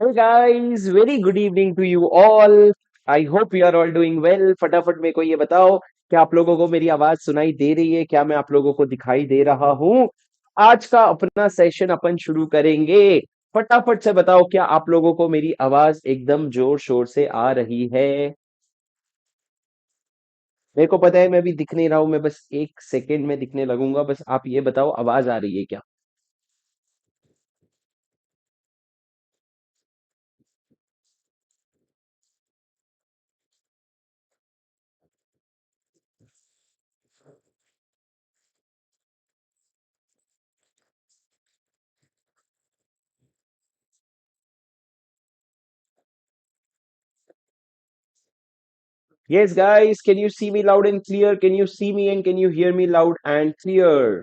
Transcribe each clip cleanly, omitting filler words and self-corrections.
Hey guys, very good evening to you all. I hope you are all doing well. फटाफट मेरे को ये बताओ, क्या आप लोगों को मेरी आवाज सुनाई दे रही है? क्या मैं आप लोगों को दिखाई दे रहा हूँ? आज का अपना सेशन अपन शुरू करेंगे। फटाफट से बताओ, क्या आप लोगों को मेरी आवाज एकदम जोर शोर से आ रही है? मेरे को पता है मैं अभी दिख नहीं रहा हूँ, मैं बस एक सेकेंड में दिखने लगूंगा। बस आप ये बताओ, आवाज आ रही है क्या? Yes, guys, can you see me loud and clear? Can you see me and can you hear me loud and clear?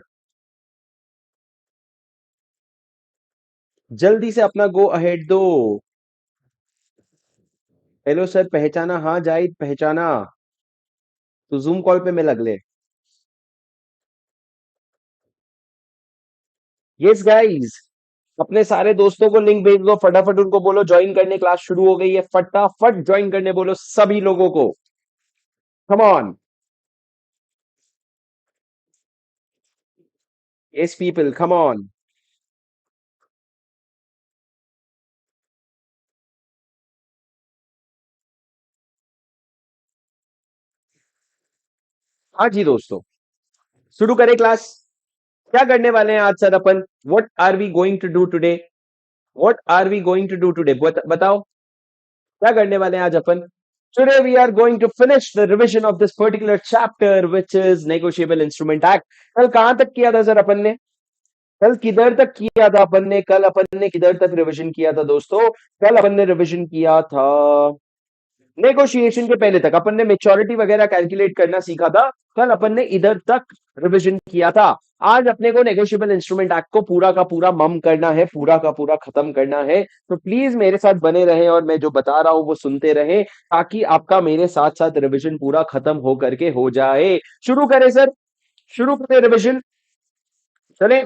जल्दी से अपना गो अहेड दो। हेलो सर, पहचाना? हाँ जाहिद, पहचाना। तो जूम कॉल पे मैं लग ले। यस गाइस, अपने सारे दोस्तों को लिंक भेज दो। फटाफट उनको बोलो ज्वाइन करने, क्लास शुरू हो गई है। फटाफट ज्वाइन करने बोलो सभी लोगों को। Come on. Yes people, come on. हाँ जी दोस्तों, शुरू करें क्लास। क्या करने वाले हैं आज सर अपन? What are we going to do today? What are we going to do today? बताओ, क्या करने वाले हैं आज अपन? Today we are going to finish the revision of this particular chapter, which is Negotiable Instrument Act. कल कहां तक किया था सर अपन ने? कल किधर तक किया था अपन ने? कल अपन ने किधर तक रिवीजन किया था दोस्तों? कल अपन ने रिवीजन किया था नेगोशिएशन के पहले तक। अपन ने मेच्योरिटी वगैरह कैलकुलेट करना सीखा था। कल अपन ने इधर तक रिवीजन किया था। आज अपने को नेगोशिएबल इंस्ट्रूमेंट एक्ट को पूरा का पूरा मम करना है, पूरा का पूरा खत्म करना है। तो प्लीज मेरे साथ बने रहें और मैं जो बता रहा हूं वो सुनते रहें, ताकि आपका मेरे साथ साथ रिवीजन पूरा खत्म हो करके हो जाए। शुरू करें सर, शुरू करें रिवीजन। चलें।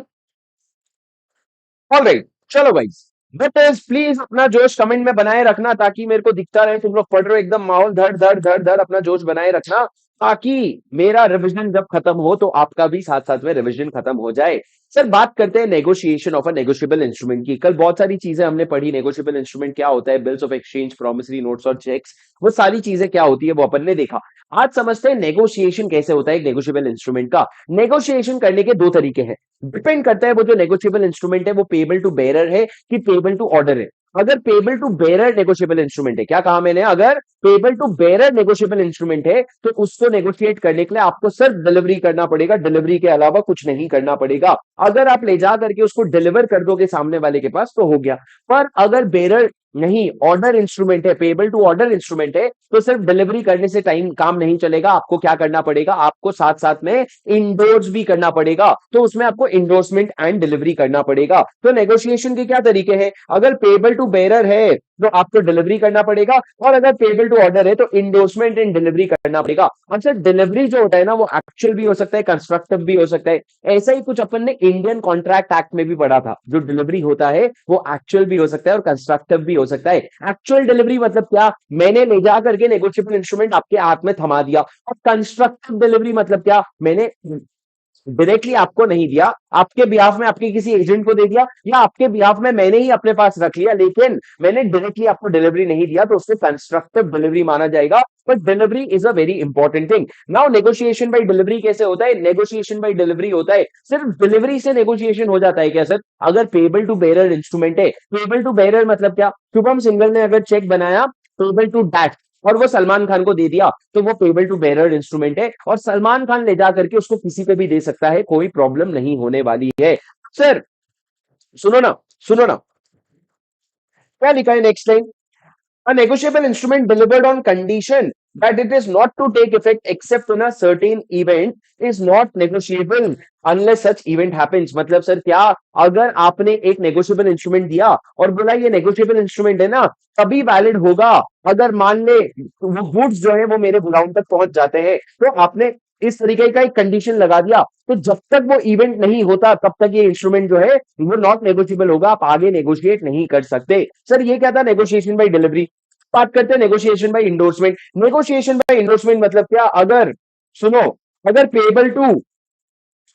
ऑलराइट, चलो भाई। बट प्लीज अपना जोश कमेंट में बनाए रखना, ताकि मेरे को दिखता रहे तुम लोग पढ़ रहे हो। एकदम माहौल धड़ धड़ धड़ धड़, अपना जोश बनाए रखना, ताकि मेरा रिवीजन जब खत्म हो तो आपका भी साथ साथ में रिवीजन खत्म हो जाए। सर बात करते हैं negotiation of a negotiable instrument की। कल बहुत सारी चीजें हमने पढ़ी। नेगोशिएबल इंस्ट्रूमेंट क्या होता है, bills of exchange, promissory notes और चेक्स, वो सारी चीजें क्या होती है वो अपन ने देखा। आज समझते हैं नेगोशिएशन कैसे होता है एक नेगोशिएबल इंस्ट्रूमेंट का। नेगोशिएशन करने के दो तरीके हैं। डिपेंड करता है वो जो नेगोशिएबल इंस्ट्रूमेंट है वो पेबल टू बेरर है कि पेबल टू ऑर्डर है। अगर payable to bearer negotiable instrument है, क्या कहा मैंने? अगर payable to bearer negotiable instrument है तो उसको नेगोशिएट करने के लिए आपको सिर्फ डिलीवरी करना पड़ेगा, डिलीवरी के अलावा कुछ नहीं करना पड़ेगा। अगर आप ले जा करके उसको डिलीवर कर दोगे सामने वाले के पास तो हो गया। पर अगर बेरर नहीं, ऑर्डर इंस्ट्रूमेंट है, पेबल टू ऑर्डर इंस्ट्रूमेंट है, तो सिर्फ डिलीवरी करने से टाइम काम नहीं चलेगा। आपको क्या करना पड़ेगा? आपको साथ साथ में इंडोर्स भी करना पड़ेगा। तो उसमें आपको इंडोर्समेंट एंड डिलीवरी करना पड़ेगा। तो नेगोशिएशन के क्या तरीके हैं? अगर पेबल टू बेरर है तो आपको डिलीवरी करना पड़ेगा, और अगर पेबल टू ऑर्डर है तो इंडोर्समेंट एंड डिलीवरी करना पड़ेगा। अच्छा, डिलीवरी जो होता है ना वो एक्चुअल भी हो सकता है, कंस्ट्रक्टिव भी हो सकता है। ऐसा ही कुछ अपन ने इंडियन कॉन्ट्रैक्ट एक्ट में भी पढ़ा था। जो डिलीवरी होता है वो एक्चुअल भी हो सकता है और कंस्ट्रक्टिव भी हो सकता है। एक्चुअल डिलीवरी मतलब क्या? मैंने ले जा करके नेगोशिएबल इंस्ट्रूमेंट आपके हाथ में थमा दिया। और कंस्ट्रक्टिव डिलीवरी मतलब क्या? मैंने डायरेक्टली आपको नहीं दिया, आपके बिहाफ में आपके किसी एजेंट को दे दिया, या आपके बिहाफ में मैंने ही अपने पास रख लिया, लेकिन मैंने डायरेक्टली आपको डिलीवरी नहीं दिया, तो उससे कंस्ट्रक्टिव डिलीवरी माना जाएगा। But delivery is a very important thing. Now negotiation by delivery कैसे होता है? नेगोशिएशन बाय डिलीवरी होता है, सिर्फ डिलीवरी से नेगोशिएशन हो जाता है क्या सर? अगर पेबल टू बेरर इंस्ट्रूमेंट है, पेबल टू बेरर मतलब क्या? शुभम सिंगल ने अगर चेक बनाया पेबल टू डैट और वो सलमान खान को दे दिया, तो वो पेबल टू बेरर इंस्ट्रूमेंट है, और सलमान खान ले जा करके उसको किसी पे भी दे सकता है, कोई प्रॉब्लम नहीं होने वाली है। सर सुनो ना, सुनो ना, क्या लिखा है next line? A negotiable instrument delivered on condition that it is not to take effect except on a certain event is not negotiable unless such event happens। मतलब सर क्या? अगर आपने एक नेगोशिएबल इंस्ट्रूमेंट दिया और बोला ये नेगोशिएबल इंस्ट्रूमेंट है ना, तभी वैलिड होगा। अगर मान ले वो गुड्स जो है वो मेरे गोडाउन तक पहुंच जाते हैं, तो आपने इस तरीके का एक कंडीशन लगा दिया, तो जब तक वो इवेंट नहीं होता तब तक ये इंस्ट्रूमेंट जो है वो नॉट नेगोशिएबल होगा, आप आगे नेगोशिएट नहीं कर सकते। सर ये क्या था, नेगोशिएशन बाय डिलीवरी। बात करते हैं negotiation by endorsement. Negotiation by endorsement मतलब क्या, अगर सुनो, अगर पेबल टू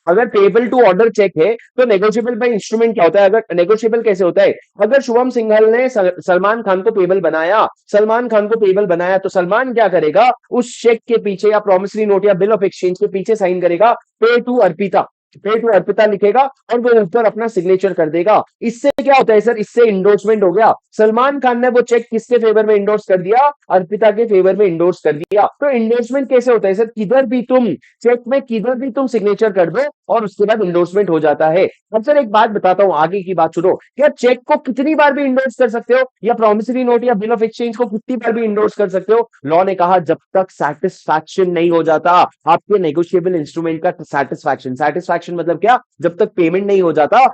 अगर पेबल टू ऑर्डर चेक है तो नेगोशिएबल बाय इंस्ट्रूमेंट क्या होता है, अगर नेगोशिएबल कैसे होता है, अगर शुभम सिंघल ने सलमान खान को पेबल बनाया, सलमान खान को पेबल बनाया, तो सलमान क्या करेगा, उस चेक के पीछे या प्रॉमिसरी नोट या बिल ऑफ एक्सचेंज के पीछे साइन करेगा, पे टू अर्पिता, पे टू अर्पिता लिखेगा और वो ऊपर अपना सिग्नेचर कर देगा। इससे क्या होता है सर, इससे इंडोर्समेंट हो गया। सलमान खान ने वो चेक किसके फेवर में इंडोर्स कर दिया, अर्पिता के फेवर में इंडोर्स कर दिया। तो इंडोर्समेंट कैसे होता है सर, किधर भी तुम चेक में किधर भी तुम सिग्नेचर कर दो और उसके बाद इंडोर्समेंट हो जाता है। अब सर एक बात बताता हूं, आगे की बात सुनो, क्या चेक को कितनी बार भी इंडोर्स कर सकते हो, या प्रॉमिसरी नोट या बिल ऑफ एक्सचेंज को कितनी बार भी इंडोर्स कर सकते हो। लॉ ने कहा जब तक सेटिस्फैक्शन नहीं हो जाता आपके नेगोशिएबल इंस्ट्रूमेंट का, सेटिस्फैक्शन, सेटिस्फैक्शन मतलब क्या, जब तक पेमेंट नहीं हो जाता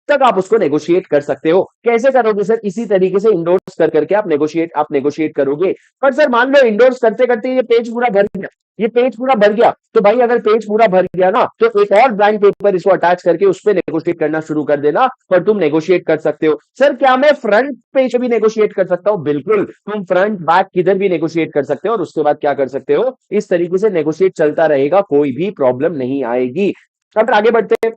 तक आप उसको नेगोशिएट कर सकते हो। कैसे करोगे सर, इसी तरीके से इंडोर्स कर करके आप नेगोशिएट करोगे। पर सर मान लो इंडोर्स करते करते ये पेज पूरा भर गया, ये पेज पूरा भर गया, तो भाई अगर पेज पूरा भर गया ना, तो एक और ब्लैंक पेपर इसको अटैच करके उस पर नेगोशिएट करना शुरू कर देना, पर तुम नेगोशिएट कर सकते हो। सर क्या मैं फ्रंट पेज भी नेगोशिएट कर सकता हूं, बिल्कुल, तुम फ्रंट बैक किधर भी नेगोशिएट कर सकते हो और उसके बाद क्या कर सकते हो, इस तरीके से नेगोशिएट चलता रहेगा, कोई भी प्रॉब्लम नहीं आएगी। अब आगे बढ़ते हैं।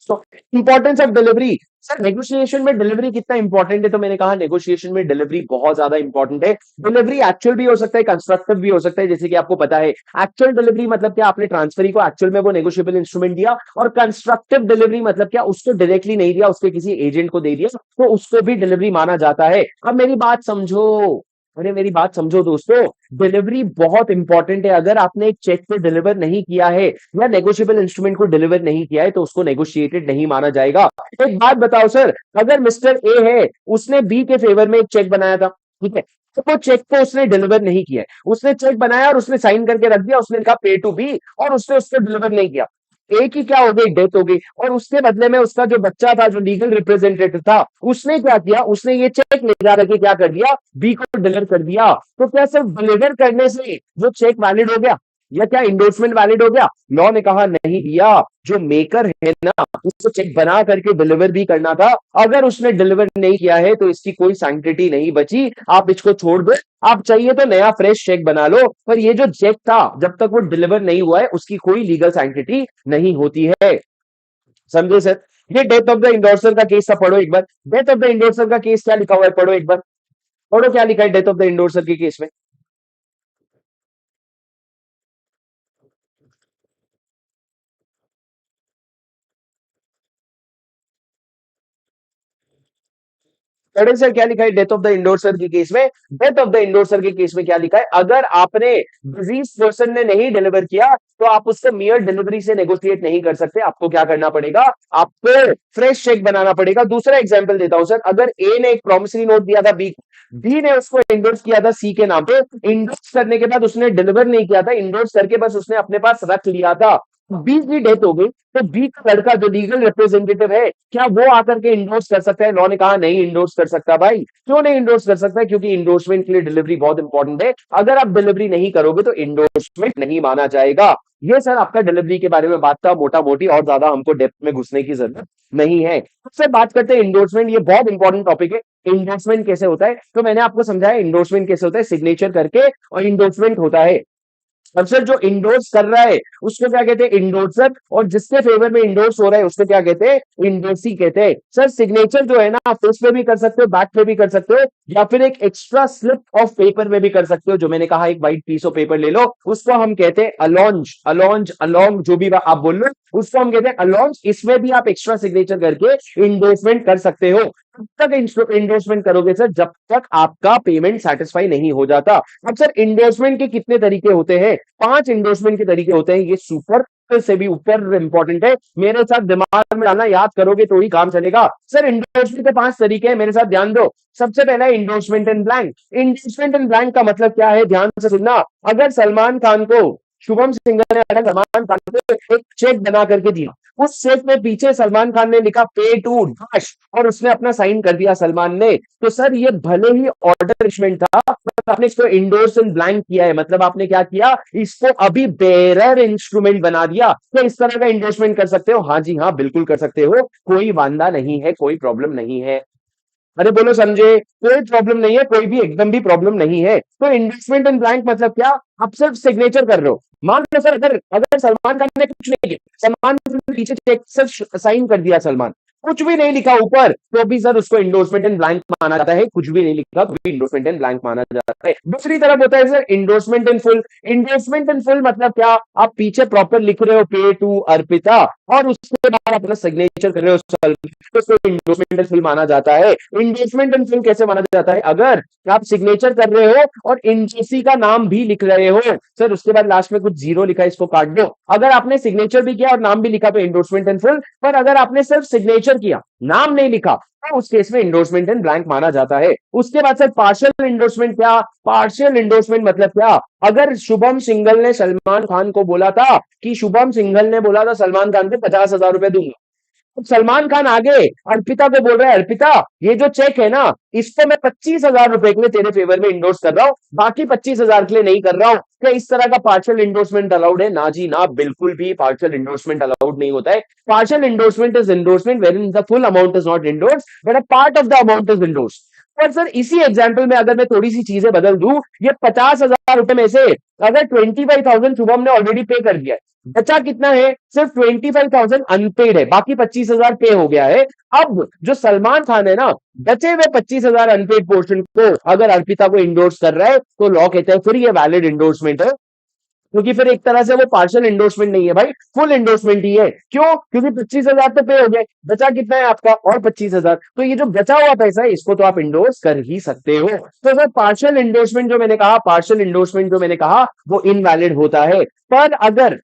So importance of delivery. Sir negotiation में डिलीवरी कितना इंपॉर्टेंट है, तो मैंने कहा नेगोशिएशन में डिलीवरी बहुत ज्यादा इंपॉर्टेंट है। डिलीवरी एक्चुअल भी हो सकता है, कंस्ट्रक्टिव भी हो सकता है, जैसे कि आपको पता है। एक्चुअल डिलीवरी मतलब क्या, आपने ट्रांसफरी को एक्चुअल में वो नेगोशिएबल इंस्ट्रूमेंट दिया, और कंस्ट्रक्टिव डिलीवरी मतलब क्या, उसको डायरेक्टली नहीं दिया, उसके किसी एजेंट को दे दिया, तो उसको भी डिलीवरी माना जाता है। अब मेरी बात समझो, अरे मेरी बात समझो दोस्तों, डिलीवरी बहुत इंपॉर्टेंट है। अगर आपने एक चेक पे डिलीवर नहीं किया है या नेगोशिएबल इंस्ट्रूमेंट को डिलीवर नहीं किया है, तो उसको नेगोशिएटेड नहीं माना जाएगा। एक बात बताओ सर, अगर मिस्टर ए है, उसने बी के फेवर में एक चेक बनाया था, ठीक है, तो वो चेक को उसने डिलीवर नहीं किया है, उसने चेक बनाया और उसने साइन करके रख दिया, उसने कहा पे टू बी, और उसने उसको डिलीवर नहीं किया। एक ही क्या हो गई, डेथ हो गई, और उसके बदले में उसका जो बच्चा था, जो लीगल रिप्रेजेंटेटिव था, उसने क्या किया, उसने ये चेक ले जा करके क्या कर दिया, बी को डिलीवर कर दिया। तो क्या सिर्फ डिलीवर करने से जो चेक वैलिड हो गया, या क्या इंडोर्समेंट वैलिड हो गया। लॉ ने कहा नहीं भैया, जो मेकर है ना, उसको चेक बना करके डिलीवर भी करना था, अगर उसने डिलीवर नहीं किया है तो इसकी कोई सैंक्टिटी नहीं बची, आप इसको छोड़ दो, आप चाहिए तो नया फ्रेश चेक बना लो, पर ये जो चेक था जब तक वो डिलीवर नहीं हुआ है उसकी कोई लीगल सैंक्टिटी नहीं होती है। समझे सर। ये डेथ ऑफ द इंडोर्सर का केस था, पढ़ो एक बार, डेथ ऑफ द इंडोर्सर का केस क्या लिखा हुआ है, पढ़ो एक बार, पढ़ो क्या लिखा है डेथ ऑफ द इंडोर्सर के केस में। पढ़े सर क्या लिखा है डेथ ऑफ द इंडोर्सर के केस में। डेथ ऑफ द इंडोर्सर के केस में क्या लिखा है, अगर आपने डिजीज पर्सन ने नहीं डिलीवर किया तो आप उससे मियर डिलीवरी से नेगोशिएट नहीं कर सकते, आपको क्या करना पड़ेगा, आपको फ्रेश चेक बनाना पड़ेगा। दूसरा एग्जांपल देता हूं सर, अगर ए ने एक प्रॉमिसरी नोट दिया था बी, बी ने उसको इंडोर्स किया था सी के नाम पे, इंडोर्स करने के बाद उसने डिलीवर नहीं किया था, इंडोर्स करके बस उसने अपने पास रख लिया था, बी की डेथ हो गई, तो बी का लड़का जो लीगल रिप्रेजेंटेटिव है, क्या वो आकर के इंडोर्स कर सकता है। लॉ ने कहा नहीं इंडोर्स कर सकता भाई। क्यों नहीं इंडोर्स कर सकता है, क्योंकि इंडोर्समेंट के लिए डिलीवरी बहुत इंपॉर्टेंट है, अगर आप डिलीवरी नहीं करोगे तो इंडोर्समेंट नहीं माना जाएगा। ये सर आपका डिलीवरी के बारे में बात था, मोटा मोटी, और ज्यादा हमको डेप्थ में घुसने की जरूरत नहीं है। सबसे बात करते हैं इंडोर्समेंट, ये बहुत इंपॉर्टेंट टॉपिक है। इंडोर्समेंट कैसे होता है, तो मैंने आपको समझाया इंडोर्समेंट कैसे होता है, सिग्नेचर करके और इंडोर्समेंट होता है। अब सर जो इंडोर्स कर रहा है उसको क्या कहते हैं, इंडोर्सर, और जिसके फेवर में इंडोर्स हो रहा है उसको क्या कहते हैं, इंडोर्सी कहते हैं। सर सिग्नेचर जो है ना, आप फेस पे भी कर सकते हो, बैक पे भी कर सकते हो, या फिर एक एक्स्ट्रा स्लिप ऑफ पेपर में भी कर सकते हो। जो मैंने कहा एक व्हाइट पीस ऑफ पेपर ले लो, उसको हम कहते हैं अलॉन्ज, अलॉन्ज, अलॉन्ग, जो भी आप बोल लो, उसको हम कहते हैं अलॉन्ज। इसमें भी आप एक्स्ट्रा सिग्नेचर करके इंडोर्समेंट कर सकते हो। तब तक इंडोर्समेंट करोगे सर जब तक आपका पेमेंट सेटिस्फाई नहीं हो जाता। अब सर इंडोर्समेंट के कितने तरीके होते हैं, 5 इंडोर्समेंट के तरीके होते हैं, ये सुपर से भी ऊपर इंपॉर्टेंट है, मेरे साथ दिमाग में डालना, याद करोगे तो ही काम चलेगा। सर इंडोर्समेंट के 5 तरीके हैं, मेरे साथ ध्यान दो। सबसे पहला है endorsement in blank. Endorsement in blank का मतलब क्या है, ध्यान से सुनना। अगर सलमान खान को शुभम सिंघल ने सलमान खान को एक चेक बना करके दिया। उस चेक में पीछे सलमान खान ने लिखा पे टू डैश और उसने अपना साइन कर दिया सलमान ने। तो सर ये भले ही ऑर्डर इशमेंट था, पर आपने इसको इंडोर्स इन ब्लैंक किया है, मतलब आपने क्या किया, इसको अभी बेरर इंस्ट्रूमेंट बना दिया। तो इस तरह का इंडोर्समेंट कर सकते हो? हाँ जी हाँ, बिल्कुल कर सकते हो, कोई वांदा नहीं है, कोई प्रॉब्लम नहीं है। अरे बोलो समझे, कोई प्रॉब्लम नहीं है, कोई भी एकदम भी प्रॉब्लम नहीं है। तो इन्वेस्टमेंट इन ब्लैंक मतलब क्या, आप सिर्फ सिग्नेचर कर रहे हो। मान लो सर, अगर अगर सलमान खान ने कुछ नहीं किया, सलमान खान ने पीछे चेक सिर्फ साइन कर दिया, सलमान कुछ भी नहीं लिखा ऊपर, तो भी सर उसको इंडोर्समेंट इन ब्लैंक माना जाता है। कुछ भी नहीं लिखा तो भी इंडोर्समेंट इन ब्लैंक माना जाता है। दूसरी तरफ होता है sir endorsement in full. Endorsement in full मतलब क्या, आप पीछे प्रॉपर लिख रहे हो पे टू अर्पिता और उसके बाद अपना सिग्नेचर कर रहे हो, तो उसको इंडोर्समेंट इन फुल माना जाता है। इंडोर्समेंट इन फुल कैसे माना जाता है, अगर आप सिग्नेचर कर रहे हो और इंडोसी का नाम भी लिख रहे हो, सर उसके बाद लास्ट में कुछ जीरो लिखा है, इसको काट दो। अगर आपने सिग्नेचर भी किया और नाम भी लिखा तो इंडोर्समेंट इन फुल, पर अगर आपने सिर्फ सिग्नेचर किया, नाम नहीं लिखा, तो उस केस में इंडोर्समेंट इन ब्लैंक माना जाता है। उसके बाद सर पार्शियल इंडोर्समेंट क्या, पार्शियल इंडोर्समेंट मतलब क्या, अगर शुभम सिंघल ने सलमान खान को बोला था कि शुभम सिंघल ने बोला था सलमान खान को 50,000 रुपए दूंगा, अब सलमान खान आगे अर्पिता को बोल रहा है, अर्पिता ये जो चेक है ना, इसको मैं 25,000 रुपए के लिए तेरे फेवर में इंडोर्स कर रहा हूं, बाकी 25,000 के लिए नहीं कर रहा हूं। क्या इस तरह का पार्शियल इंडोर्समेंट अलाउड है? ना जी ना, बिल्कुल भी पार्शियल इंडोर्समेंट अलाउड नहीं होता है। Partial endorsement is endorsement where in the full amount is not endorse but a part of the amount is endorse. पर सर इसी एग्जाम्पल में अगर मैं थोड़ी सी चीजें बदल दूं, ये 50,000 रुपए में से अगर 25,000 शुभम ने ऑलरेडी पे कर दिया है, बचा कितना है, सिर्फ 25,000 अनपेड है, बाकी 25,000 पे हो गया है। अब जो सलमान खान है ना, बचे हुए 25,000 अनपेड पोर्शन को अगर अर्पिता को इंडोर्स कर रहा है, तो लॉ कहता है फिर ये वैलिड इंडोर्समेंट है, क्योंकि फिर एक तरह से वो पार्शियल इंडोर्समेंट नहीं है भाई, फुल इंडोर्समेंट ही है। क्यों? क्योंकि 25,000 तो पे हो गए, बचा कितना है आपका, और 25,000, तो ये जो बचा हुआ पैसा है इसको तो आप इंडोर्स कर ही सकते हो। तो सर पार्शियल इंडोर्समेंट जो मैंने कहा, पार्शियल इंडोर्समेंट जो मैंने कहा, वो इनवैलिड होता है। पर अगर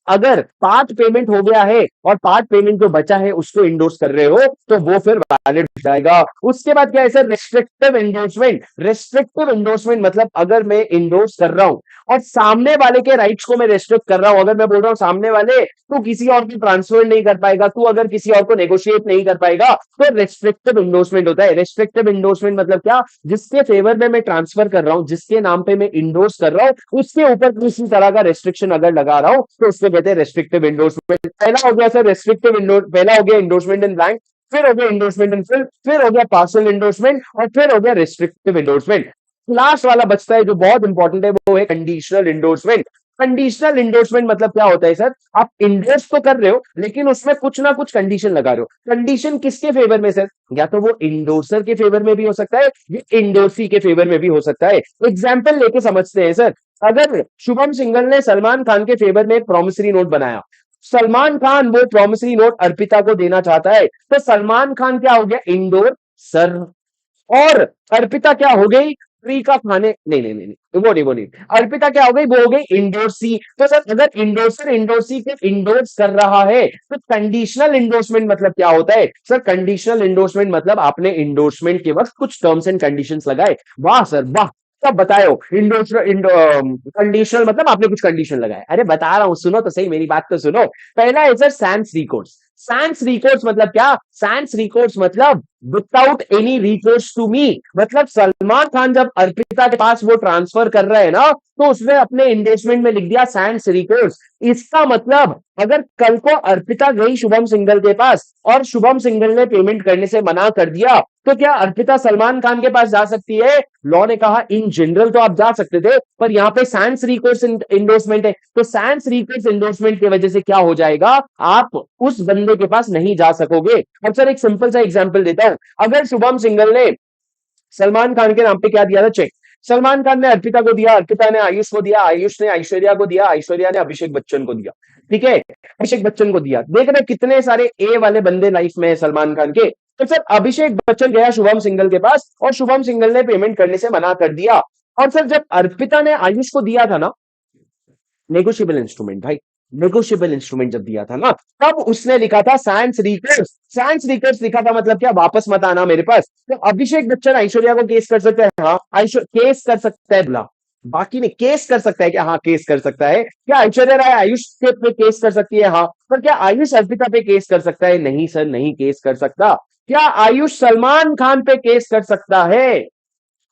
अगर पार्ट पेमेंट हो गया है और पार्ट पेमेंट जो बचा है उसको इंडोर्स कर रहे हो, तो वो फिर वैलिड हो जाएगा। उसके बाद क्या है sir, restrictive endorsement. Restrictive endorsement मतलब अगर मैं इंडोर्स कर रहा हूं और सामने वाले के राइट्स को मैं रेस्ट्रिक्ट कर रहा हूं, अगर मैं बोल रहा हूं सामने वाले तू किसी और को ट्रांसफर नहीं कर पाएगा, तू अगर किसी और को नेगोशिएट नहीं कर पाएगा, तो रेस्ट्रिक्टिव इंडोर्समेंट होता है। रेस्ट्रिक्टिव इंडोर्समेंट मतलब क्या, जिसके फेवर में मैं ट्रांसफर कर रहा हूं, जिसके नाम पे मैं इंडोर्स कर रहा हूं, उसके ऊपर किसी तरह का रेस्ट्रिक्शन अगर लगा रहा हूं, तो उसको कहते हैं रेस्ट्रिक्टिव इंडोर्समेंट। पहला हो गया सर रेस्ट्रिक्टिव इंडोर, पहला हो गया इंडोर्समेंट इन ब्लैंक, फिर हो गया इंडोर्समेंट इन फुल, फिर हो गया पार्शियल इंडोर्समेंट, और फिर हो गया रेस्ट्रिक्टिव इंडोर्समेंट। लास्ट वाला बचता है जो बहुत इंपॉर्टेंट है, वो है कंडीशनल इंडोर्समेंट। कंडीशनल इंडोर्समेंट मतलब क्या होता है सर, आप इंडोर्स तो कर रहे हो लेकिन उसमें कुछ ना कुछ कंडीशन लगा रहे हो। कंडीशन किसके फेवर में सर, या तो वो इंडोर्सर के फेवर में भी हो सकता है, या इंडोर्सी के फेवर में भी हो सकता है। एग्जाम्पल लेके समझते हैं सर, अगर शुभम सिंघल ने सलमान खान के फेवर में एक प्रॉमिसरी नोट बनाया, सलमान खान वो प्रॉमिसरी नोट अर्पिता को देना चाहता है, तो सलमान खान क्या हो गया, इंडोर सर, और अर्पिता क्या हो गई, फ्री का खाने, नहीं नहीं नहीं नहीं, वो नहीं, अर्पिता क्या हो गई, वो हो गई इंडोर्सी। तो सर अगर इंडोर्सर इंडोर्सी को इंडोर्स कर रहा है, तो कंडीशनल इंडोर्समेंट मतलब क्या होता है सर, कंडीशनल इंडोर्समेंट मतलब आपने इंडोर्समेंट के वक्त कुछ टर्म्स एंड कंडीशंस लगाए। वाह सर वाह, तब बताओ इंडोर्स कंडीशनल मतलब आपने कुछ कंडीशन लगाए। अरे बता रहा हूं, सुनो तो सही, मेरी बात तो सुनो। पहला है sir sans recourse. Sans recourse मतलब क्या, सैंस रिकॉर्ड्स मतलब without any recourse to me, मतलब सलमान खान जब अर्पिता के पास वो ट्रांसफर कर रहे हैं ना, तो उसने अपने इंडेस्टमेंट में लिख दिया सैंस रिकोर्स। इसका मतलब अगर कल को अर्पिता गई शुभम सिंघल के पास और शुभम सिंघल ने पेमेंट करने से मना कर दिया, तो क्या अर्पिता सलमान खान के पास जा सकती है? लॉ ने कहा इन जनरल तो आप जा सकते थे, पर यहां पे सैंस रिकोर्स इंडोर्समेंट है, तो सैंस रिकोर्स इंडोर्समेंट की वजह से क्या हो जाएगा, आप उस बंदे के पास नहीं जा सकोगे। अब सर एक सिंपल सा एग्जांपल देता हूं, अगर शुभम सिंघल ने सलमान खान के नाम पे क्या दिया था, चेक, सलमान खान ने अर्पिता को दिया, अर्पिता ने आयुष को दिया, आयुष ने ऐश्वर्या को दिया, ऐश्वर्या ने अभिषेक बच्चन को दिया, ठीक है, अभिषेक बच्चन को दिया। देख रहे कितने सारे ए वाले बंदे लाइफ में है सलमान खान के। तो सर अभिषेक बच्चन गया शुभम सिंघल के पास और शुभम सिंघल ने पेमेंट करने से मना कर दिया, और सर जब अर्पिता ने आयुष को दिया था ना, नेगोशिएबल इंस्ट्रूमेंट भाई, नेगोशिएबल इंस्ट्रूमेंट जब दिया था ना, तब उसने लिखा था सैंस रिकर्स। सैंस रिकर्स लिखा था मतलब क्या, वापस मत आना मेरे पास। तो अभिषेक बच्चन ऐश्वर्या को केस कर सकते हैं, हाँ केस कर सकता है, बोला बाकी नहीं केस कर सकता है क्या? हाँ केस कर सकता है। क्या ऐश्वर्या राय आयुष के पे केस कर सकती है? हाँ। पर क्या आयुष अर्पिता पे केस कर सकता है? नहीं सर, नहीं केस कर सकता। क्या आयुष सलमान खान पे केस कर सकता है?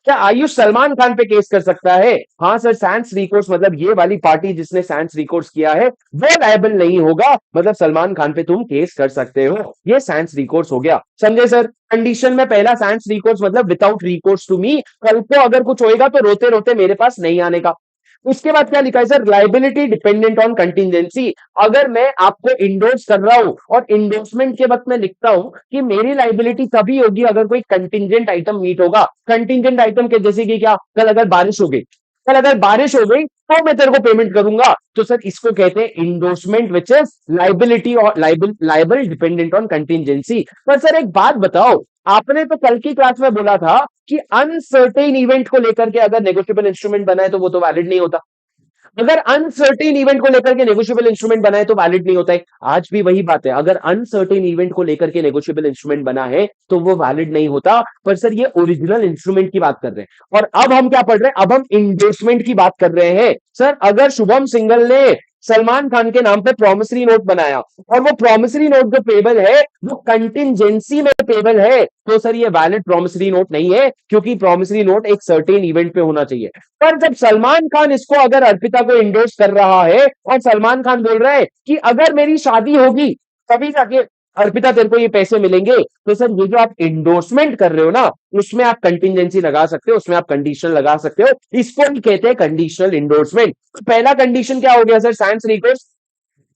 क्या आयुष सलमान खान पे केस कर सकता है? हाँ सर, सैंस रिकोर्स मतलब ये वाली पार्टी जिसने सैंस रिकोर्स किया है वो लायबल नहीं होगा, मतलब सलमान खान पे तुम केस कर सकते हो। ये सैंस रिकोर्स हो गया, समझे सर? कंडीशन में पहला सैंस रिकोर्स मतलब विदाउट रिकोर्स टू मी, कल को अगर कुछ होएगा तो रोते रोते मेरे पास नहीं आने का। उसके बाद क्या लिखा है sir? Liability dependent on contingency. अगर मैं आपको इंडोर्स कर रहा हूं और इंडोर्समेंट के वक्त मैं लिखता हूं कि मेरी लाइबिलिटी तभी होगी अगर कोई कंटिजेंट आइटम मीट होगा। कंटिजेंट आइटम के जैसे कि क्या? कल अगर बारिश हो गई, कल अगर बारिश हो गई तो मैं तेरे को पेमेंट करूंगा। तो सर इसको कहते हैं इंडोर्समेंट विच इज लाइबिलिटी और लाइबल डिपेंडेंट ऑन कंटिजेंसी। पर सर एक बात बताओ, आपने तो कल की क्लास में बोला था कि अनसर्टेन इवेंट को लेकर के अगर नेगोशिएबल इंस्ट्रूमेंट बनाए तो वो तो वैलिड नहीं होता। अगर अनसर्टेन इवेंट को लेकर के नेगोशिएबल इंस्ट्रूमेंट बना है तो वैलिड नहीं होता है। आज भी वही बात है, अगर अनसर्टेन इवेंट को लेकर के नेगोशिएबल इंस्ट्रूमेंट बना है तो वो वैलिड नहीं होता। पर सर ये ओरिजिनल इंस्ट्रूमेंट की बात कर रहे हैं। और अब हम क्या पढ़ रहे हैं? अब हम इंडोर्समेंट की बात कर रहे हैं। सर अगर शुभम सिंघल ने सलमान खान के नाम पे प्रॉमिसरी नोट बनाया और वो प्रॉमिसरी नोट जो पेबल है वो कंटिजेंसी में पेबल है, तो सर ये वैलिड प्रॉमिसरी नोट नहीं है, क्योंकि प्रॉमिसरी नोट एक सर्टेन इवेंट पे होना चाहिए। पर जब सलमान खान इसको अगर अर्पिता को इंडोर्स कर रहा है और सलमान खान बोल रहा है कि अगर मेरी शादी होगी तभी जाके अर्पिता तेरे को ये पैसे मिलेंगे, तो सर ये जो आप इंडोर्समेंट कर रहे हो ना, उसमें आप कंटिजेंसी लगा सकते हो, उसमें आप कंडीशन लगा सकते हो। इसको भी कहते हैं कंडीशनल इंडोर्समेंट। तो पहला कंडीशन क्या हो गया सर? Science request.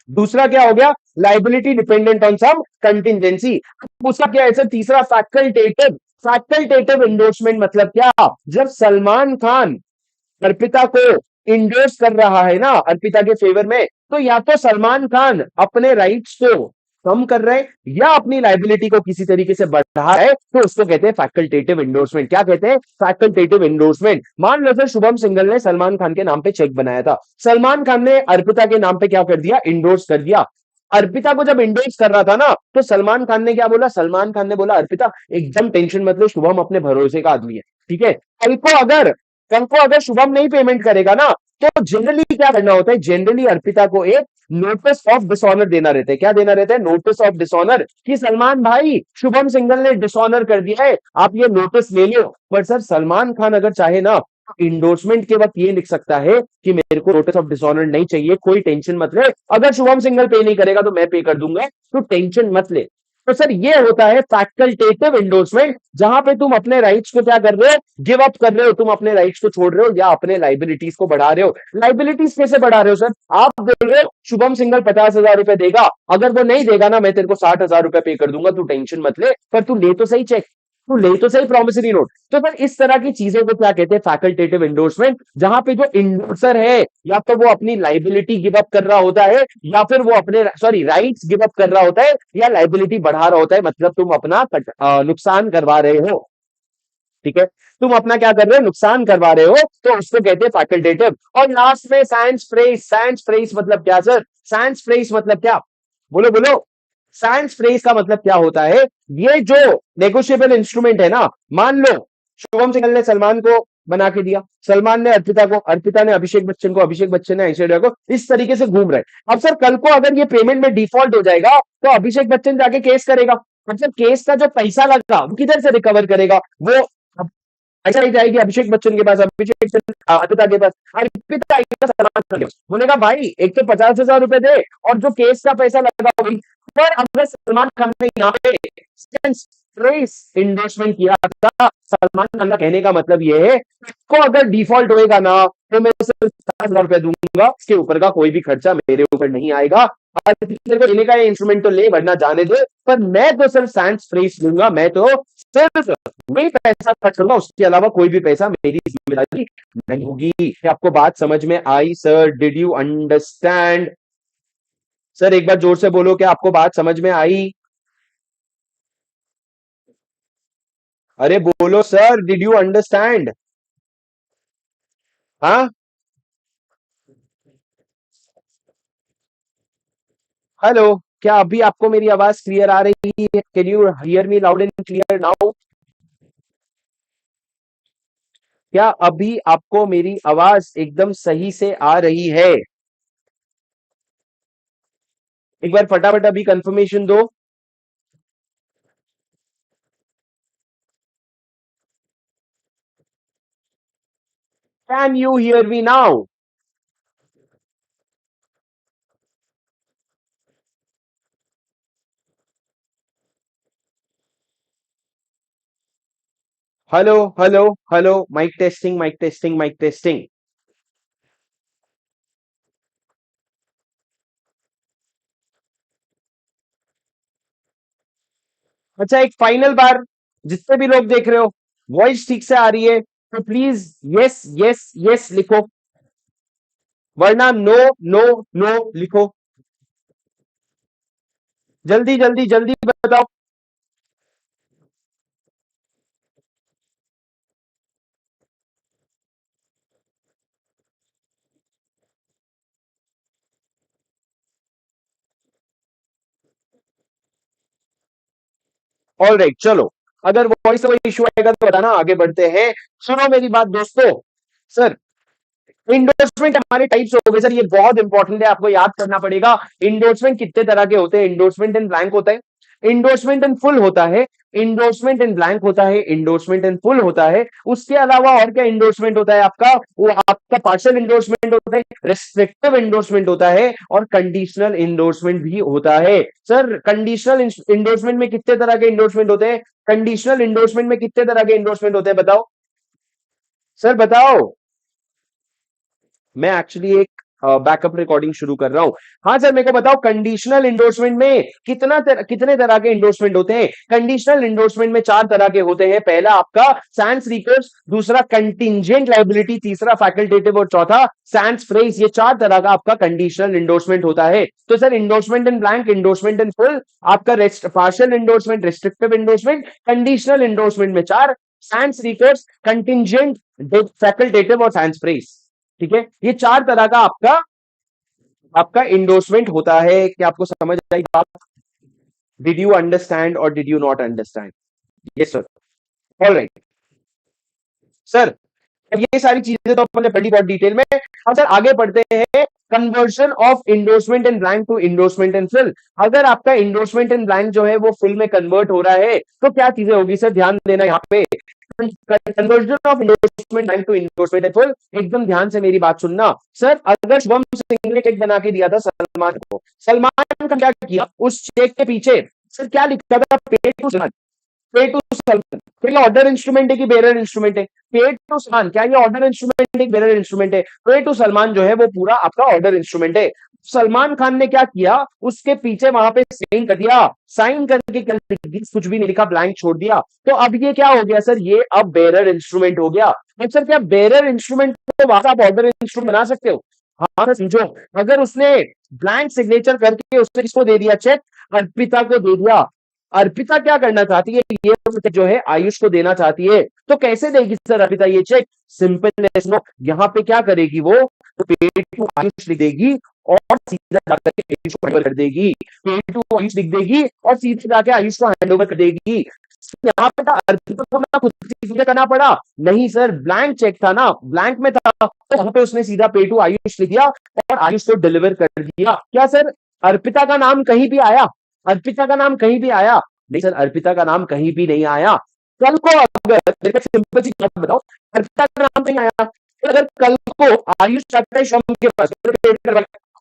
दूसरा क्या हो गया? Liability dependent on some contingency. उसका क्या है सर? तीसरा फैकल्टेटिव। फैकल्टेटिव इंडोर्समेंट मतलब क्या? जब सलमान खान अर्पिता को इंडोर्स कर रहा है ना अर्पिता के फेवर में, तो या तो सलमान खान अपने राइट्स को कम कर रहे हैं या अपनी लाइबिलिटी को किसी तरीके से बढ़ा है, तो उसको कहते हैं फैकल्टेटिव इंडोर्समेंट। क्या कहते हैं? Facultative endorsement. मान लो सर शुभम सिंघल ने सलमान खान के नाम पे चेक बनाया था, सलमान खान ने अर्पिता के नाम पे क्या कर दिया? इंडोर्स कर दिया। अर्पिता को जब इंडोर्स कर रहा था ना, तो सलमान खान ने क्या बोला? सलमान खान ने बोला अर्पिता एकदम टेंशन मत लो, शुभम अपने भरोसे का आदमी है, ठीक है। कल को अगर शुभम नहीं पेमेंट करेगा ना, तो जनरली क्या करना होता है? जनरली अर्पिता को एक नोटिस ऑफ डिसऑनर देना रहता है। क्या देना रहता है? नोटिस ऑफ डिसऑनर, कि सलमान भाई शुभम सिंघल ने डिसऑनर कर दिया है, आप ये नोटिस ले लो। पर सर सलमान खान अगर चाहे ना, इंडोर्समेंट के वक्त ये लिख सकता है कि मेरे को नोटिस ऑफ डिसऑनर नहीं चाहिए, कोई टेंशन मत ले, अगर शुभम सिंघल पे नहीं करेगा तो मैं पे कर दूंगा, तो टेंशन मत ले। तो सर ये होता है फैकल्टेटिव इंडोर्समेंट, जहां पे तुम अपने राइट्स को क्या कर रहे हो? गिव अप कर रहे हो, तुम अपने राइट्स को छोड़ रहे हो या अपने लाइबिलिटीज को बढ़ा रहे हो। लाइबिलिटीज कैसे बढ़ा रहे हो सर? आप बोल रहे हो शुभम सिंघल 50,000 रुपए देगा, अगर वो नहीं देगा ना मैं तेरे को 60,000 रुपए पे कर दूंगा, तू टेंशन मत ले। पर तू ले तो सही चेक, तू ले तो सही प्रॉमिसरी नोट। तो फिर इस तरह की चीजों को क्या कहते हैं? फैकल्टेटिव इंडोर्समेंट, जहां पे जो इंडोर्सर है या तो वो अपनी लाइबिलिटी गिव अप कर रहा होता है या फिर वो अपने राइट्स गिव अप कर रहा होता है या लाइबिलिटी बढ़ा रहा होता है, मतलब तुम अपना नुकसान करवा रहे हो, ठीक है। तुम अपना क्या कर रहे हो? नुकसान करवा रहे हो, तो उसको कहते हैं फैकल्टेटिव। और लास्ट में साइंस फ्रेज। साइंस फ्रेज मतलब क्या सर? साइंस फ्रेज मतलब क्या? बोलो बोलो। साइंस फ्रेज का मतलब क्या होता है? ये जो नेगोशिएबल इंस्ट्रूमेंट है ना, मान लो शुभम सिंघल ने सलमान को बना के दिया, सलमान ने अर्पिता को, अर्पिता ने अभिषेक बच्चन को, अभिषेक बच्चन ने ऐश्वर्या को, इस तरीके से घूम रहे। अब सर कल को अगर ये पेमेंट में डिफॉल्ट हो जाएगा तो अभिषेक बच्चन जाके केस करेगा। मतलब केस का जो पैसा लगा वो किधर से रिकवर करेगा? वो ऐसा नहीं जाएगी अभिषेक बच्चन के पास, अभिषेक बच्चन अर्पिता के पास, अर्पिता आएगा सलमान खान के पास, बोलेगा भाई एक तो 50,000 रुपए दे और जो केस का पैसा लगा वही। पर अगर सलमान खान ने यहाँ पे इन्वेस्टमेंट किया था, सलमान खान का कहने का मतलब ये है को अगर डिफॉल्ट होएगा ना तो मैं सिर्फ 50,000 रुपए दूंगा, इसके ऊपर का कोई भी खर्चा मेरे ऊपर नहीं आएगा। तेरे को लेने का इंस्ट्रूमेंट तो ले वरना जाने दे, पर मैं तो सिर्फ साइंस फ्रेज लूंगा, मैं तो सिर्फ वही पैसा खर्च करूंगा, उसके अलावा कोई भी पैसा मेरी जिम्मेदारी नहीं होगी। आपको बात समझ में आई sir? Did you understand? Sir एक बार जोर से बोलो, क्या आपको बात समझ में आई? अरे बोलो सर, डिड यू अंडरस्टैंड? हाँ, हेलो, क्या अभी आपको मेरी आवाज क्लियर आ रही है? Can you hear me loud and clear now? क्या अभी आपको मेरी आवाज एकदम सही से आ रही है? एक बार फटाफट अभी कंफर्मेशन दो। Can you hear me now? Hello hello hello, mic testing mic testing mic testing. अच्छा, एक फाइनल बार, जितने भी लोग देख रहे हो, वॉइस ठीक से आ रही है तो प्लीज यस यस यस लिखो, वरना नो नो नो लिखो। जल्दी जल्दी जल्दी बताओ। ऑल राइट, चलो, अगर वॉइस का इशू आएगा तो बताना, आगे बढ़ते हैं। सुनो मेरी बात दोस्तों। सर, इंडोर्समेंट हमारे टाइप्स हो गए सर, ये बहुत इंपॉर्टेंट है, आपको याद करना पड़ेगा। इंडोर्समेंट कितने तरह के होते हैं? इंडोर्समेंट इन ब्लैंक होता है, इंडोर्समेंट इन फुल होता है, इंडोर्समेंट इन ब्लैंक होता है, इंडोर्समेंट इन फुल होता है। उसके अलावा और क्या इंडोर्समेंट होता है आपका? वो आपका पार्शियल इंडोर्समेंट होता है, रिस्ट्रिक्टिव इंडोर्समेंट होता है, और कंडीशनल इंडोर्समेंट भी होता है। सर, कंडीशनल इंडोर्समेंट में कितने तरह के इंडोर्समेंट होते हैं? कंडीशनल इंडोर्समेंट में कितने तरह के इंडोर्समेंट होते हैं, बताओ सर, बताओ। मैं एक्चुअली एक बैकअप रिकॉर्डिंग शुरू कर रहा हूं। हाँ सर, मेरे को बताओ, कंडीशनल इंडोर्समेंट में कितने तरह के इंडोर्समेंट होते हैं? कंडीशनल इंडोर्समेंट में चार तरह के होते हैं। पहला आपका सैंस रिकर्स, दूसरा कंटिंजेंट लायबिलिटी, तीसरा फैकल्टेटिव, और चौथा सैंस फ्रेज। ये चार तरह का आपका कंडीशनल इंडोर्समेंट होता है। तो sir, endorsement in blank, endorsement in full, आपका partial endorsement, restrictive endorsement, conditional endorsement में चार, सैंस रिकर्स, कंटिंजेंट, फैकल्टेटिव और सैंस फ्रेज। ठीक है, ये चार तरह का आपका आपका इंडोर्समेंट होता है। क्या आपको समझ आई बात? डिड यू अंडरस्टैंड और did you not understand? Yes sir. All right sir, अब ये सारी चीजें तो अपन ने पढ़ी बहुत डिटेल में। अब सर आगे बढ़ते हैं। Conversion of endorsement in blank to endorsement in full. अगर आपका इंडोर्समेंट इन ब्लैंक जो है वो फिल में कन्वर्ट हो रहा है तो क्या चीजें होगी सर? ध्यान देना यहाँ पे। Conversion of endorsement blank to endorsement FL, एकदम ध्यान से मेरी बात सुनना। सर, अगर शुभम सिंह ने चेक बना के दिया था सलमान को, सलमान का क्या किया उस चेक के पीछे? सर, क्या लिखा था? पे टू सलमान, पे टू सलमान। तो ये ऑर्डर इंस्ट्रूमेंट है कि बेरर इंस्ट्रूमेंट है? पे टू सलमान, क्या ये ऑर्डर इंस्ट्रूमेंट है, बेरर इंस्ट्रूमेंट है? पे टू सलमान जो है वो पूरा आपका ऑर्डर इंस्ट्रूमेंट है। सलमान खान ने क्या किया, उसके पीछे वहां पे साइन कर दिया, साइन करके कुछ भी नहीं लिखा, ब्लैंक छोड़ दिया। तो अब ये क्या हो गया सर? ये अब बेरर इंस्ट्रूमेंट हो गया। अब सर, क्या बेरर इंस्ट्रूमेंट को वापस आप ऑर्डर इंस्ट्रूमेंट बना सकते हो? हाँ सर, समझो, अगर उसने ब्लैंक सिग्नेचर करके उसने किसको दे दिया चेक? अर्पिता को दे दिया। अर्पिता क्या करना चाहती है? ये जो है आयुष को देना चाहती है। तो कैसे देगी सर अर्पिता ये चेक? सिंपल एस नो, यहाँ पे क्या करेगी वो? तो पे टू आयुष लिख देगी और सीधा जाकर के आयुष को हैंडओवर कर देगी। पे टू आयुष लिख देगी और सीधे जाके आयुष को हैंडओवर कर देगी। यहाँ पे था अर्पिता को ना खुद से सीधे करना पड़ा, नहीं सर, ब्लैंक चेक था ना, ब्लैंक में था, तो वहां पे उसने सीधा पे टू आयुष लिख दिया और आयुष को डिलीवर कर दिया। क्या सर अर्पिता का नाम कहीं भी आया? अर्पिता का नाम कहीं भी आया? नहीं सर, अर्पिता का नाम कहीं भी नहीं आया। कल को अगर मेरे को सिंपल सी बात बताओ, अर्पिता का नाम नहीं आया, तो अगर कल को आयुष चाहता है शम के पास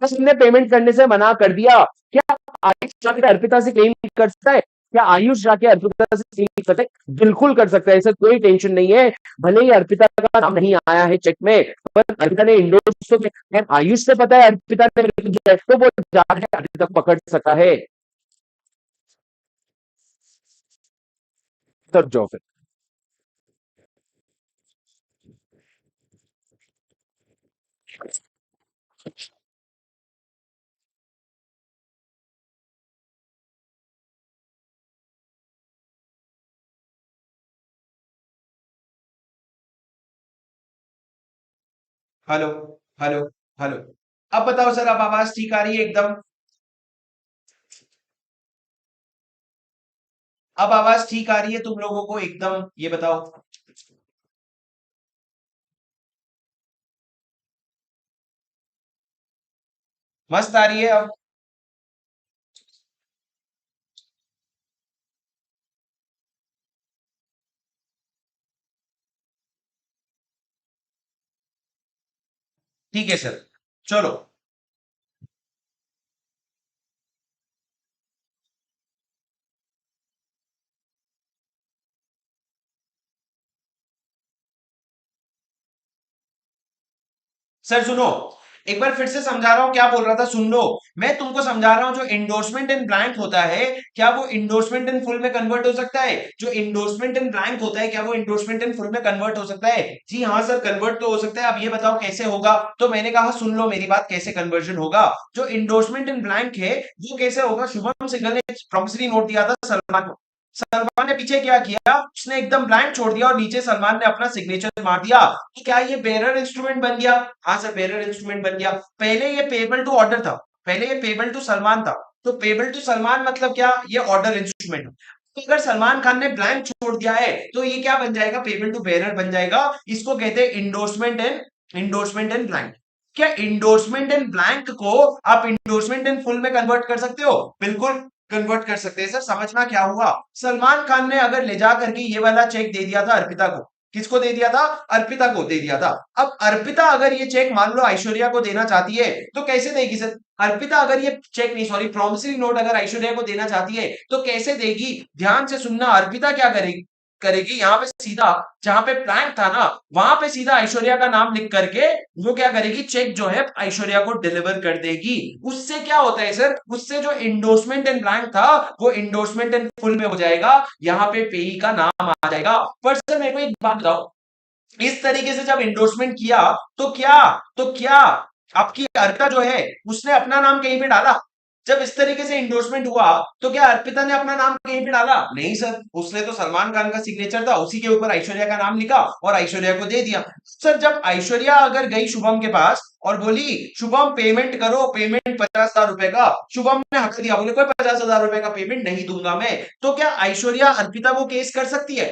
उसने पेमेंट करने से मना कर दिया, क्या आयुष जाकर अर्पिता से क्लेम कर सकता है? क्या आयुष जाके अर्पिता से क्लेम कर सकता है? बिल्कुल कर सकता है, ऐसा कोई टेंशन नहीं है। भले ही अर्पिता का नाम नहीं आया है चेक में, पर अर्पिता ने इंडोर्स तो किया। आयुष से पता है अर्पिता ने तो वो जाके अर्पिता पकड़ सकता है। तब जाओ फिर। Hello hello hello. अब बताओ सर, अब आवाज ठीक आ रही है एकदम? अब आवाज ठीक आ रही है तुम लोगों को एकदम, ये बताओ। मस्त आ रही है अब। ठीक है सर, चलो। सर सुनो, एक बार फिर से समझा रहा हूं, क्या बोल रहा था सुन लो। मैं तुमको समझा रहा हूं, जो इंडोर्समेंट इन ब्लैंक होता है, क्या वो इंडोर्समेंट इन फुल में कन्वर्ट हो सकता है? जो इंडोर्समेंट इन ब्लैंक होता है, क्या वो इंडोर्समेंट इन फुल में कन्वर्ट हो सकता है? जी हाँ सर, कन्वर्ट तो हो सकता है। अब ये बताओ कैसे होगा? तो मैंने कहा सुन लो मेरी बात, कैसे कन्वर्जन होगा। जो इंडोर्समेंट इन ब्लैंक है वो कैसे होगा? शुभम सिंघल ने प्रॉमिसरी नोट दिया था सलमान को। सलमान ने पीछे क्या किया, उसने एकदम ब्लैंक छोड़ दिया और नीचे सलमान ने अपना सिग्नेचर मार दिया। तो क्या ये बेरर इंस्ट्रूमेंट बन गया? हाँ सर, बेरर इंस्ट्रूमेंट बन गया। पहले ये पेबल टू ऑर्डर था, पहले ये पेबल टू सलमान था। तो पेबल टू सलमान मतलब क्या? ये ऑर्डर इंस्ट्रूमेंट। तो अगर सलमान खान ने ब्लैंक छोड़ दिया है तो ये क्या बन जाएगा? पेबल टू बेरर बन जाएगा। इसको कहते हैं इंडोर्समेंट इन ब्लैंक। क्या इंडोर्समेंट इन ब्लैंक को आप इंडोर्समेंट इन फुल में कन्वर्ट कर सकते हो? बिल्कुल कन्वर्ट कर सकते हैं सर। समझना क्या हुआ, सलमान खान ने अगर ले जा करके ये वाला चेक दे दिया था अर्पिता को। किसको दे दिया था? अर्पिता को दे दिया था। अब अर्पिता अगर ये चेक मान लो ऐश्वर्या को देना चाहती है तो कैसे देगी सर? अर्पिता अगर ये चेक नहीं, सॉरी, प्रॉमिसरी नोट अगर ऐश्वर्या को देना चाहती है तो कैसे देगी? ध्यान से सुनना, अर्पिता क्या करेगी, करेगी यहाँ पे सीधा, जहां पे प्लान था ना, वहां पे सीधा ऐश्वर्या का नाम लिख करके वो क्या करेगी, चेक जो है ऐश्वर्या को डिलीवर कर देगी। उससे क्या होता है सर? उससे जो इंडोर्समेंट इन ब्लैंक था वो इंडोर्समेंट इन फुल में हो जाएगा। यहाँ पे पेई का नाम आ जाएगा। पर सर मेरे को एक बात बताओ, इस तरीके से जब इंडोर्समेंट किया तो क्या आपकी अर्पिता जो है उसने अपना नाम कहीं पे डाला? जब इस तरीके से इंडोर्समेंट हुआ तो क्या अर्पिता ने अपना नाम कहीं पे डाला? नहीं सर, उसने तो सलमान खान का सिग्नेचर था, उसी के ऊपर ऐश्वर्या का नाम लिखा और ऐश्वर्या को दे दिया। सर जब ऐश्वर्या अगर गई शुभम के पास और बोली शुभम पेमेंट करो, पेमेंट 50,000 रुपए का, शुभम ने हटा दिया, बोले कोई 50,000 रुपए का पेमेंट नहीं दूंगा मैं, तो क्या ऐश्वर्या अर्पिता को केस कर सकती है?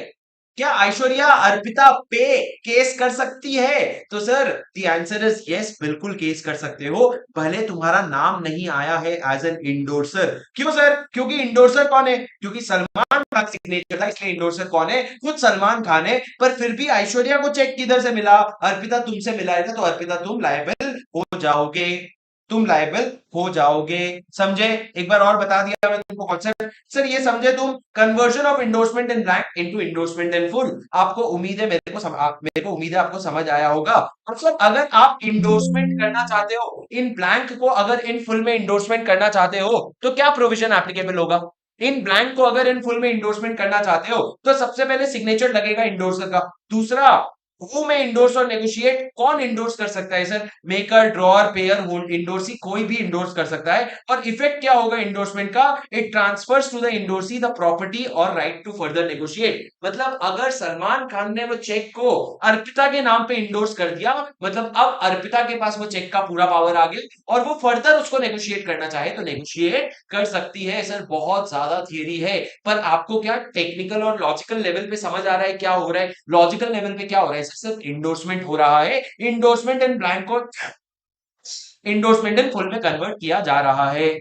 क्या ऐश्वर्या अर्पिता पे केस कर सकती है? तो sir the answer is yes, बिल्कुल केस कर सकते हो, भले तुम्हारा नाम नहीं आया है एज एन इंडोर्सर। क्यों सर? क्योंकि इंडोर्सर कौन है? क्योंकि सलमान खान सिग्नेचर था, इसलिए इंडोर्सर कौन है? खुद सलमान खान है। पर फिर भी ऐश्वर्या को चेक किधर से मिला? अर्पिता तुमसे मिला था, तो अर्पिता तुम लायबल हो जाओगे, तुम लायबल हो जाओगे। समझे? एक बार और बता दिया मैंने तुमको कॉन्सेप्ट। सर ये समझे तुम, conversion of endorsement in blank into endorsement in full. आपको उम्मीद है, मेरे को उम्मीद है आपको समझ आया होगा। मतलब अगर आप इंडोर्समेंट करना चाहते हो इन ब्लैंक को, अगर इन फुल में इंडोर्समेंट करना चाहते हो तो क्या प्रोविजन एप्लीकेबल होगा? इन ब्लैंक को अगर इन फुल में इंडोर्समेंट करना चाहते हो तो सबसे पहले सिग्नेचर लगेगा इंडोर्सर का। दूसरा, हु में इंडोर्स और नेगोशिएट, कौन इंडोर्स कर सकता है sir? Maker, drawer, pair, hold, endorsee, कोई भी इंडोर्स कर सकता है। और इफेक्ट क्या होगा इंडोर्समेंट का? It transfers to the endorsee the property और राइट टू फर्दर नेगोशिएट। मतलब अगर सलमान खान ने वो चेक को अर्पिता के नाम पे इंडोर्स कर दिया, मतलब अब अर्पिता के पास वो चेक का पूरा पावर आ गया और वो फर्दर उसको नेगोशिएट करना चाहे तो नेगोशिएट कर सकती है। सर बहुत ज्यादा थियरी है, पर आपको क्या टेक्निकल और लॉजिकल लेवल पे समझ आ रहा है क्या हो रहा है? लॉजिकल लेवल पे क्या हो रहा है? सिर्फ इंडोर्समेंट हो रहा है, इंडोर्समेंट इन ब्लैंक को इंडोर्समेंट इन फुल में कन्वर्ट किया जा रहा है।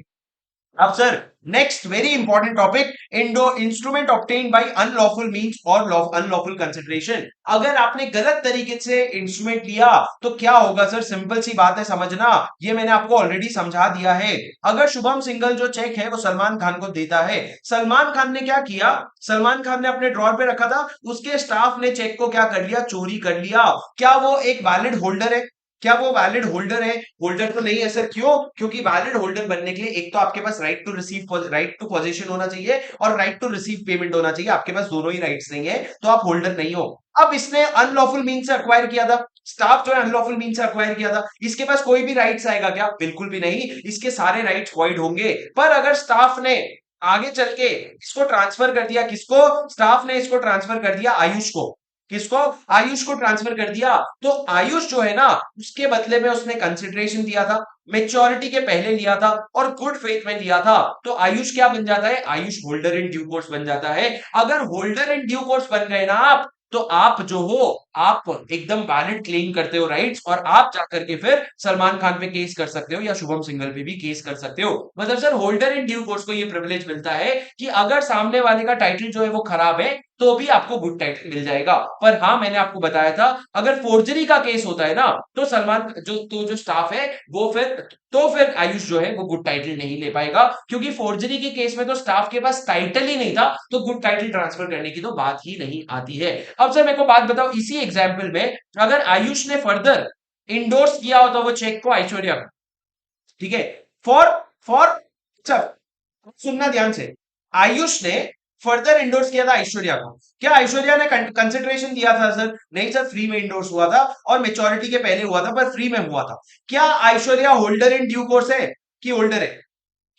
अब sir next very important topic, Indo instrument obtain bye unlawful means और अनलॉफुल कंसिडरेशन। अगर आपने गलत तरीके से इंस्ट्रूमेंट लिया तो क्या होगा सर? सिंपल सी बात है, समझना, ये मैंने आपको ऑलरेडी समझा दिया है। अगर शुभम सिंघल जो चेक है वो सलमान खान को देता है, सलमान खान ने क्या किया? सलमान खान ने अपने ड्रॉर पे रखा था, उसके स्टाफ ने चेक को क्या कर लिया? चोरी कर लिया। क्या वो एक वैलिड होल्डर है? क्या वो वैलिड होल्डर है? होल्डर तो नहीं है सर। क्यों? क्योंकि वैलिड होल्डर बनने के लिए एक तो आपके पास right to receive, right to position होना चाहिए और राइट टू रिसीव पेमेंट होना चाहिए। आपके पास दोनों ही राइट्स नहीं है तो आप होल्डर नहीं हो। अब इसने अनलॉफुल मीन से अक्वायर किया था, स्टाफ जो है अनलॉफुल मीन से अक्वायर किया था, इसके पास कोई भी राइट्स आएगा क्या? बिल्कुल भी नहीं, इसके सारे राइट्स वॉइड होंगे। पर अगर स्टाफ ने आगे चल के इसको ट्रांसफर कर दिया, किसको? स्टाफ ने इसको ट्रांसफर कर दिया आयुष को। किसको? आयुष को ट्रांसफर कर दिया। तो आयुष जो है ना, उसके बदले में उसने कंसिडरेशन दिया था, मेच्योरिटी के पहले लिया था और गुड फेथ में लिया था। तो आयुष क्या बन जाता है? Ayush holder in due course बन जाता है। अगर होल्डर इन ड्यू कोर्स बन गए ना आप, तो आप जो हो, आप एकदम वैलिड क्लेम करते हो राइट्स, और आप जाकर के फिर सलमान खान पे केस कर सकते हो या शुभम सिंघल पे भी केस कर सकते हो। मतलब sir holder in due course को ये प्रिविलेज मिलता है कि अगर सामने वाले का टाइटल जो है वो खराब है तो भी आपको गुड टाइटल मिल जाएगा। पर हाँ, मैंने आपको बताया था अगर फोर्जरी का केस होता है ना, तो सलमान जो स्टाफ है वो फिर आयुष जो है वो गुड टाइटल नहीं ले पाएगा, क्योंकि फोर्जरी के केस में तो स्टाफ के पास टाइटल ही नहीं था, तो गुड टाइटल ट्रांसफर करने की तो बात ही नहीं आती है। अब सर मेरे को बात बताओ, इसी एग्जाम्पल में अगर आयुष ने फर्दर इंडोर्स किया होता वो चेक को ऐश्वर्या को, ठीक है, फॉर फॉर सब सुनना ध्यान से, आयुष ने फर्दर इंडोर्स किया था ऐश्वर्या को, क्या ऐश्वर्या ने कंसिडरेशन दिया था सर? नहीं सर, फ्री में इंडोर्स हुआ था और मेच्योरिटी के पहले हुआ था, पर फ्री में हुआ था। क्या Aishwarya holder in due course है कि होल्डर है?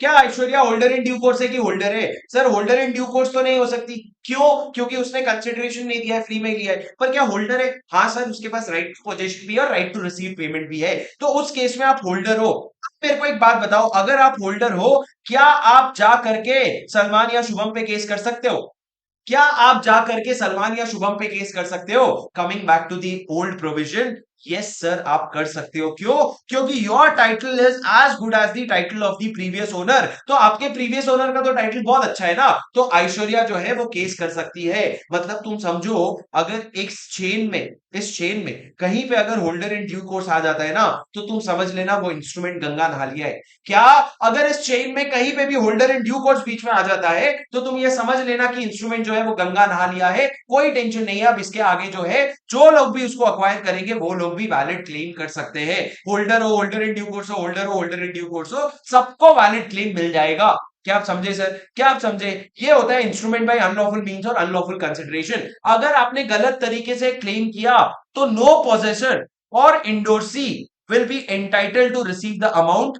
क्या Aishwarya holder in due course है कि होल्डर है? Sir holder in due course तो नहीं हो सकती। क्यों? क्योंकि उसने कंसिडरेशन नहीं दिया है, फ्री में लिया है। पर क्या होल्डर है? हाँ सर, उसके पास राइट टू पोजेशन भी है और राइट टू रिसीव पेमेंट भी है, तो उस केस में आप होल्डर हो। अब मेरे को एक बात बताओ, अगर आप होल्डर हो, क्या आप जा करके सलमान या शुभम पे केस कर सकते हो? क्या आप जा करके सलमान या शुभम पे केस कर सकते हो? Coming back to the old provision, yes sir आप कर सकते हो। क्यों? क्योंकि your title is as good as the title of the previous owner. तो आपके प्रीवियस ओनर का तो टाइटल बहुत अच्छा है ना, तो ऐश्वर्या जो है वो केस कर सकती है। मतलब तुम समझो, अगर इस चेन में कहीं पे अगर होल्डर इन ड्यू कोर्स आ जाता है ना, तो तुम समझ लेना वो इंस्ट्रूमेंट गंगा नहा लिया है। क्या? अगर इस चेन में कहीं पे भी होल्डर इन ड्यू कोर्स बीच में आ जाता है, तो तुम ये समझ लेना कि इंस्ट्रूमेंट जो है वो गंगा नहा लिया है। कोई टेंशन नहीं है, अब इसके आगे जो है जो लोग भी उसको अक्वायर करेंगे वो लोग भी वैलिड क्लेम कर सकते हैं। होल्डर हो, होल्डर इन ड्यू कोर्स हो, होल्डर हो, होल्डर इन ड्यू कोर्स हो, सबको वैलिड क्लेम मिल जाएगा। क्या आप समझे सर? क्या आप समझे? ये होता है इंस्ट्रूमेंट बाय अनलॉफुल मींस और अनलॉफुल कंसिडरेशन। अगर आपने गलत तरीके से क्लेम किया, तो नो पोजेसर और endorsee will be entitled to receive the amount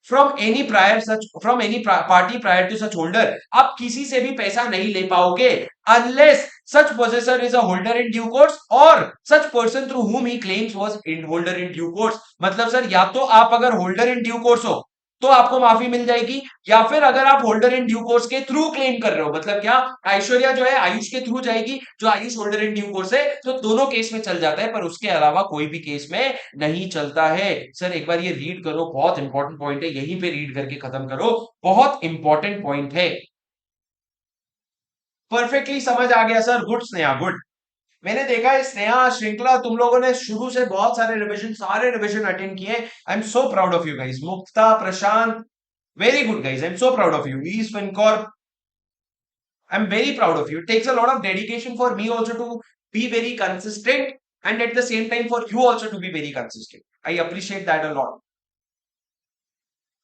from any party prior to such holder। आप किसी से भी पैसा नहीं ले पाओगे unless such possessor is a holder in due course or such person through whom he claims was in holder in due course। मतलब sir, या तो आप अगर होल्डर इन ड्यू कोर्स हो तो आपको माफी मिल जाएगी, या फिर अगर आप होल्डर इन ड्यू कोर्स के थ्रू क्लेम कर रहे हो, मतलब क्या, ऐश्वर्या जो है आयुष के थ्रू जाएगी, जो Ayush holder in due course है, तो दोनों केस में चल जाता है, पर उसके अलावा कोई भी केस में नहीं चलता है। सर एक बार ये रीड करो, बहुत इंपॉर्टेंट पॉइंट है, यहीं पे रीड करके खत्म करो, बहुत इंपॉर्टेंट पॉइंट है। परफेक्टली समझ आ गया सर? Good Sneha, good. मैंने देखा है स्नेहा, श्रृंखला, तुम लोगों ने शुरू से बहुत सारे रिविजन अटेंड किए। I am so proud of you guys. Mukta, Prashant, very good guys, I am so proud of you. Is Fincorp, I am very proud of you. It takes a lot of dedication for me also to be very consistent, and at the same time for you also to be very consistent. I appreciate that a lot.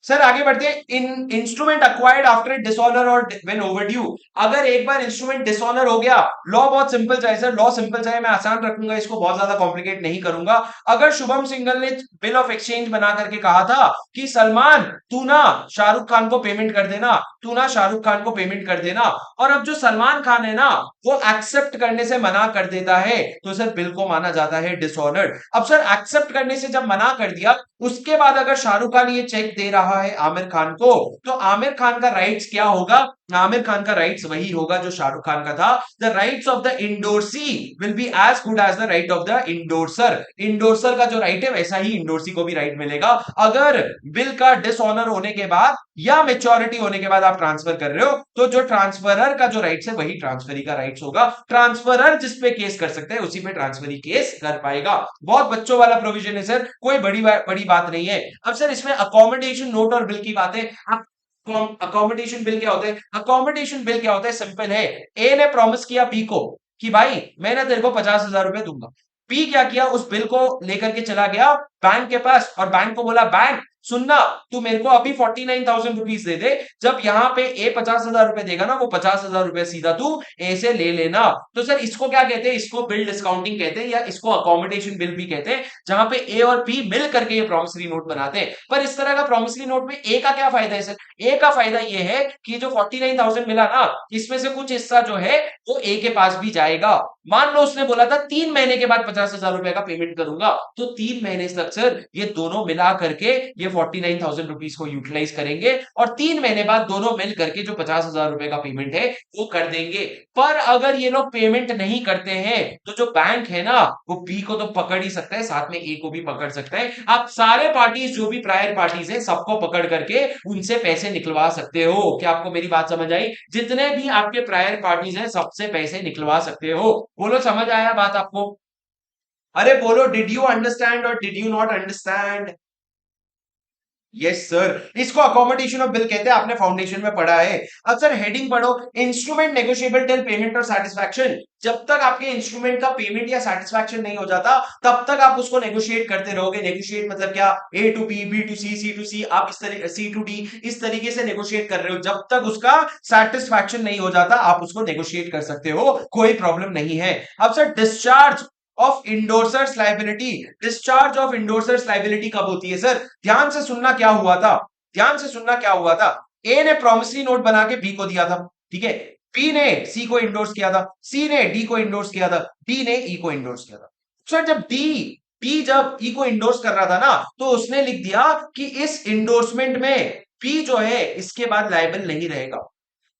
Sir आगे बढ़ते हैं। इन instrument acquired after dishonour और when overdue. अगर एक बार instrument dishonour हो गया, law बहुत simple चाहे सर, लॉ सिंपल चाहे, मैं आसान रखूंगा इसको, बहुत ज्यादा कॉम्प्लिकेट नहीं करूंगा। अगर शुभम सिंघल ने बिल ऑफ एक्सचेंज बना करके कहा था कि सलमान तू ना शाहरुख खान को पेमेंट कर देना, तू ना शाहरुख खान को पेमेंट कर देना, और अब जो सलमान खान है ना वो एक्सेप्ट करने से मना कर देता है, तो सर बिल को माना जाता है डिसऑनर्ड। अब सर एक्सेप्ट करने से जब मना कर दिया, उसके बाद अगर शाहरुख खान ये चेक दे रहा है आमिर खान को, तो आमिर खान का राइट्स क्या होगा? आमिर खान का राइट्स वही होगा जो शाहरुख खान का था। The rights of the endorsee will be as good as the right of the endorser. Endorser का जो राइट है वैसा ही इंडोर्सी को भी राइट मिलेगा। अगर बिल का डिसऑनर होने के बाद या मेच्योरिटी होने के बाद आप ट्रांसफर कर रहे हो, तो जो ट्रांसफरर का जो राइट्स है वही ट्रांसफरी का राइट्स होगा। ट्रांसफरर जिस पे केस कर सकते हैं उसी पे ट्रांसफरी केस कर पाएगा। बहुत बच्चों वाला प्रोविजन है सर, कोई बड़ी बात नहीं है। अब सर इसमें अकोमोडेशन नोट और बिल की बातें, अकोमोडेशन बिल क्या होता है? अकोमोडेशन बिल क्या होता है? सिंपल है। ए ने प्रॉमिस किया बी को कि भाई मैं ना तेरे को 50,000 रुपए दूंगा। बी क्या किया, उस बिल को लेकर के चला गया बैंक के पास, और बैंक को बोला, बैंक सुनना, तू मेरे को अभी 49,000 रुपीज दे दे। जब यहाँ पे ए 50,000 रुपए देगा ना, वो 50,000 रुपए सीधा तू ए से ले लेना। तो सर इसको क्या कहते हैं? इसको बिल डिस्काउंटिंग कहते हैं, या इसको अकोमोडेशन बिल भी कहते हैं, जहां पे ए और बी मिल करके ये प्रॉमिसरी नोट बनाते हैं। पर इस तरह का प्रॉमिसरी नोट में ए का क्या फायदा है सर? ए का फायदा ये है कि जो 49,000 मिला ना, इसमें से कुछ हिस्सा जो है वो ए के पास भी जाएगा। मान लो उसने बोला था 3 महीने के बाद 50,000 रुपए का पेमेंट करूंगा, तो 3 महीने तक सर ये दोनों मिला करके ये 49,000 रुपीज को यूटिलाइज करेंगे और 3 महीने बाद दोनों मिल करके जो 50,000 रुपए का पेमेंट है वो कर देंगे। पर अगर ये लोग पेमेंट नहीं करते हैं तो जो बैंक है ना वो बी को तो पकड़ ही सकता है, साथ में ए को भी पकड़ सकता है। आप सारे पार्टीज जो भी प्रायर पार्टीज है सबको पकड़ करके उनसे पैसे निकलवा सकते हो। क्या आपको मेरी बात समझ आई? जितने भी आपके प्रायर पार्टीज हैं सबसे पैसे निकलवा सकते हो। बोलो समझ आया बात आपको? अरे बोलो, डिड यू अंडरस्टैंड और did you not understand? Yes sir, इसको अकोमोडेशन ऑफ बिल कहते हैं, आपने फाउंडेशन में पढ़ा है। अब सर हेडिंग पढ़ो, इंस्ट्रूमेंट नेगोशिएबल टिल पेमेंट और सैटिस्फैक्शन। जब तक आपके इंस्ट्रूमेंट का पेमेंट या सैटिस्फैक्शन नहीं हो जाता तब तक आप उसको नेगोशिएट करते रहोगे। नेगोशिएट मतलब क्या? A to B, B to C to C, आप इस तरीके सी टू डी इस तरीके से नेगोशिएट कर रहे हो। जब तक उसका सैटिस्फैक्शन नहीं हो जाता आप उसको नेगोशिएट कर सकते हो, कोई प्रॉब्लम नहीं है। अब sir discharge of endorsers liability, discharge of endorsers liability कब होती है सर? ध्यान से सुनना क्या हुआ था, ध्यान से सुनना क्या हुआ था। ए ने प्रॉमिसरी नोट बना के बी को दिया था, ठीक है। बी ने सी को इंडोर्स किया था, सी ने डी को इंडोर्स किया था, डी ने ई को इंडोर्स किया था। सर जब डी जब ई को इंडोर्स कर रहा था ना तो उसने लिख दिया कि इस इंडोर्समेंट में बी जो है इसके बाद लायबल नहीं रहेगा।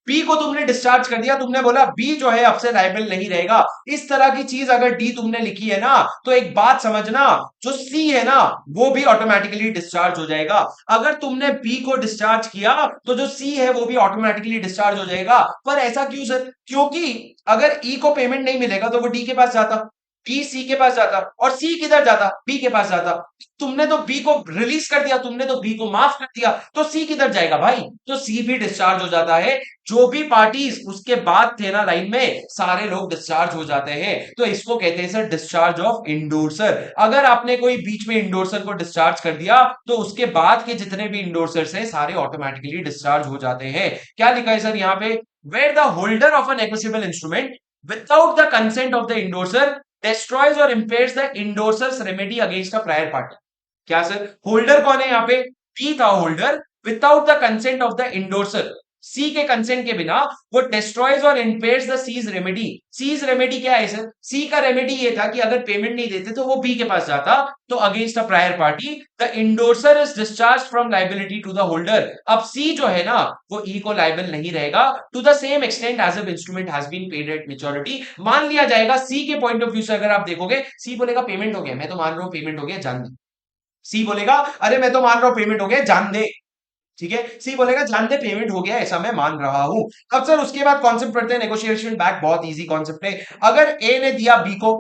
बी को तुमने डिस्चार्ज कर दिया, तुमने बोला बी जो है अब से लायबल नहीं रहेगा। इस तरह की चीज अगर डी तुमने लिखी है ना तो एक बात समझना, जो सी है ना वो भी ऑटोमेटिकली डिस्चार्ज हो जाएगा। अगर तुमने बी को डिस्चार्ज किया तो जो सी है वो भी ऑटोमेटिकली डिस्चार्ज हो जाएगा। पर ऐसा क्यों सर? क्योंकि अगर ई को पेमेंट नहीं मिलेगा तो वो डी के पास जाता, बी सी के पास जाता और सी किधर जाता? बी के पास जाता। तुमने तो बी को रिलीज कर दिया, तुमने तो बी को माफ कर दिया, तो सी किधर जाएगा भाई? तो सी भी डिस्चार्ज हो जाता है। जो भी पार्टीज उसके बाद थे ना लाइन में सारे लोग डिस्चार्ज हो जाते हैं। तो इसको कहते हैं सर डिस्चार्ज ऑफ इंडोर्सर। अगर आपने कोई बीच में इंडोर्सर को डिस्चार्ज कर दिया तो उसके बाद के जितने भी इंडोर्सर्स हैं सारे ऑटोमेटिकली डिस्चार्ज हो जाते हैं। क्या लिखा है सर यहाँ पे? Where the holder of a negotiable instrument without the consent of the endorser destroys or impairs the endorser's remedy against a prior party। क्या सर? होल्डर कौन है यहाँ पे? बी था holder. Without the consent of the endorser, C के consent के बिना वो डिस्ट्रॉयज और impairs the C's remedy. C's remedy क्या है सर? सी का रेमेडी ये था कि अगर पेमेंट नहीं देते तो वो बी के पास जाता, तो against a prior party the endorser is discharge from liability to the holder. अब सी जो है ना वो ई को लाइबल नहीं रहेगा to the same extent as if instrument has been paid at maturity. मान लिया जाएगा सी के पॉइंट ऑफ व्यू से, अगर आप देखोगे सी बोलेगा पेमेंट हो गया, मैं तो मान रहा हूं पेमेंट हो गया, जान दे। सी बोलेगा अरे मैं तो मान रहा हूं पेमेंट हो गया, जान दे। ठीक है, सी बोलेगा जान दे पेमेंट हो गया, ऐसा मैं मान रहा हूं। अब सर उसके बाद कॉन्सेप्ट पढ़ते हैं नेगोशिएशन बैक, बहुत इजी कॉन्सेप्ट है। अगर ए ने दिया बी को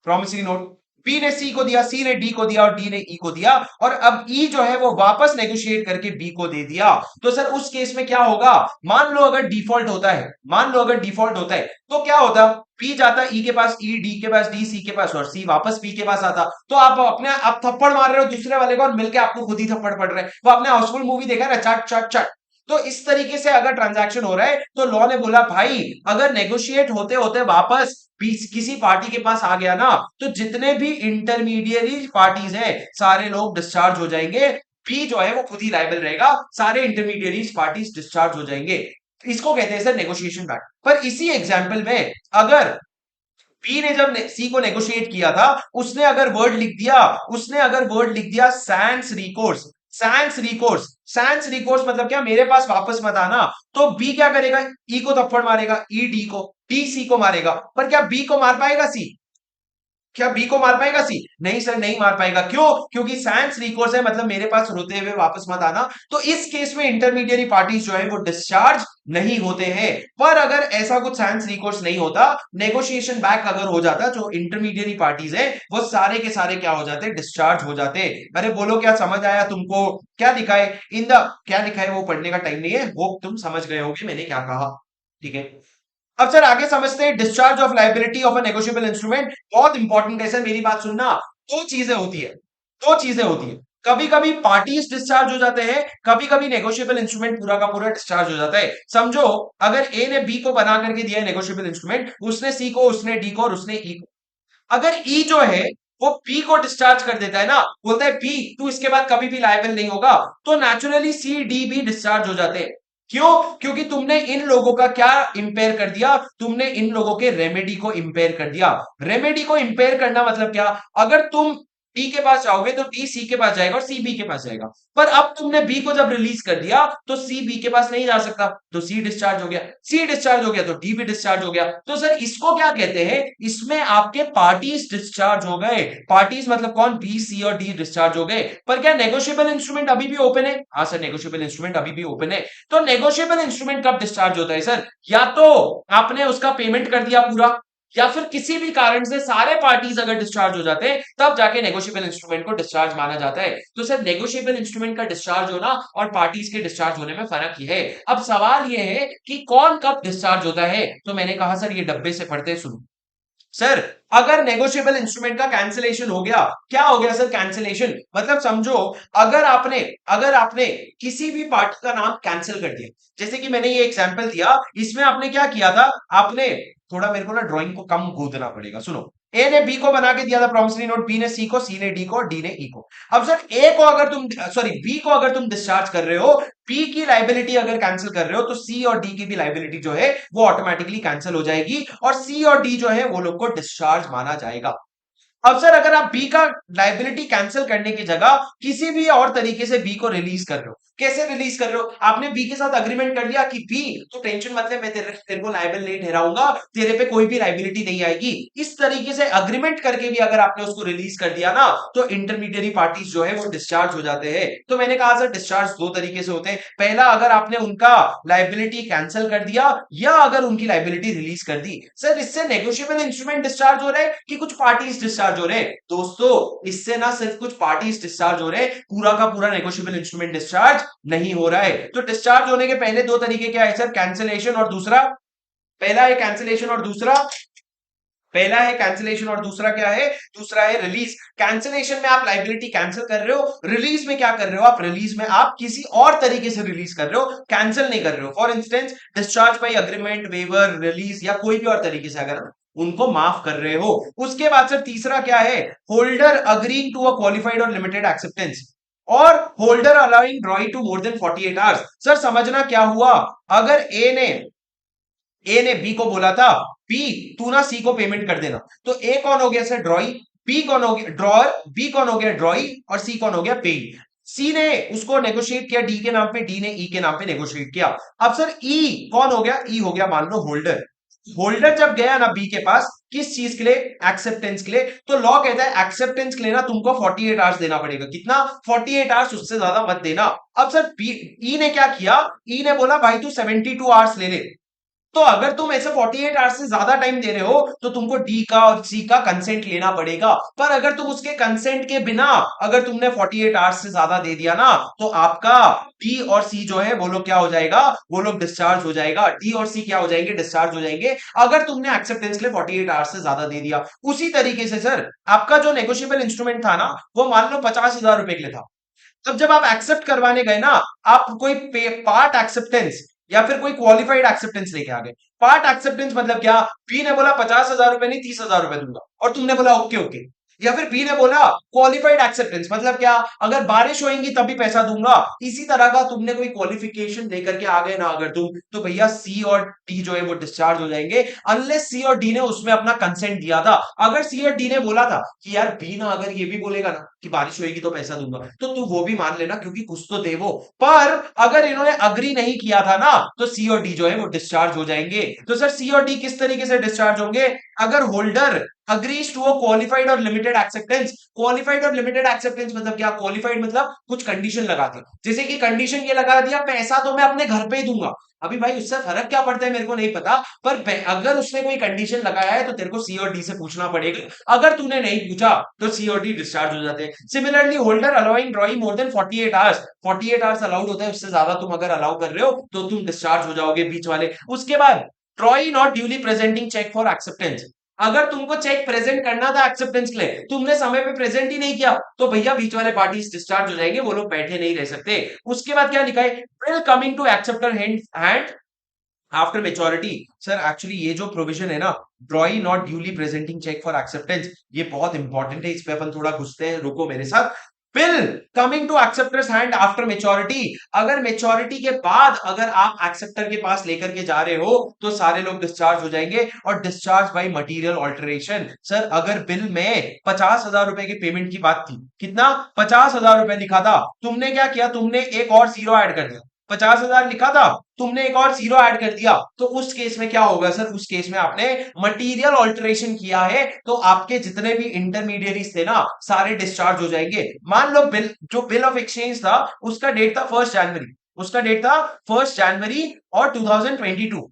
प्रॉमिसरी नोट, बी ने सी को दिया, सी ने डी को दिया और डी ने ई को दिया, और अब ई जो है वो वापस नेगोशिएट करके बी को दे दिया, तो सर उस केस में क्या होगा? मान लो अगर डिफॉल्ट होता है, मान लो अगर डिफॉल्ट होता है तो क्या होता? बी जाता ई के पास, ई डी के पास, डी सी के पास और सी वापस बी के पास आता। तो आप थप्पड़ मार रहे हो दूसरे वाले को और मिलके आपको खुद ही थप्पड़ पड़ रहे हैं। वो आपने हाउसफुल मूवी देखा ना, चट चट चट। तो इस तरीके से अगर ट्रांजैक्शन हो रहा है तो लॉ ने बोला भाई अगर नेगोशिएट होते होते वापस किसी पार्टी के पास आ गया ना तो जितने भी इंटरमीडियरी पार्टीज हैं सारे लोग डिस्चार्ज हो जाएंगे। बी जो है वो खुद ही लायबल रहेगा, सारे इंटरमीडियरी पार्टीज डिस्चार्ज हो जाएंगे। इसको कहते हैं सर नेगोशिएशन बैक। पर इसी एग्जाम्पल में अगर बी ने जब सी को नेगोशिएट किया था उसने अगर वर्ड लिख दिया, उसने अगर वर्ड लिख दिया sans recourse, sans recourse, sans recourse मतलब क्या? मेरे पास वापस मत आना। तो बी क्या करेगा? ई को थप्पड़ मारेगा, ई डी को, डी सी को मारेगा। पर क्या बी को मार पाएगा सी? क्या बी को मार पाएगा सी? नहीं सर, नहीं मार पाएगा। क्यों? क्योंकि सैंस रिकोर्स है, मतलब मेरे पास रोते हुए वापस मत आना। तो इस केस में इंटरमीडियरी पार्टीज जो है वो डिस्चार्ज नहीं होते हैं। पर अगर ऐसा कुछ सैंस रिकोर्स नहीं होता, नेगोशिएशन बैक अगर हो जाता, जो इंटरमीडियरी पार्टीज है वो सारे के सारे क्या हो जाते? डिस्चार्ज हो जाते। अरे बोलो क्या समझ आया तुमको? क्या लिखा है इन द, क्या लिखा है वो पढ़ने का टाइम नहीं है, वो तुम समझ गए होगे मैंने क्या कहा। ठीक है, अब सर आगे समझते हैं discharge of liability of a negotiable instrument. बहुत इंपॉर्टेंट है सर, मेरी बात सुनना। दो चीजें होती है, दो चीजें होती है। कभी कभी पार्टीज डिस्चार्ज हो जाते हैं, कभी कभी नेगोशिएबल इंस्ट्रूमेंट पूरा का पूरा डिस्चार्ज हो जाता है। समझो अगर ए ने बी को बना करके दिया है नेगोशिएबल इंस्ट्रूमेंट, उसने सी को, उसने डी को और उसने ई को। अगर ई जो है वो बी को डिस्चार्ज कर देता है ना, बोलता है बी तू इसके बाद कभी भी लायबल नहीं होगा, तो नेचुरली सी डी भी डिस्चार्ज हो जाते हैं। क्यों? क्योंकि तुमने इन लोगों का क्या इंपेयर कर दिया? तुमने इन लोगों के रेमेडी को इंपेयर कर दिया। रेमेडी को इंपेयर करना मतलब क्या? अगर तुम डी के पास जाओगे तो डी सी के पास जाएगा और सी बी के पास जाएगा। पर अब तुमने बी को जब रिलीज कर दिया तो सी बी के पास नहीं जा सकता, तो सी डिस्चार्ज हो गया, सी डिस्चार्ज हो गया तो डी भी डिस्चार्ज हो गया। तो सर इसको क्या कहते हैं, इसमें आपके पार्टीज डिस्चार्ज हो गए। पार्टीज मतलब कौन, बी सी और डी डिस्चार्ज हो गए। पर क्या नेगोशिएबल इंस्ट्रूमेंट अभी भी ओपन है? हाँ सर, नेगोशिएबल इंस्ट्रूमेंट अभी भी ओपन है। तो नेगोशिएबल इंस्ट्रूमेंट कब डिस्चार्ज होता है सर, या तो आपने उसका पेमेंट कर दिया पूरा, या फिर किसी भी कारण से सारे पार्टीज अगर डिस्चार्ज हो जाते हैं तब जाके नेगोशिएबल इंस्ट्रूमेंट को डिस्चार्ज माना जाता है। तो सर नेगोशिएबल इंस्ट्रूमेंट का डिस्चार्ज होना और पार्टीज के डिस्चार्ज होने में फर्क ही है। अब सवाल यह है कि कौन कब डिस्चार्ज होता है, तो मैंने कहा सर ये डब्बे से पढ़ते सुनो। सर अगर नेगोशिएबल इंस्ट्रूमेंट का कैंसिलेशन हो गया, क्या हो गया सर कैंसिलेशन, मतलब समझो अगर आपने किसी भी पार्टी का नाम कैंसिल कर दिया, जैसे कि मैंने ये एग्जांपल दिया, इसमें आपने क्या किया था, आपने थोड़ा मेरे को ना ड्राइंग को कम गूंदना पड़ेगा, सुनो। ए ने बी को बना के दिया था प्रॉमिसरी नोट, बी ने सी ने डी को, डी ने ई को। अब सर ए को अगर तुम सॉरी बी को अगर तुम डिस्चार्ज कर रहे हो, पी की लाइबिलिटी अगर कैंसिल कर रहे हो, तो सी और डी की भी लाइबिलिटी जो है वो ऑटोमेटिकली कैंसिल हो जाएगी और सी और डी जो है वो लोग को डिस्चार्ज माना जाएगा। अब सर अगर आप बी का लाइबिलिटी कैंसिल करने की जगह किसी भी और तरीके से बी को रिलीज कर रहे हो, कैसे रिलीज कर रहे हो, आपने बी के साथ अग्रीमेंट कर लिया कि बी तो टेंशन मत ले, मैं तेरे को लाइबल नहीं ठहराऊंगा, तेरे पे कोई भी लाइबिलिटी नहीं आएगी। इस तरीके से अग्रीमेंट करके भी अगर आपने उसको रिलीज कर दिया ना, तो इंटरमीडियरी पार्टीज जो है वो डिस्चार्ज हो जाते हैं। तो मैंने कहा सर डिस्चार्ज दो तरीके से होते हैं, पहला अगर आपने उनका लाइबिलिटी कैंसिल कर दिया या अगर उनकी लाइबिलिटी रिलीज कर दी। सर इससे नेगोशिएबल इंस्ट्रूमेंट डिस्चार्ज हो रहे हैं कि कुछ पार्टीज डिस्चार्ज हो रहे हैं? दोस्तों इससे ना सिर्फ कुछ पार्टीज डिस्चार्ज हो रहे हैं, पूरा का पूरा नेगोशिएबल इंस्ट्रूमेंट डिस्चार्ज नहीं हो रहा है। तो डिस्चार्ज होने के पहले दो तरीके क्या है सर, कैंसिलेशन और दूसरा, पहला है कैंसिलेशन और दूसरा, पहला है कैंसिलेशन और दूसरा क्या है, दूसरा है रिलीज। कैंसिलेशन में आप लाइबिलिटी कैंसिल कर रहे हो, रिलीज में क्या कर रहे हो आप, रिलीज में आप किसी और तरीके से रिलीज कर रहे हो, कैंसिल नहीं कर रहे हो। For instance discharge by agreement, waiver, release या कोई भी और तरीके से अगर उनको माफ कर रहे हो। उसके बाद सर तीसरा क्या है, holder agreeing to a qualified और लिमिटेड एक्सेप्टेंस और holder allowing drawee to more than 48 hours. Sir समझना क्या हुआ, अगर ए ने बी को बोला था बी तू ना सी को पेमेंट कर देना, तो ए कौन हो गया सर, ड्रॉई, बी कौन हो गया ड्रॉअर, बी कौन हो गया ड्रॉई और सी कौन हो गया पे। सी ने उसको नेगोशिएट किया डी के नाम पे, डी ने ई के नाम पे नेगोशिएट किया। अब सर ई कौन हो गया, ई हो गया मान लो होल्डर। होल्डर जब गया ना बी के पास किस चीज के लिए, एक्सेप्टेंस के लिए, तो लॉ कहता है एक्सेप्टेंस के लिए ना तुमको 48 आवर्स देना पड़ेगा, कितना, 48 आवर्स, उससे ज्यादा मत देना। अब सर ई ने क्या किया, ई ने बोला भाई तू 72 आवर्स ले ले। तो अगर तुम ऐसे 48 आवर्स से ज्यादा टाइम दे रहे हो तो तुमको डी का और सी का कंसेंट लेना पड़ेगा। पर अगर तुम उसके कंसेंट के बिना अगर तुमने 48 आवर्स से ज्यादा दे दिया ना, तो आपका डी और सी जो है वो लोग क्या हो जाएगा, वो लोग डिस्चार्ज हो जाएगा, डी और सी क्या हो जाएंगे, डिस्चार्ज हो जाएंगे, अगर तुमने एक्सेप्टेंस के लिए 48 आवर्स से ज्यादा दे दिया। उसी तरीके से सर आपका जो नेगोशिएबल इंस्ट्रूमेंट था ना, वो मान लो 50,000 रुपए के लिए था। तब जब आप एक्सेप्ट करवाने गए ना, आप कोई पार्ट एक्सेप्टेंस या फिर कोई क्वालिफाइड एक्सेप्टेंस लेके आ गए। पार्ट एक्सेप्टेंस मतलब क्या, बी ने बोला 50,000 रुपए नहीं 30,000 रुपए दूंगा और तुमने बोला ओके ओके। या फिर बी ने बोला क्वालिफाइड एक्सेप्टेंस मतलब क्या, अगर बारिश होएगी तभी पैसा दूंगा, इसी तरह का तुमने कोई क्वालिफिकेशन लेकर के आ गए ना अगर तुम, तो भैया सी और डी जो है वो डिस्चार्ज हो जाएंगे, अनलेस सी और डी ने उसमें अपना कंसेंट दिया था। अगर सी और डी ने बोला था कि यार बी ना अगर ये भी बोलेगा ना कि बारिश होएगी तो पैसा दूंगा, तो तू वो भी मान लेना क्योंकि कुछ तो दे वो। पर अगर इन्होंने अग्री नहीं किया था ना, तो सी और डी जो है वो डिस्चार्ज हो जाएंगे। तो सर सी और डी किस तरीके से डिस्चार्ज होंगे, अगर holder agrees to a qualified और लिमिटेड एक्सेप्टेंस। क्वालिफाइड और लिमिटेड एक्सेप्टेंस मतलब क्या, क्वालिफाइड मतलब कुछ कंडीशन लगा दी, जैसे कि कंडीशन ये लगा दिया पैसा तो मैं अपने घर पे ही दूंगा। अभी भाई उससे फर्क क्या पड़ता है मेरे को नहीं पता, पर अगर उसने कोई कंडीशन लगाया है तो तेरे को सी और डी से पूछना पड़ेगा, अगर तूने नहीं पूछा तो सी और डी डिस्चार्ज हो जाते हैं। सिमिलरली होल्डर अलाउइंग ड्रॉइंग मोर देन 48 आवर्स, 48 आवर्स अलाउड होता है, उससे ज्यादा तुम अगर अलाउ कर रहे हो तो तुम डिस्चार्ज हो जाओगे बीच वाले। उसके बाद drawee not duly presenting cheque for acceptance, अगर तुमको चेक प्रेजेंट करना था एक्सेप्टेंस के लिए, तुमने समय पे प्रेजेंट ही नहीं किया, तो भैया बीच वाले पार्टीज डिस्चार्ज हो जाएंगे, वो लोग बैठे नहीं रह सकते। उसके बाद क्या लिखा है, bill coming to acceptor hand after maturity. Sir actually ये जो प्रोविजन है ना, drawee not duly presenting cheque for acceptance, ये बहुत इंपॉर्टेंट है, इस पे अपन थोड़ा घुसते हैं, रुको मेरे साथ। Bill coming to acceptor's hand after maturity. अगर मेच्योरिटी के बाद अगर आप एक्सेप्टर के पास लेकर के जा रहे हो तो सारे लोग डिस्चार्ज हो जाएंगे। और discharge by material alteration. Sir अगर बिल में 50,000 रुपए की पेमेंट की बात थी, कितना, 50,000 रुपए लिखा था, तुमने क्या किया, तुमने एक और जीरो ऐड कर दिया। 50,000 लिखा था, तुमने एक और जीरो ऐड कर दिया, तो उस केस में क्या होगा सर, उस केस में आपने मटेरियल ऑल्टरेशन किया है, तो आपके जितने भी इंटरमीडिएरीज थे ना सारे डिस्चार्ज हो जाएंगे। मान लो बिल, जो बिल ऑफ एक्सचेंज था उसका डेट था 1 जनवरी, उसका डेट था 1 जनवरी और 2022,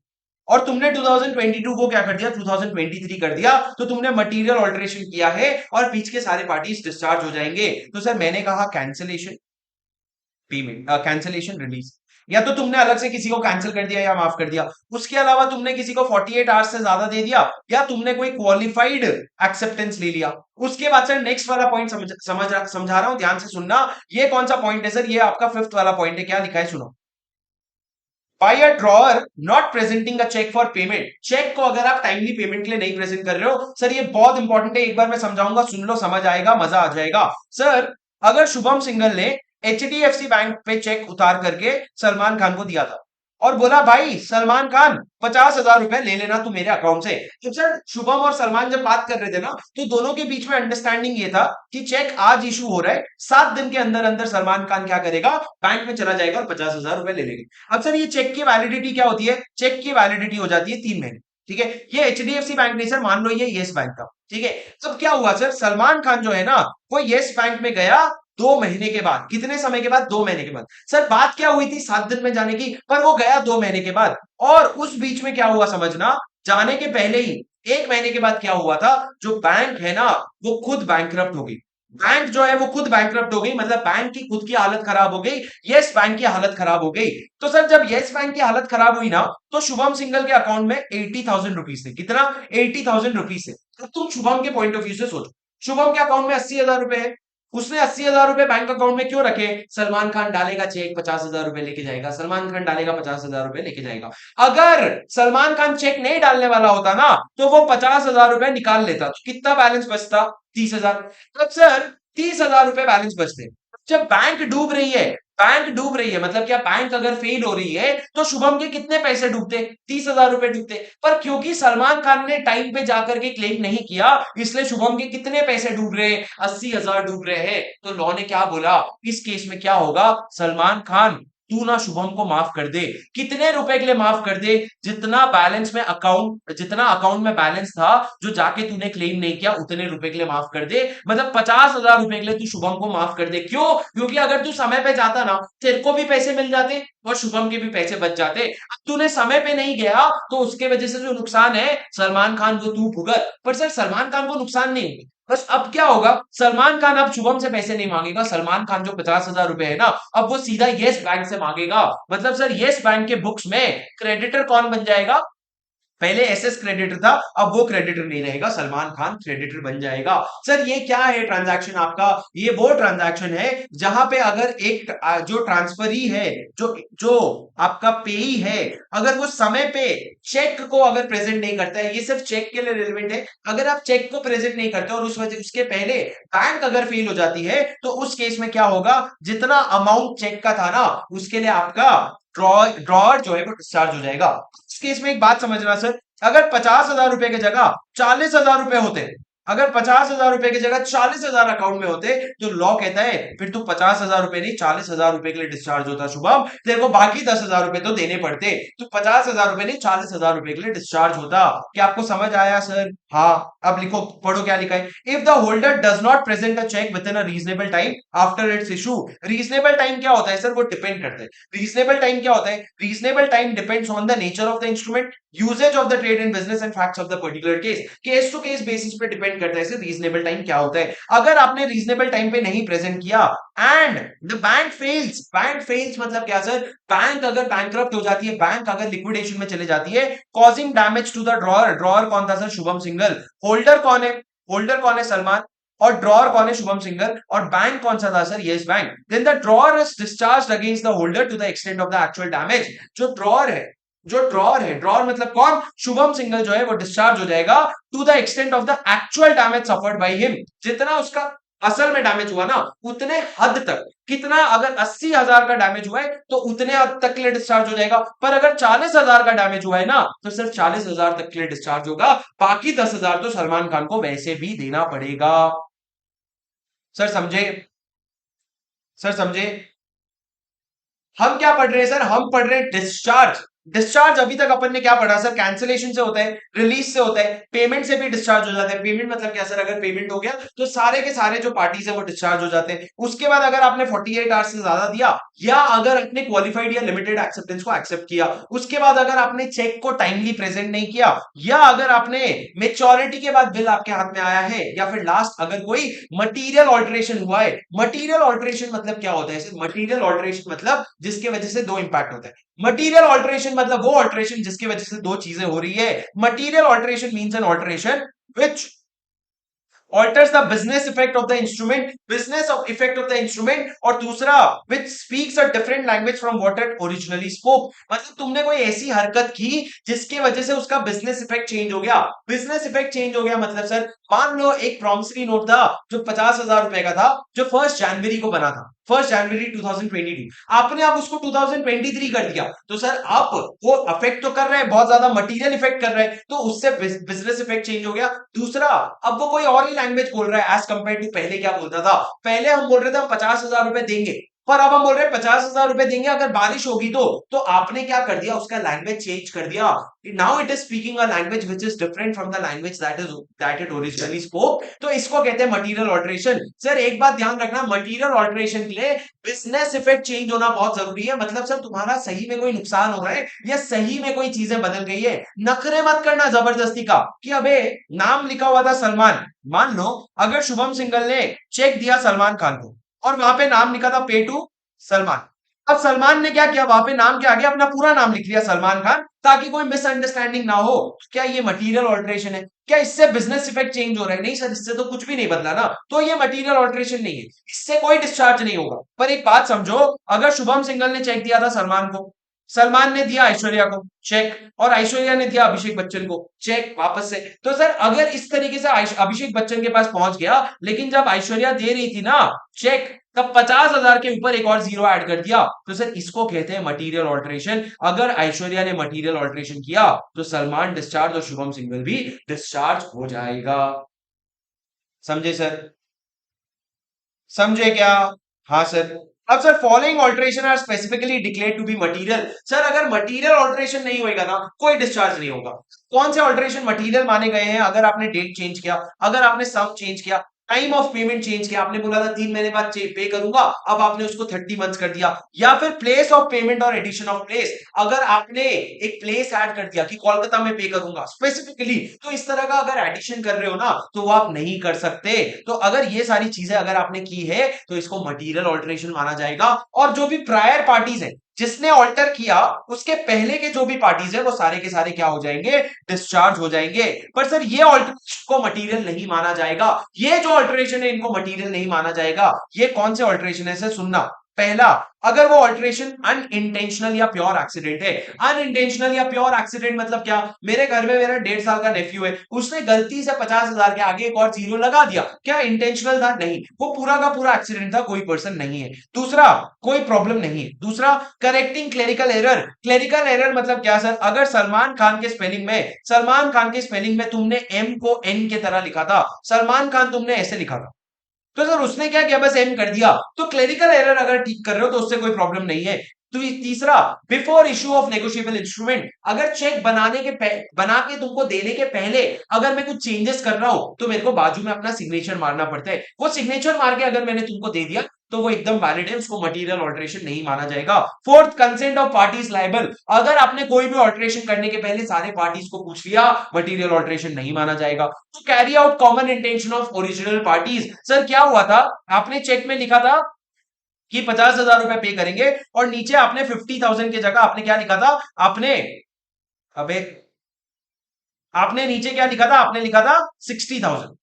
और तुमने 2022 को क्या कर दिया, 2023 कर दिया, तो तुमने मटेरियल ऑल्टरेशन किया है और बीच के सारे पार्टीज डिस्चार्ज हो जाएंगे। तो सर मैंने कहा कैंसिलेशन पेमेंट, कैंसिलेशन रिलीज, या तो तुमने अलग से किसी को कैंसिल कर दिया या माफ कर दिया, उसके अलावा तुमने किसी को 48 आवर्स से ज्यादा दे दिया, या तुमने कोई क्वालिफाइड एक्सेप्टेंस ले लिया। उसके बाद सर नेक्स्ट वाला पॉइंट समझा रहा हूं, ध्यान से सुनना। ये कौन सा पॉइंट है सर, ये आपका फिफ्थ वाला पॉइंट है, क्या लिखा है सुनो। By a drawer not presenting a cheque for payment. Cheque को अगर आप टाइमली पेमेंट के लिए नहीं प्रेजेंट कर रहे हो, सर ये बहुत इंपॉर्टेंट है, एक बार मैं समझाऊंगा, सुन लो, समझ आएगा, मजा आ जाएगा। सर अगर शुभम सिंघल ने एचडीएफसी बैंक पे चेक उतार करके सलमान खान को दिया था और बोला भाई सलमान खान 50,000 रुपए ले लेना तू मेरे अकाउंट से, तो सर शुभम और सलमान जब बात कर रहे थे ना तो दोनों के बीच में अंडरस्टैंडिंग ये था कि चेक आज इशू हो रहा है, 7 दिन के अंदर अंदर सलमान खान क्या करेगा, बैंक में चला जाएगा और 50,000 रुपए ले लेगा। अब सर ये चेक की वैलिडिटी क्या होती है, चेक की वैलिडिटी हो जाती है 3 महीने। ठीक है, ये एचडीएफसी बैंक नहीं सर, मान लो ये येस बैंक था। ठीक है, तब क्या हुआ सर, सलमान खान जो है ना वो येस बैंक में गया 2 महीने के बाद, कितने समय के बाद, 2 महीने के बाद। सर बात क्या हुई थी 7 दिन में जाने की, पर वो गया 2 महीने के बाद, और उस बीच में क्या हुआ समझना, जाने के पहले ही 1 महीने के बाद क्या हुआ था, जो बैंक है ना वो खुद बैंकरप्ट हो गई। बैंक जो है वो खुद बैंकरप्ट हो गई, मतलब बैंक की खुद की हालत खराब हो गई, यस बैंक की हालत खराब हो गई। तो सर जब यस बैंक की हालत खराब हुई ना तो शुभम सिंघल के अकाउंट में 80,000 रुपीज थे, कितना, 80,000 रुपीज थे। तो तुम शुभम के पॉइंट ऑफ व्यू से सोचो, शुभम के अकाउंट में 80,000 रुपए है, उसने 80,000 रुपए बैंक अकाउंट में क्यों रखे, सलमान खान डालेगा चेक 50,000 रुपए लेके जाएगा, सलमान खान डालेगा 50,000 रुपए लेके जाएगा। अगर सलमान खान चेक नहीं डालने वाला होता ना तो वो 50,000 रुपए निकाल लेता, तो कितना बैलेंस बचता, 30,000। तब सर 30,000 रुपए बैलेंस बचते। जब बैंक डूब रही है, बैंक डूब रही है मतलब क्या, बैंक अगर फेल हो रही है तो शुभम के कितने पैसे डूबते, 30,000 रुपए डूबते। पर क्योंकि सलमान खान ने टाइम पे जाकर के क्लेम नहीं किया, इसलिए शुभम के कितने पैसे डूब रहे हैं, 80,000 डूब रहे हैं। तो लॉ ने क्या बोला, इस केस में क्या होगा, सलमान खान तू ना शुभम को माफ कर दे, कितने रुपए के लिए माफ कर दे, जितना बैलेंस में अकाउंट, जितना अकाउंट में बैलेंस था जो जाके तूने क्लेम नहीं किया उतने रुपए के लिए माफ कर दे, मतलब 50,000 रुपए के लिए तू शुभम को माफ कर दे। क्यों, क्योंकि अगर तू समय पे जाता ना तेरे को भी पैसे मिल जाते और शुभम के भी पैसे बच जाते। अब तूने समय पे नहीं गया तो उसके वजह से जो नुकसान है सलमान खान को तू भुगत। पर सर सलमान खान को नुकसान नहीं, बस अब क्या होगा, सलमान खान अब शुभम से पैसे नहीं मांगेगा, सलमान खान जो 50,000 रुपए है ना अब वो सीधा येस बैंक से मांगेगा। मतलब सर येस बैंक के बुक्स में क्रेडिटर कौन बन जाएगा, पहले एसएस क्रेडिटर था, अब वो क्रेडिटर नहीं रहेगा, सलमान खान क्रेडिटर बन जाएगा। सर ये क्या है ट्रांजैक्शन आपका, ये वो ट्रांजैक्शन है जहां पे अगर एक जो ट्रांसफरी है, जो जो आपका पेई है, अगर वो समय पे चेक को अगर प्रेजेंट नहीं करता है, ये सिर्फ चेक के लिए रिलेवेंट है, अगर आप चेक को प्रेजेंट नहीं करते और उस वजह उसके पहले बैंक अगर फेल हो जाती है तो उस केस में क्या होगा, जितना अमाउंट चेक का था ना उसके लिए आपका ड्रॉअर जो है वो डिस्चार्ज हो जाएगा। इस केस में एक बात समझना सर, अगर 50,000 रुपए की जगह 40,000 रुपए होते, अगर 50,000 रुपए की जगह 40,000 अकाउंट में होते तो लॉ कहता है फिर तू 50,000 रुपए नहीं 40,000 रुपए के लिए डिस्चार्ज होता शुभम, तेरे को बाकी 10,000 रुपए तो देने पड़ते, तो 50,000 रुपए नहीं 40,000 रुपए के लिए डिस्चार्ज होता। क्या आपको समझ आया सर, हाँ। अब लिखो, पढ़ो क्या लिखा है, if the holder does not present a cheque within a reasonable time after its issue. Reasonable time क्या होता है सर, वो डिपेंड करता है, रीजनेबल टाइम क्या होता है, reasonable time depends on the nature of the instrument, usages of the trade in business and facts of the particular case to case basis पे डिपेंड करता है रीजनेबल टाइम क्या होता है। अगर आपने रीजनेबल टाइम पे नहीं प्रेजेंट किया एंड द बैंक फेल्स मतलब क्या सर, बैंक अगर बैंकरप्ट हो जाती है, बैंक अगर लिक्विडेशन में चले जाती है, causing damage to the drawer, drawer कौन था सर, शुभम सिंघल, होल्डर कौन है, होल्डर कौन है, सलमान, और ड्रॉअर कौन है, शुभम सिंघल, और बैंक कौन सा था sir, Yes Bank, then the drawer is discharged against the holder to the extent of the actual damage. जो ड्रॉअर है, जो ड्रॉअर है, ड्रॉअर मतलब कौन, शुभम सिंघल जो है वो डिस्चार्ज हो जाएगा to the extent of the actual damage suffered by him, जितना उसका असल में डैमेज हुआ ना उतने हद तक, कितना, अगर 80,000 का डैमेज हुआ है तो उतने हद तक के लिए डिस्चार्ज हो जाएगा, पर अगर 40,000 का डैमेज हुआ है ना तो सिर्फ 40,000 तक के लिए डिस्चार्ज होगा, बाकी 10,000 तो सलमान खान को वैसे भी देना पड़ेगा। सर समझे? सर समझे? हम क्या पढ़ रहे हैं सर, हम पढ़ रहे हैं डिस्चार्ज। डिस्चार्ज अभी तक अपन ने क्या पढ़ा सर, कैंसिलेशन से होता है, रिलीज से होता है, पेमेंट से भी डिस्चार्ज हो जाता है। पेमेंट मतलब क्या सर, अगर पेमेंट हो गया तो सारे के सारे जो पार्टीज है वो डिस्चार्ज हो जाते हैं। उसके बाद अगर आपने 48 आवर्स से ज्यादा दिया, या अगर आपने क्वालिफाइड या लिमिटेड एक्सेप्टेंस को एक्सेप्ट किया, उसके बाद अगर आपने चेक को टाइमली प्रेजेंट नहीं किया, या अगर आपने मेच्योरिटी के बाद बिल आपके हाथ में आया है, या फिर लास्ट अगर कोई मटीरियल ऑल्टरेशन हुआ है। मटीरियल ऑल्टरेशन मतलब क्या होता है, मटीरियल ऑल्टरेशन मतलब जिसकी वजह से दो इंपैक्ट होता है। मटीरियल ऑल्टरेशन मतलब वो ऑल्टरेशन जिसकी वजह से दो चीजें हो रही है। Material alteration means an alteration which alters the business effect of the instrument, business of effect of the instrument, और दूसरा which speaks a different language from what it originally spoke। मतलब तुमने कोई ऐसी हरकत की जिसकी वजह से उसका बिजनेस इफेक्ट चेंज हो गया। बिजनेस इफेक्ट चेंज हो गया मतलब सर, मान लो एक प्रॉमिसरी नोट था जो 50,000 रुपए का था, जो 1 जनवरी को बना था, 1 जनवरी 2022, आपने अब उसको 2023 कर दिया, तो सर अब वो अफेक्ट तो कर रहे हैं, बहुत ज्यादा मटेरियल इफेक्ट कर रहे हैं, तो उससे बिजनेस इफेक्ट चेंज हो गया। दूसरा, अब वो कोई और ही लैंग्वेज बोल रहा है एज कंपेयर टू पहले क्या बोलता था। पहले हम बोल रहे थे हम 50,000 रुपए देंगे, पर अब हम बोल रहे हैं 50,000 रुपए देंगे अगर बारिश होगी तो आपने क्या कर दिया, उसका लैंग्वेज चेंज कर दिया। Now it is speaking a language which is different from the language that it originally spoke, तो इसको कहते हैं मटेरियल ऑल्टरेशन। सर एक बात ध्यान रखना, मटेरियल ऑल्टरेशन के लिए बिजनेस इफेक्ट चेंज होना बहुत जरूरी है। मतलब सर तुम्हारा सही में कोई नुकसान हो रहा है या सही में कोई चीजें बदल गई है, नखरे मत करना जबरदस्ती का कि अबे नाम लिखा हुआ था सलमान, मान लो अगर शुभम सिंघल ने चेक दिया सलमान खान को और वहां पे नाम लिखा था पे टू सलमान, अब सलमान ने क्या किया, वहां पे नाम के आगे अपना पूरा नाम लिख लिया सलमान खान, ताकि कोई मिसअंडरस्टैंडिंग ना हो। क्या ये मटेरियल ऑल्टरेशन है? क्या इससे बिजनेस इफेक्ट चेंज हो रहा है? नहीं सर, इससे तो कुछ भी नहीं बदला ना, तो ये मटेरियल ऑल्टरेशन नहीं है, इससे कोई डिस्चार्ज नहीं होगा। पर एक बात समझो, अगर शुभम सिंघल ने चेक दिया था सलमान को, सलमान ने दिया ऐश्वर्या को चेक, और ऐश्वर्या ने दिया अभिषेक बच्चन को चेक वापस से, तो सर अगर इस तरीके से अभिषेक बच्चन के पास पहुंच गया, लेकिन जब ऐश्वर्या दे रही थी ना चेक, तब 50,000 के ऊपर एक और जीरो ऐड कर दिया, तो सर इसको कहते हैं मटीरियल ऑल्टरेशन। अगर ऐश्वर्या ने मटीरियल ऑल्टरेशन किया तो सलमान डिस्चार्ज और शुभम सिंघल भी डिस्चार्ज हो जाएगा। समझे सर? समझे क्या? हाँ सर। अब sir following alteration are specifically declared to be material. Sir अगर मटेरियल ऑल्टरेशन नहीं होएगा ना कोई डिस्चार्ज नहीं होगा। कौन से ऑल्टरेशन मटेरियल माने गए हैं? अगर आपने डेट चेंज किया, अगर आपने सम चेंज किया, टाइम ऑफ पेमेंट चेंज किया, आपने बोला था 3 महीने बाद पे करूंगा, अब आपने उसको 30 मंथ्स कर दिया, या फिर प्लेस ऑफ पेमेंट और एडिशन ऑफ प्लेस, अगर आपने एक प्लेस ऐड कर दिया कि कोलकाता में पे करूंगा स्पेसिफिकली, तो इस तरह का अगर एडिशन कर रहे हो ना तो वो आप नहीं कर सकते। तो अगर ये सारी चीजें अगर आपने की है तो इसको मटीरियल ऑल्टरेशन माना जाएगा। और जो भी प्रायर पार्टीज है जिसने ऑल्टर किया, उसके पहले के जो भी पार्टीज है वो सारे के सारे क्या हो जाएंगे, डिस्चार्ज हो जाएंगे। पर सर ये ऑल्टरेशन को मटीरियल नहीं माना जाएगा, ये जो ऑल्टरेशन है इनको मटीरियल नहीं माना जाएगा। ये कौन से ऑल्टरेशन है सर, सुनना। पहला, अगर वो ऑल्टरेशन अनइंटेंशनल या प्योर एक्सीडेंट है। अनइंटेंशनल या प्योर एक्सीडेंट मतलब क्या, मेरे घर में मेरा 1.5 साल का नेफ्यू है, उसने गलती से 50,000 के आगे एक और जीरो लगा दिया, क्या इंटेंशनल था? नहीं, वो पूरा का पूरा एक्सीडेंट था, कोई पर्सन नहीं है। दूसरा, कोई प्रॉब्लम नहीं है। दूसरा, correcting clerical error. Clerical error मतलब क्या सर, अगर सलमान खान के स्पेलिंग में तुमने एम को एन के तरह लिखा था, सलमान खान तुमने ऐसे लिखा था, तो सर उसने क्या किया, बस एम कर दिया, तो क्लेरिकल एरर अगर ठीक कर रहे हो तो उससे कोई प्रॉब्लम नहीं है। तो तीसरा, before issue of negotiable instrument, अगर चेक बना के तुमको देने के पहले अगर मैं कुछ चेंजेस कर रहा हूं तो मेरे को बाजू में अपना सिग्नेचर मारना पड़ता है, वो सिग्नेचर मार के अगर मैंने तुमको दे दिया तो वो एकदम वैलिड है, उसको मटेरियल ऑल्टरेशन नहीं माना जाएगा। Fourth, consent of parties liable. अगर आपने कोई भी ऑल्टरेशन करने के पहले सारे पार्टीज को पूछ लिया, मटेरियल ऑल्टरेशन नहीं माना जाएगा। तो carry out common intention of original parties. Sir क्या हुआ था, आपने चेक में लिखा था कि 50,000 रुपए पे करेंगे, और नीचे आपने 50,000 की जगह आपने क्या लिखा था, आपने, अबे आपने नीचे क्या लिखा था, आपने लिखा था 60,000।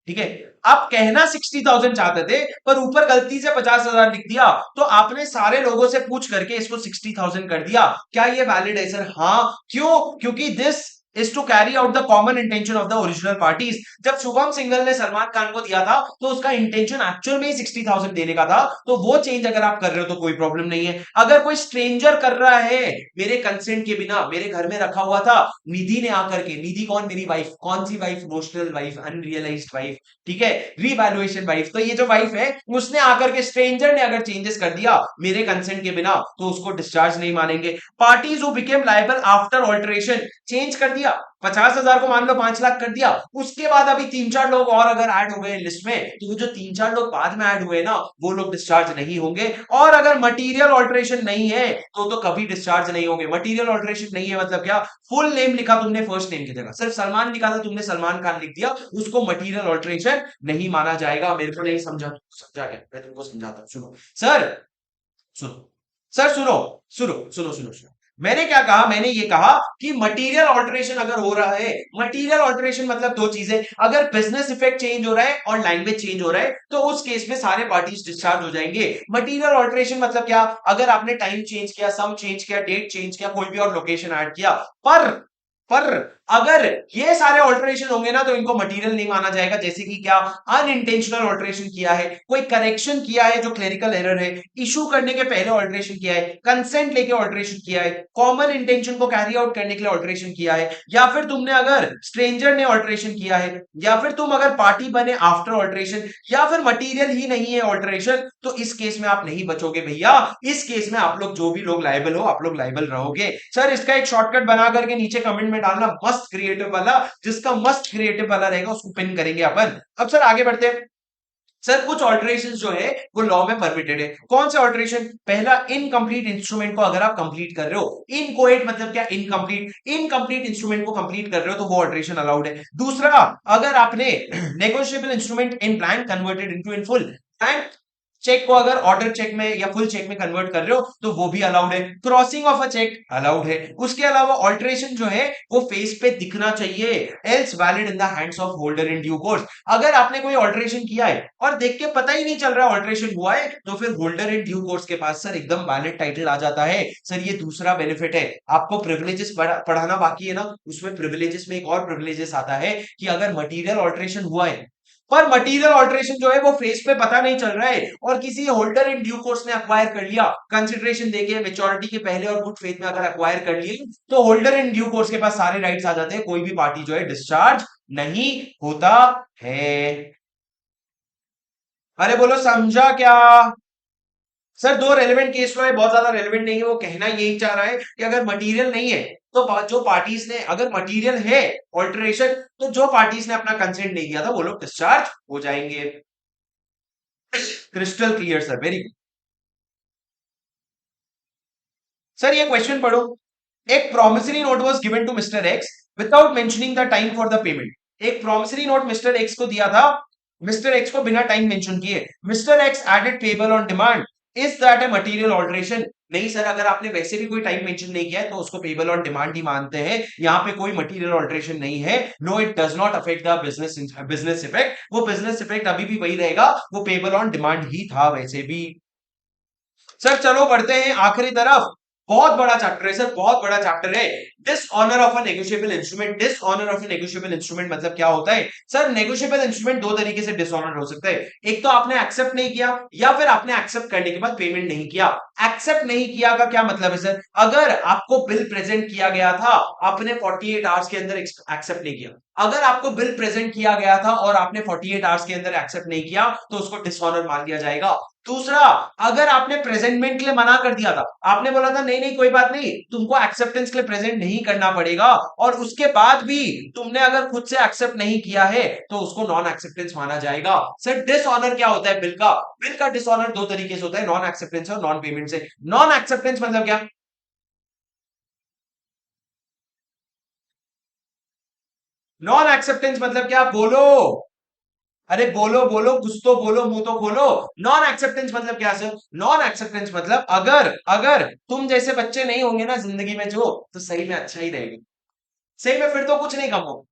ठीक है, आप कहना 60,000 चाहते थे पर ऊपर गलती से 50,000 लिख दिया, तो आपने सारे लोगों से पूछ करके इसको 60,000 कर दिया। क्या ये वैलिड है सर? हाँ। क्यों? क्योंकि this is to carry out the common intention of the original parties। जब शुभम सिंघल ने सलमान खान को दिया था तो उसका इंटेंशन एक्चुअल में ही 60,000 देने का था, तो वो चेंज अगर आप कर रहे हो तो कोई प्रॉब्लम नहीं है। अगर कोई स्ट्रेंजर कर रहा है मेरे कंसेंट के बिना, मेरे घर में रखा हुआ था, निधि ने आकर के, निधि कौन, मेरी वाइफ, कौन सी wife, notional wife, unrealised wife, ठीक है, रीवैल्यूएशन वाइफ, तो ये जो वाइफ है उसने आकर के, स्ट्रेंजर ने अगर चेंजेस कर दिया मेरे कंसेंट के बिना तो उसको डिस्चार्ज नहीं मानेंगे। Parties who became liable after alteration, change कर दिया 50,000 को मान लो 5 लाख कर दिया, उसके बाद अभी 3-4 लोग और अगर ऐड हो गए लिस्ट में, तो वो जो 3-4 लोग बाद में ऐड हुए ना वो लोग डिस्चार्ज नहीं होंगे। और अगर मटीरियल ऑल्टरेशन नहीं है तो कभी डिस्चार्ज नहीं होंगे। मटीरियल ऑल्टरेशन नहीं है मतलब क्या, फुल नेम लिखा तुमने फर्स्ट नेम की जगह, सिर्फ सलमान लिखा था तुमने सलमान खान लिख दिया, उसको मटीरियल ऑल्टरेशन नहीं माना जाएगा। मेरे को नहीं समझा, समझा क्या, मैं तुमको समझाता हूं, सुनो सर, सुनो सर, सुनो सुनो सुनो सुनो सुनो, मैंने क्या कहा, मैंने ये कहा कि मटेरियल ऑल्टरेशन अगर हो रहा है, मटेरियल ऑल्टरेशन मतलब दो चीजें, अगर बिजनेस इफेक्ट चेंज हो रहा है और लैंग्वेज चेंज हो रहा है तो उस केस में सारे पार्टीज डिस्चार्ज हो जाएंगे। मटेरियल ऑल्टरेशन मतलब क्या, अगर आपने टाइम चेंज किया, सम चेंज किया, डेट चेंज किया, कोई भी और लोकेशन ऐड किया, पर अगर ये सारे ऑल्टरेशन होंगे ना तो इनको मटेरियल नहीं माना जाएगा। जैसे कि क्या, अनइंटेंशनल ऑल्टरेशन किया है, कोई करेक्शन किया है जो क्लेरिकल एरर है, इशू करने के पहले ऑल्टरेशन किया है, कंसेंट लेके ऑल्टरेशन किया है, कॉमन इंटेंशन को कैरी आउट करने के लिए ऑल्टरेशन किया है, या फिर तुमने अगर स्ट्रेंजर ने ऑल्टरेशन किया है, या फिर तुम अगर पार्टी बने आफ्टर ऑल्टरेशन, या फिर मटीरियल ही नहीं है ऑल्टरेशन, तो इस केस में आप नहीं बचोगे भैया। इस केस में आप लोग, जो भी लोग लायबल हो, आप लोग लायबल रहोगे। सर इसका एक शॉर्टकट बना करके नीचे कमेंट में डालना, मस्त क्रिएटिव वाला, जिसका मस्त क्रिएटिव वाला रहेगा उसको पिन करेंगे अपन। अब सर आगे बढ़ते हैं। सर कुछ ऑल्टरेशंस जो है वो लॉ में परमिटेड है। कौन से ऑल्टरेशन, पहला, इनकम्प्लीट इंस्ट्रूमेंट को अगर आप कंप्लीट कर रहे हो, इनकोएट मतलब क्या, इनकम्प्लीट, इनकम्प्लीट इंस्ट्रूमेंट को कंप्लीट कर रहे हो तो वो ऑल्टरेशन अलाउड है। दूसरा, अगर आपने negotiable instrument in blank converted into in full, blank cheque को अगर ऑर्डर चेक में या फुल चेक में कन्वर्ट कर रहे हो तो वो भी अलाउड है। Crossing of a cheque allowed है। उसके अलावा ऑल्टरेशन जो है वो फेस पे दिखना चाहिए, else valid in the hands of holder in due course. अगर आपने कोई ऑल्टरेशन किया है और देख के पता ही नहीं चल रहा है ऑल्टरेशन हुआ है तो फिर होल्डर इन ड्यू कोर्स के पास सर एकदम वैलिड टाइटल आ जाता है। सर ये दूसरा बेनिफिट है। आपको प्रिविलेजेस पढ़ाना बाकी है ना, उसमें प्रिविलेजेस में एक और प्रिविलेजेस आता है कि अगर मटीरियल ऑल्टरेशन हुआ है पर मटेरियल ऑल्टरेशन जो है वो फेस पे पता नहीं चल रहा है और किसी होल्डर इन ड्यू कोर्स ने अक्वायर कर लिया, कंसिडरेशन देके मेच्योरिटी के पहले और गुड फेथ में अगर अक्वायर कर लिए तो होल्डर इन ड्यू कोर्स के पास सारे राइट्स आ जाते हैं, कोई भी पार्टी जो है डिस्चार्ज नहीं होता है। अरे बोलो समझा क्या। सर दो रेलेवेंट केस लो है, बहुत ज्यादा रेलेवेंट नहीं है, वो कहना यही चाह रहा है कि अगर मटेरियल नहीं है तो जो पार्टीज ने, अगर मटेरियल है ऑल्टरेशन तो जो पार्टीज ने अपना कंसेंट नहीं दिया था वो लोग डिस्चार्ज हो जाएंगे। Crystal clear sir, very good. Sir ये क्वेश्चन पढ़ो। एक promissory note was given to mister X without mentioning the time for the payment. एक प्रॉमिसरी नोट मिस्टर एक्स को दिया था, मिस्टर एक्स को बिना टाइम मेंशन किए, mister X added payable on demand, is that a material alteration. नहीं sir, अगर आपने वैसे भी कोई टाइम मेंशन नहीं किया है तो उसको पेबल ऑन डिमांड ही मानते हैं, यहाँ पे कोई मटेरियल ऑल्टरेशन नहीं है। No it does not affect the business effect, वो बिजनेस इफेक्ट अभी भी वही रहेगा, वो पेबल ऑन डिमांड ही था वैसे भी। सर चलो बढ़ते हैं आखिरी तरफ। बहुत बड़ा चैप्टर है सर, बहुत बड़ा चैप्टर है। Dishonour of a negotiable instrument. Dishonour of a negotiable instrument मतलब क्या होता है सर, नेगोशिएबल इंस्ट्रूमेंट दो तरीके से डिसऑनर हो सकता है। एक तो आपने एक्सेप्ट नहीं किया या फिर आपने एक्सेप्ट करने के बाद पेमेंट नहीं किया। एक्सेप्ट नहीं किया का क्या मतलब है सर, अगर आपको बिल प्रेजेंट किया गया था, आपने 48 आवर्स के अंदर एक्सेप्ट नहीं किया, अगर आपको बिल प्रेजेंट किया गया था और आपने 48 आवर्स के अंदर एक्सेप्ट नहीं किया तो उसको डिसऑनर मान लिया जाएगा। दूसरा, अगर आपने प्रेजेंटमेंट के लिए मना कर दिया था, आपने बोला था नहीं नहीं कोई बात नहीं, तुमको एक्सेप्टेंस के लिए प्रेजेंट नहीं करना पड़ेगा, और उसके बाद भी तुमने अगर खुद से एक्सेप्ट नहीं किया है तो उसको नॉन एक्सेप्टेंस माना जाएगा। सर डिसऑनर क्या होता है बिल का, बिल का डिसऑनर दो तरीके से होता है, नॉन एक्सेप्टेंस और नॉन पेमेंट से। नॉन एक्सेप्टेंस मतलब क्या, नॉन एक्सेप्टेंस मतलब क्या, बोलो, अरे बोलो बोलो, कुछ तो बोलो, मुंह तो खोलो। नॉन एक्सेप्टेंस मतलब क्या सर, नॉन एक्सेप्टेंस मतलब अगर अगर तुम जैसे बच्चे नहीं होंगे ना जिंदगी में जो, तो सही में अच्छा ही रहेगा, सही में फिर तो कुछ नहीं कम हो।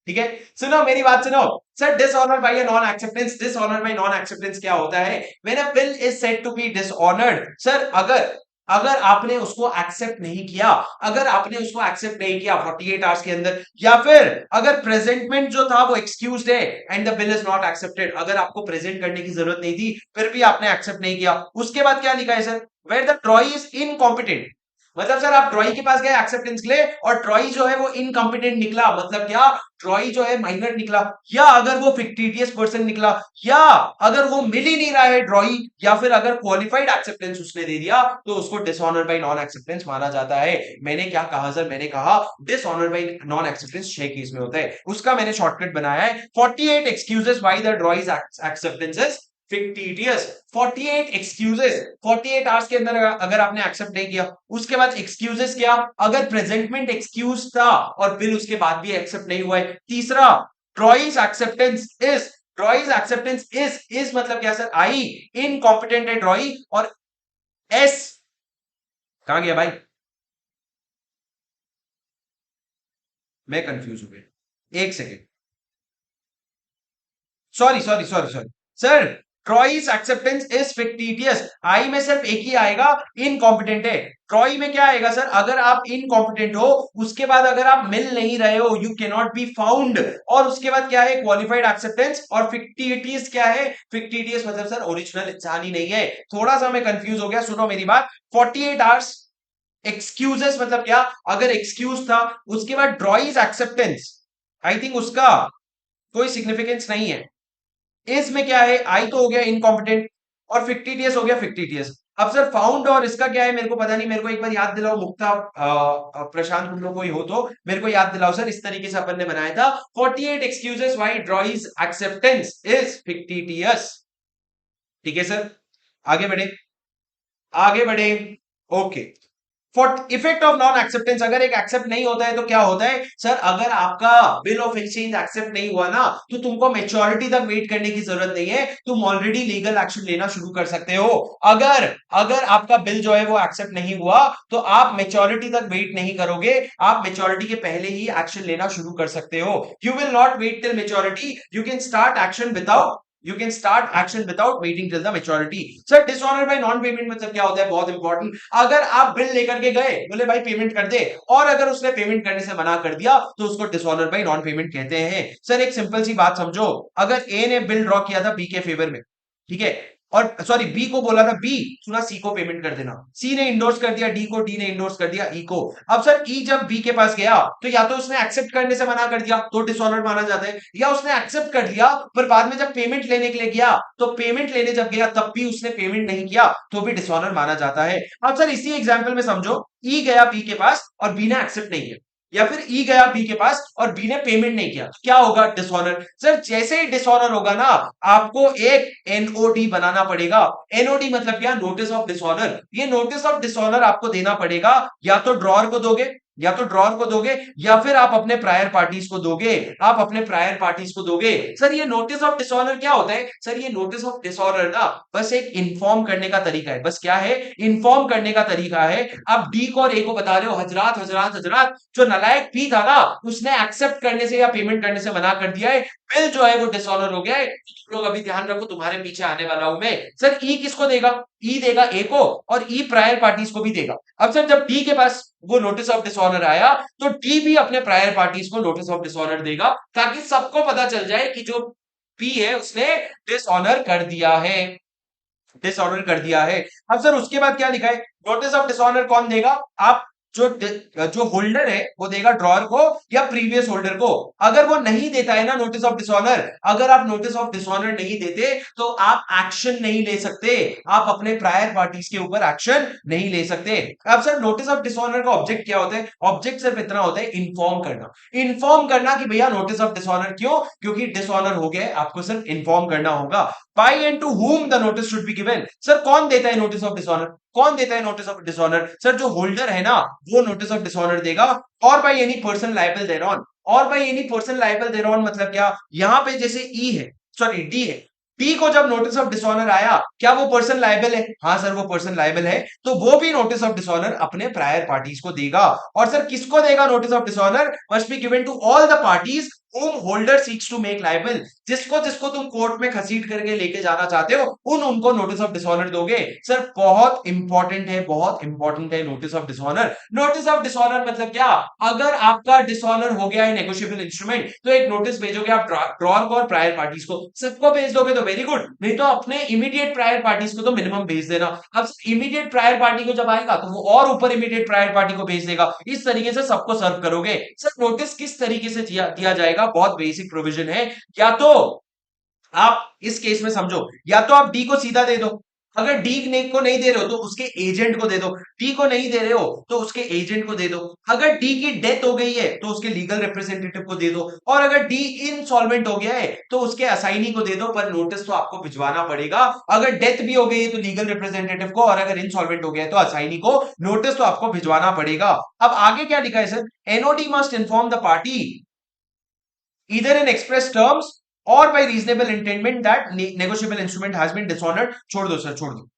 ठीक है, सुनो मेरी बात सुनो। Sir dishonour by a non acceptance, dishonour by non acceptance क्या होता है, when a bill is said to be dishonoured. Sir अगर अगर आपने उसको एक्सेप्ट नहीं किया, अगर आपने उसको एक्सेप्ट नहीं किया 48 आवर्स के अंदर, या फिर अगर प्रेजेंटमेंट जो था वो एक्सक्यूज्ड है and the bill is not accepted, अगर आपको प्रेजेंट करने की जरूरत नहीं थी फिर भी आपने एक्सेप्ट नहीं किया, उसके बाद क्या लिखा है sir, where the drawee is incompetent, मतलब सर आप ट्रॉई के पास गए एक्सेप्टेंस के लिए और ट्रॉई जो है वो इनकॉम्पिटेंट निकला, मतलब क्या, ट्रॉई जो है माइनर निकला, या अगर वो फिक्टिटियस पर्सन निकला, या अगर वो मिल ही नहीं रहा है ट्रॉई, या फिर अगर क्वालिफाइड एक्सेप्टेंस उसने दे दिया तो उसको डिसऑनर बाय नॉन एक्सेप्टेंस माना जाता है। मैंने क्या कहा सर, मैंने कहा dishonour by non acceptance 6 case में होता है, उसका मैंने शॉर्टकट बनाया है 48 excuses why the drawee's acceptances fictitious. 48 excuses 48 hours के अंदर अगर आपने एक्सेप्ट नहीं किया, उसके बाद एक्सक्यूजेस क्या, अगर प्रेजेंटमेंट एक्सक्यूज था और बिल उसके बाद भी एक्सेप्ट नहीं हुआ है। तीसरा, drawee's acceptance is, drawee's acceptance is मतलब क्या सर, आई इनकॉम्पिटेंट है ट्रॉई, और एस कहां गया भाई, मैं कंफ्यूज हो गया, एक second, sorry sorry sorry sorry sir, drawee's acceptance is fictitious, I में सिर्फ एक ही आएगा, इनकॉम्पिटेंट है। ट्रॉई में क्या आएगा सर, अगर आप इनकॉम्पिटेंट हो, उसके बाद अगर आप मिल नहीं रहे हो, you can not be found, और उसके बाद क्या है, क्वालिफाइड एक्सेप्टेंस, और फिक्टिटियस क्या है, फिक्टिटियस मतलब सर ओरिजिनल इंसान ही नहीं है। थोड़ा सा मैं कंफ्यूज हो गया, सुनो मेरी बात, 48 आवर्स एक्सक्यूजेस मतलब क्या, अगर एक्सक्यूज था उसके बाद ट्रॉईज एक्सेप्टेंस, आई थिंक उसका कोई सिग्निफिकेंस नहीं है। इस में क्या है, आई तो हो गया इनकॉम्पिटेंट, और फिक्टिटियस हो गया फिक्टिटियस। अब सर फाउंड और इसका क्या है मेरे को पता नहीं, मेरे को एक बार याद दिलाओ, मुक्ता प्रशांत तुम लोग कोई हो तो मेरे को याद दिलाओ सर, इस तरीके से अपन ने बनाया था 48 excuses why drawee's acceptance is fictitious. ठीक है सर, आगे बढ़े, आगे बढ़े, okay. For effect of non acceptance, अगर एक एक्सेप्ट नहीं होता है तो क्या होता है सर, अगर आपका बिल ऑफ एक्सचेंज एक्सेप्ट नहीं हुआ ना, तो तुमको मेच्योरिटी तक वेट करने की जरूरत नहीं है, तुम ऑलरेडी लीगल एक्शन लेना शुरू कर सकते हो। अगर अगर आपका बिल जो है वो एक्सेप्ट नहीं हुआ तो आप मेच्योरिटी तक वेट नहीं करोगे, आप मेच्योरिटी के पहले ही एक्शन लेना शुरू कर सकते हो। You will not wait till maturity, you can start action without, you can start action without waiting till the maturity। Sir dishonour by non payment मतलब क्या होता है, बहुत इंपॉर्टेंट, अगर आप बिल लेकर के गए, बोले भाई पेमेंट कर दे, और अगर उसने पेमेंट करने से मना कर दिया तो उसको डिसऑनर बाय नॉन पेमेंट कहते हैं। सर एक सिंपल सी बात समझो, अगर ए ने बिल ड्रॉ किया था बी के फेवर में, ठीक है, और सॉरी बी को बोला था, बी सुना सी को पेमेंट कर देना, सी ने इंडोर्स कर दिया डी को, डी ने इंडोर्स कर दिया ई को। अब सर ई जब बी के पास गया तो या तो उसने एक्सेप्ट करने से मना कर दिया तो डिसऑनर माना जाता है, या उसने एक्सेप्ट कर लिया पर बाद में जब पेमेंट लेने के लिए गया, तो पेमेंट लेने जब गया तब भी उसने पेमेंट नहीं किया तो भी डिसऑनर माना जाता है। अब सर इसी एग्जाम्पल में समझो, ई गया बी के पास और बी ने एक्सेप्ट नहीं किया, या फिर ई गया बी के पास और बी ने पेमेंट नहीं किया, तो क्या होगा, डिसऑनर। सर जैसे ही डिसऑनर होगा ना, आपको एक एनओडी बनाना पड़ेगा। एनओडी मतलब क्या, नोटिस ऑफ डिसऑनर। ये नोटिस ऑफ डिसऑनर आपको देना पड़ेगा, या तो ड्रॉअर को दोगे, या तो ड्रॉअर को दोगे, या फिर आप अपने प्रायर पार्टीज को दोगे, आप अपने प्रायर पार्टीज को दोगे। सर ये नोटिस ऑफ डिसऑनर क्या होता है, सर ये नोटिस ऑफ डिसऑनर ना बस एक इन्फॉर्म करने का तरीका है, बस क्या है, इन्फॉर्म करने का तरीका है। आप डी को और ए को बता रहे हो, हजरात हजरात हजरात, जो नालायक पी था ना, उसने एक्सेप्ट करने से या पेमेंट करने से मना कर दिया है, बिल जो है वो डिसऑनर हो गया है, तुम लोग अभी ध्यान रखो, तुम्हारे पीछे आने वाला हूं मैं। सर ई किसको देगा, ई देगा ए को, और ई प्रायर पार्टीज को भी देगा। अब सर जब डी के पास वो नोटिस ऑफ डिसऑनर आया तो डी भी अपने प्रायर पार्टीज को नोटिस ऑफ डिसऑनर देगा, ताकि सबको पता चल जाए कि जो पी है उसने डिसऑनर कर दिया है, डिसऑनर कर दिया है। अब सर उसके बाद क्या लिखा है, नोटिस ऑफ डिसऑनर कौन देगा, आप जो जो होल्डर है वो देगा ड्रॉअर को या प्रीवियस होल्डर को। अगर वो नहीं देता है ना नोटिस ऑफ डिसऑनर, अगर आप नोटिस ऑफ डिसऑनर नहीं देते तो आप एक्शन नहीं ले सकते, आप अपने प्रायर पार्टीज के ऊपर एक्शन नहीं ले सकते। अब सर नोटिस ऑफ डिसऑनर का ऑब्जेक्ट क्या होता है, ऑब्जेक्ट सिर्फ इतना होता है, इन्फॉर्म करना, इन्फॉर्म करना कि भैया नोटिस ऑफ डिसऑनर, क्यों, क्योंकि डिसऑनर हो गया, आपको सिर्फ इन्फॉर्म करना होगा। By and to whom the notice should be given, sir कौन देता है नोटिस ऑफ डिसऑनर, कौन देता है नोटिस ऑफ डिसऑनर, सर जो होल्डर है ना वो नोटिस ऑफ डिसऑनर देगा, और by any person liable thereon. और by any person liable thereon मतलब क्या, यहां पे जैसे ई है, सॉरी डी है, डी को जब नोटिस ऑफ डिसऑनर आया, क्या वो पर्सन लायबल है, हाँ सर वो पर्सन लायबल है, तो वो भी नोटिस ऑफ डिसऑनर अपने प्रायर पार्टीज को देगा। और सर किसको देगा notice of dishonour, must be given to all the parties whom holder seeks to make liable, जिसको जिसको तुम कोर्ट में घसीट करके लेके जाना चाहते हो उनको नोटिस ऑफ डिसऑनर दोगे। सर बहुत इंपॉर्टेंट है, बहुत इंपॉर्टेंट है notice of dishonour. Notice of dishonour मतलब क्या? अगर आपका डिसऑनर हो गया है नेगोशिएबल इंस्ट्रूमेंट, तो एक नोटिस भेजोगे आप ड्रॉर को और प्रायर पार्टीज को, सबको भेज दोगे तो वेरी गुड, नहीं तो अपने इमीडिएट प्रायर पार्टीज को तो मिनिमम भेज देना। अब इमीडिएट प्रायर पार्टी को जब आएगा तो वो और ऊपर इमीडिएट प्रायर पार्टी को भेज देगा, इस तरीके से सबको सर्व करोगे। सर नोटिस किस तरीके से दिया जाएगा? बहुत बेसिक प्रोविजन है। या तो आप इस केस में समझो, या तो आप डी को सीधा दे दो, अगर डी को नहीं दे रहे हो तो उसके एजेंट को दे दो, डी को नहीं दे रहे हो तो उसके एजेंट को दे दो, अगर डी की डेथ हो गई है तो उसके लीगल रिप्रेजेंटेटिव को दे दो, और अगर डी इनसॉल्वेंट हो गया है तो उसके असाइनी को दे दो, पर नोटिस तो आपको भिजवाना पड़ेगा। अगर डेथ भी हो गई है तो लीगल रिप्रेजेंटेटिव को, और अगर इनसॉल्वेंट हो गया है तो असाइनी को नोटिस तो आपको भिजवाना पड़ेगा। अब आगे क्या लिखा है sir? NOD must inform the party either in express terms or by reasonable intendment that negotiable instrument has been dishonored। छोड़ दो सर, छोड़ दो।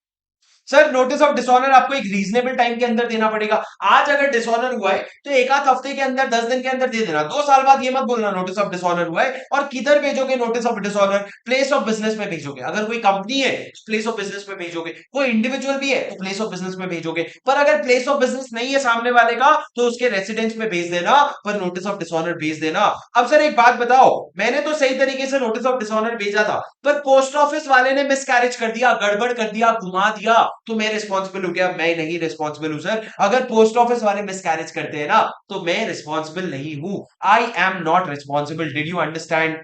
सर नोटिस ऑफ डिसऑनर आपको एक रीजनेबल टाइम के अंदर देना पड़ेगा। आज अगर डिसऑनर हुआ है तो एक आध हफ्ते के अंदर, 10 दिन के अंदर दे देना। 2 साल बाद ये मत बोलना नोटिस ऑफ डिसऑनर हुआ है। और किधर भेजोगे notice of dishonour? Place of business में भेजोगे। अगर कोई कंपनी है प्लेस ऑफ बिजनेस में भेजोगे, कोई इंडिविजुअल भी है तो प्लेस ऑफ बिजनेस में भेजोगे, पर अगर प्लेस ऑफ बिजनेस नहीं है सामने वाले का तो उसके रेसिडेंस में भेज देना, पर नोटिस ऑफ डिसऑनर भेज देना। अब सर एक बात बताओ, मैंने तो सही तरीके से नोटिस ऑफ डिसऑनर भेजा था, पर पोस्ट ऑफिस वाले ने मिसकैरेज कर दिया, गड़बड़ कर दिया, घुमा दिया, तो मैं रिस्पॉन्सिबल हूं क्या? मैं नहीं रिस्पॉन्सिबल हूं सर। अगर पोस्ट ऑफिस वाले मिसकैरेज करते हैं ना तो मैं रिस्पॉन्सिबल नहीं हूं। आई am not responsible. Did you understand?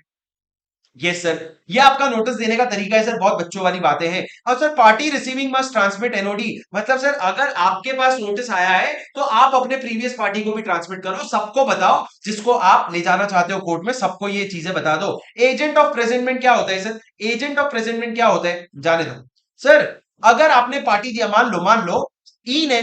Yes sir. ये आपका नोटिस देने का तरीका है सर, बहुत बच्चों वाली बातें हैं। अब sir party receiving must transmit NOD, मतलब सर अगर आपके पास नोटिस आया है तो आप अपने प्रीवियस पार्टी को भी ट्रांसमिट करो, सबको बताओ, जिसको आप ले जाना चाहते हो कोर्ट में सबको ये चीजें बता दो। एजेंट ऑफ प्रेजेंटमेंट क्या होता है सर? एजेंट ऑफ प्रेजेंटमेंट क्या होता है जाने दो सर। अगर आपने पार्टी दिया, मान लो ई ने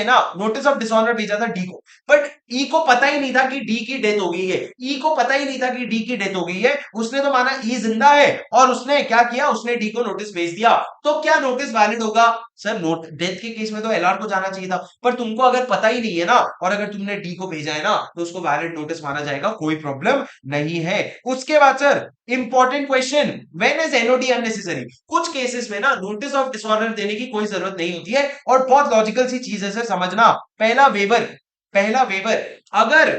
ना नोटिस ऑफ डिसऑनर भेजा था डी को, बट ई को पता ही नहीं था कि डी की डेथ हो गई है। ई को पता ही नहीं था कि डी की डेथ हो गई है, उसने तो माना ई जिंदा है और उसने क्या किया, उसने डी को नोटिस भेज दिया। तो क्या नोटिस वैलिड होगा? सर नोट डेथ के केस में तो एलआर को जाना चाहिए था, पर तुमको अगर पता ही नहीं है ना और अगर तुमने डी को भेजा है ना तो उसको वैलिड नोटिस माना जाएगा, कोई प्रॉब्लम नहीं है। उसके बाद sir important question, when is NOD unnecessary? कुछ केसेस में ना नोटिस ऑफ डिसऑनर देने की कोई जरूरत नहीं होती है, और बहुत लॉजिकल सी चीज है सर, समझना। पहला वेवर अगर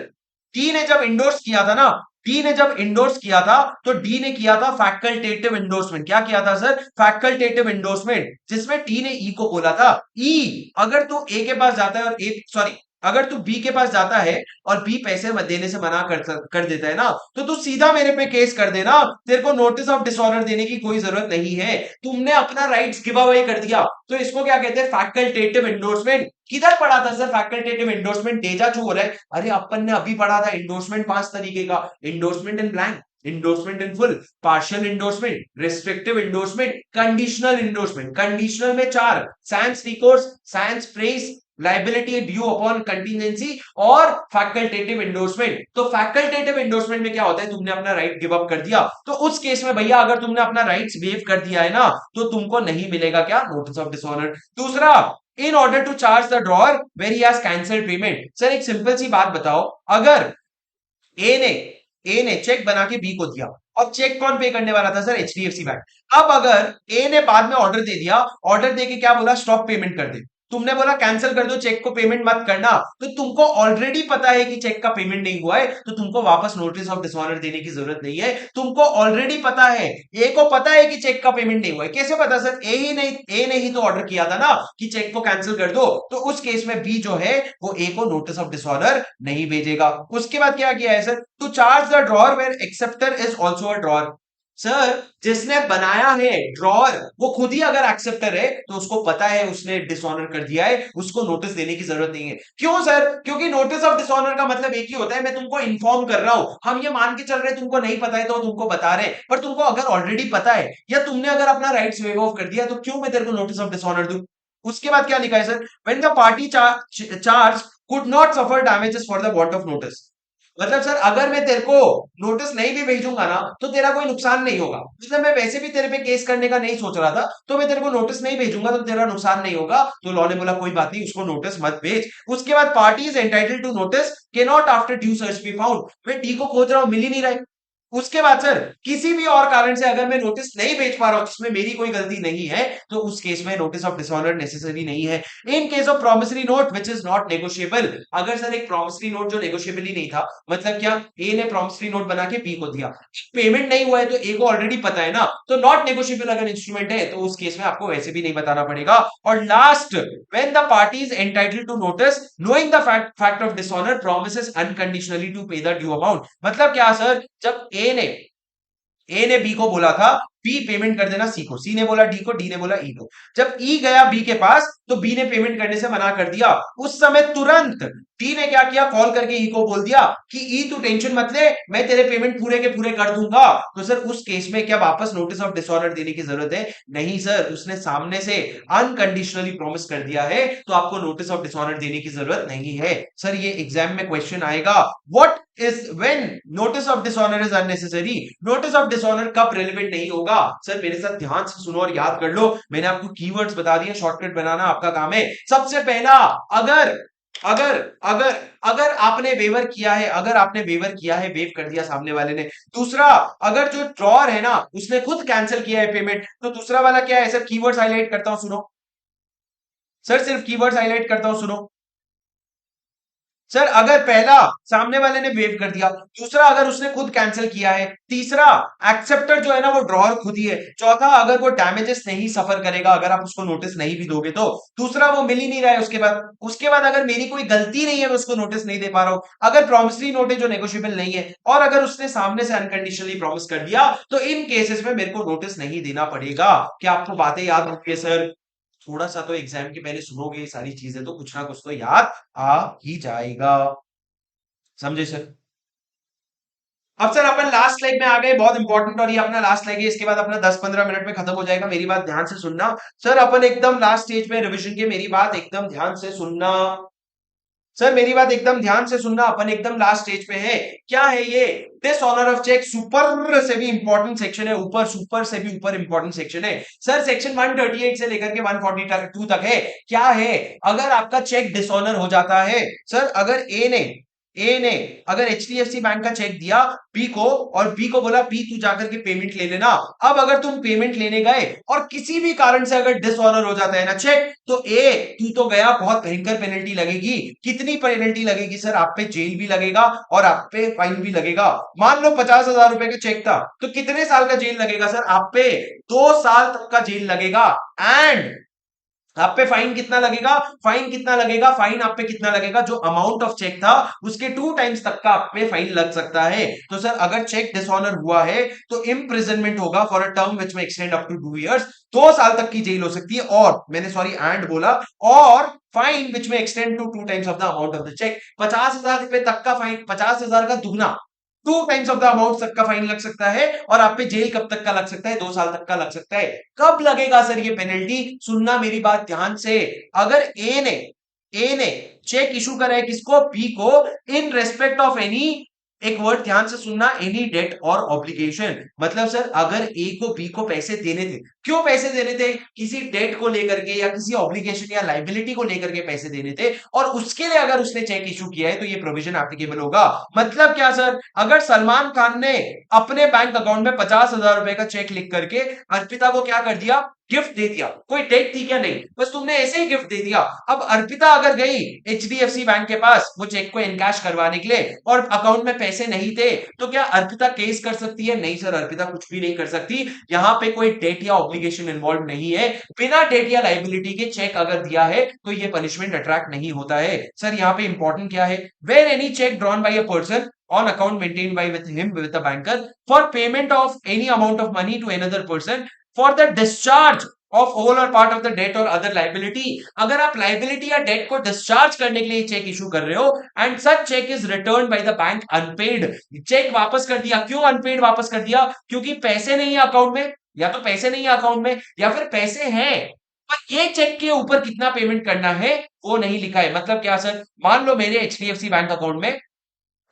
डी ने जब इंडोर्स किया था ना, डी ने जब इंडोर्स किया था तो डी ने किया था फैकल्टेटिव इंडोर्समेंट। क्या किया था सर? फैकल्टेटिव इंडोर्समेंट, जिसमें डी ने ई को बोला था ई अगर तू ए के पास जाता है और ए सॉरी अगर तू बी के पास जाता है और बी पैसे मत देने से मना कर देता है ना तो तू सीधा मेरे पे केस कर देना, तेरे को नोटिस ऑफ डिसऑनर देने की कोई जरूरत नहीं है, तुमने अपना राइट्स गिव अवे कर दिया। तो इसको क्या कहते हैं? Facultative endorsement. किधर पढ़ा था सर फैकल्टेटिव इंडोर्समेंट? डेजा चू हो रहा है। अरे अपन ने अभी पढ़ा था इंडोर्समेंट 5 तरीके का, endorsement in blank, endorsement in full, partial endorsement, restrictive endorsement, conditional endorsement. Conditional में 4, sans recourse, sans frais, liability due upon contingency और फैकल्टेटिव इंडोर्समेंट। तो फैकल्टेटिव इंडोर्समेंट में क्या होता है? तुमने अपना राइट गिव अप कर दिया, तो उस केस में भैया अगर तुमने अपना राइट्स वेव कर दिया है ना तो तुमको नहीं मिलेगा क्या? Notice of dishonour. दूसरा, in order to charge the drawer where he has cancelled payment. Sir एक सिंपल सी बात बताओ, अगर ए ने चेक बना के बी को दिया और चेक कौन पे करने वाला था सर? HDFC bank. अब अगर ए ने बाद में ऑर्डर दे दिया, ऑर्डर देके क्या बोला? स्टॉप पेमेंट कर दे, तुमने बोला कैंसिल कर दो, चेक को पेमेंट मत करना, तो तुमको ऑलरेडी पता है कि चेक का पेमेंट नहीं हुआ है, तो तुमको वापस नोटिस ऑफ डिसऑनर देने की जरूरत नहीं है। तुमको ऑलरेडी पता है, ए को पता है कि चेक का पेमेंट नहीं हुआ है। कैसे पता सर? ए ने ही तो ऑर्डर किया था ना कि चेक को कैंसिल कर दो, तो उस केस में बी जो है वो ए को नोटिस ऑफ डिसऑनर नहीं भेजेगा। उसके बाद क्या किया है sir? To charge the drawer where acceptor is also a drawer. Sir जिसने बनाया है ड्रॉअर वो खुद ही अगर एक्सेप्टर है तो उसको पता है उसने डिसऑनर कर दिया है, उसको नोटिस देने की जरूरत नहीं है। क्यों सर? क्योंकि नोटिस ऑफ डिसऑनर का मतलब एक ही होता है, मैं तुमको इन्फॉर्म कर रहा हूं, हम ये मान के चल रहे हैं तुमको नहीं पता है तो तुमको बता रहे हैं, पर तुमको अगर ऑलरेडी पता है या तुमने अगर अपना राइट्स वेव ऑफ कर दिया तो क्यों मैं तेरे को नोटिस ऑफ डिसऑनर दूं? उसके बाद क्या लिखा है sir? When the party charge could not suffer damages for the want of notice. मतलब सर अगर मैं तेरे को नोटिस नहीं भी भेजूंगा ना तो तेरा कोई नुकसान नहीं होगा, मतलब मैं वैसे भी तेरे पे केस करने का नहीं सोच रहा था, तो मैं तेरे को नोटिस नहीं भेजूंगा तो तेरा नुकसान नहीं होगा। तो लॉ ने बोला कोई बात नहीं, उसको नोटिस मत भेज। उसके बाद party is entitled to notice can not after due search be found. मैं डी को खोज रहा हूं, मिल ही नहीं रहा है। उसके बाद सर किसी भी और कारण से अगर मैं नोटिस नहीं भेज पा रहा हूं जिसमें मेरी कोई गलती नहीं है, तो उस केस में नोटिस ऑफ डिसऑनर नेसेसरी नहीं है। In case of promissory note which is not negotiable, अगर सर एक प्रॉमिसरी नोट जो नेगोशिएबल ही नहीं था, मतलब क्या, ए ने प्रॉमिसरी नोट बना के बी को दिया, पेमेंट नहीं हुआ है तो ए को ऑलरेडी पता है ना, तो नॉट नेगोशिएबल अगर इंस्ट्रूमेंट है तो उस केस में आपको वैसे भी नहीं बताना पड़ेगा। और last, when the party is entitled to notice knowing the fact of dishonour promises unconditionally to pay the due amount. मतलब क्या सर, जब ए ने बी को बोला था बी पेमेंट कर देना सी को, सी ने बोला डी को, डी ने बोला ई को, जब ई गया बी के पास तो बी ने पेमेंट करने से मना कर दिया। उस समय तुरंत डी ने क्या किया, कॉल करके ई को बोल दिया कि ई तू टेंशन मत ले, मैं तेरे पेमेंट पूरे के पूरे कर दूंगा। तो सर उस केस में क्या वापस नोटिस ऑफ डिसऑर्डर देने की जरूरत है? नहीं सर, उसने सामने से अनकंडीशनली प्रॉमिस कर दिया है तो आपको नोटिस ऑफ डिसऑर्डर देने की जरूरत नहीं है। सर ये एग्जाम में क्वेश्चन आएगा, what is when notice of dishonour is unnecessary, notice of dishonour कब रेलेवेंट नहीं होगा? सर मेरे साथ ध्यान से सुनो और याद कर लो, मैंने आपको कीवर्ड्स बता दिए, शॉर्टकट बनाना आपका काम है। सबसे पहला, अगर अगर अगर अगर आपने वेवर किया है, अगर आपने वेवर किया है, वेव कर दिया सामने वाले ने। दूसरा, अगर जो ड्रॉर है ना उसने खुद कैंसिल किया है पेमेंट, तो दूसरा वाला क्या है सर, कीवर्ड्स हाईलाइट करता हूं सुनो सर, सिर्फ कीवर्ड्स हाईलाइट करता हूं सुनो सर। अगर पहला सामने वाले ने वेव कर दिया, दूसरा अगर उसने खुद कैंसिल किया है, तीसरा एक्सेप्टर जो है ना वो ड्रॉर खुद ही है, चौथा अगर वो डैमेजेस नहीं सफर करेगा अगर आप उसको नोटिस नहीं भी दोगे तो, दूसरा वो मिल ही नहीं रहा है। उसके बाद अगर मेरी कोई गलती नहीं है मैं उसको नोटिस नहीं दे पा रहा हूं, अगर प्रॉमिसरी नोट है जो नेगोशिएबल नहीं है, और अगर उसने सामने से अनकंडीशनली प्रॉमिस कर दिया, तो इन केसेस में मेरे को नोटिस नहीं देना पड़ेगा। क्या आपको बातें याद होती है सर? थोड़ा सा तो एग्जाम के पहले सुनोगे ये सारी चीजें तो कुछ ना कुछ तो याद आ ही जाएगा। समझे सर? अब सर अपन लास्ट लेग में आ गए, बहुत इंपॉर्टेंट, और ये अपना लास्ट लेग है, इसके बाद अपना 10-15 मिनट में खत्म हो जाएगा। मेरी बात ध्यान से सुनना सर, अपन एकदम लास्ट स्टेज में रिवीजन के, मेरी बात एकदम ध्यान से सुनना सर, मेरी बात एकदम ध्यान से सुनना, अपन एकदम लास्ट स्टेज पे है। क्या है ये? Dishonour of cheque super से भी इंपॉर्टेंट सेक्शन है, ऊपर सुपर से भी ऊपर इंपॉर्टेंट सेक्शन है सर। सेक्शन 138 से लेकर के 142 तक है। क्या है? अगर आपका चेक डिसऑनर हो जाता है सर, अगर ए ने अगर एचडीएफसी बैंक का चेक दिया बी को, और बी को बोला बी तू जाकर के पेमेंट ले लेना, अब अगर तुम पेमेंट लेने गए और किसी भी कारण से अगर डिसऑनर हो जाता है ना चेक, तो ए तू तो गया, बहुत भयंकर पेनल्टी लगेगी। कितनी पेनल्टी लगेगी सर? आप पे जेल भी लगेगा और आप पे फाइन भी लगेगा। मान लो 50,000 रुपए का चेक था तो कितने साल का जेल लगेगा सर? आप पे 2 साल तक का जेल लगेगा। एंड आप पे फाइन कितना लगेगा? फाइन आप पे कितना लगेगा? जो अमाउंट ऑफ चेक था उसके 2 टाइम्स तक का आप पे फाइन लग सकता है। तो सर अगर चेक डिसऑनर हुआ है तो इम्प्रिजनमेंट होगा फॉर अ टर्म विच में एक्सटेंड अप टू 2 इयर्स, 2 साल तक की जेल हो सकती है। और मैंने सॉरी एंड बोला, और फाइन विच में extend to 2 times of the amount of the cheque, 50,000 रुपए तक का फाइन, 50,000 का दुगना, 2 टाइम्स ऑफ द अमाउंट तक का फाइन लग सकता है। और आप पे जेल कब तक का लग सकता है? 2 साल तक का लग सकता है। कब लगेगा सर ये पेनल्टी? सुनना मेरी बात ध्यान से। अगर ए ने चेक इशू करा है किसको? बी को, इन रेस्पेक्ट ऑफ एनी, एक वर्ड ध्यान से सुनना, एनी डेट और ऑब्लिगेशन। मतलब सर अगर ए को बी को पैसे देने थे, क्यों पैसे देने थे? किसी डेट को लेकर के या किसी ऑब्लिगेशन या लाइबिलिटी को लेकर के पैसे देने थे, और उसके लिए अगर उसने चेक इशू किया है तो ये प्रोविजन एप्लीकेबल होगा। मतलब क्या सर? अगर सलमान खान ने अपने बैंक अकाउंट में 50,000 रुपए का चेक लिख करके अर्पिता को क्या कर दिया? गिफ्ट दे दिया। कोई डेट थी क्या? नहीं, बस तुमने ऐसे ही गिफ्ट दे दिया। अब अर्पिता अगर गई एचडीएफसी बैंक के पास वो चेक को एनकैश करवाने के लिए और अकाउंट में पैसे नहीं थे, तो क्या अर्पिता केस कर सकती है? नहीं सर, अर्पिता कुछ भी नहीं कर सकती। यहां पे कोई डेट या ऑब्लिगेशन इन्वॉल्व नहीं है। बिना डेट या लाइबिलिटी के चेक अगर दिया है तो ये पनिशमेंट अट्रैक्ट नहीं होता है। सर यहाँ पे इंपॉर्टेंट क्या है? Where any cheque drawn by a person on account maintained by with him with a banker for payment of any amount of money to another person for the discharge of whole or part of the debt or other liability, अगर आप liability या date को discharge करने के लिए check issue कर रहे हो and such cheque is return by the bank unpaid, cheque वापस कर दिया। क्यों अनपेड वापस कर दिया? क्योंकि पैसे नहीं है अकाउंट में, या तो पैसे नहीं है अकाउंट में या फिर पैसे हैं पर ये चेक के ऊपर कितना पेमेंट करना है वो नहीं लिखा है। मतलब क्या सर? मान लो मेरे एचडीएफसी बैंक अकाउंट में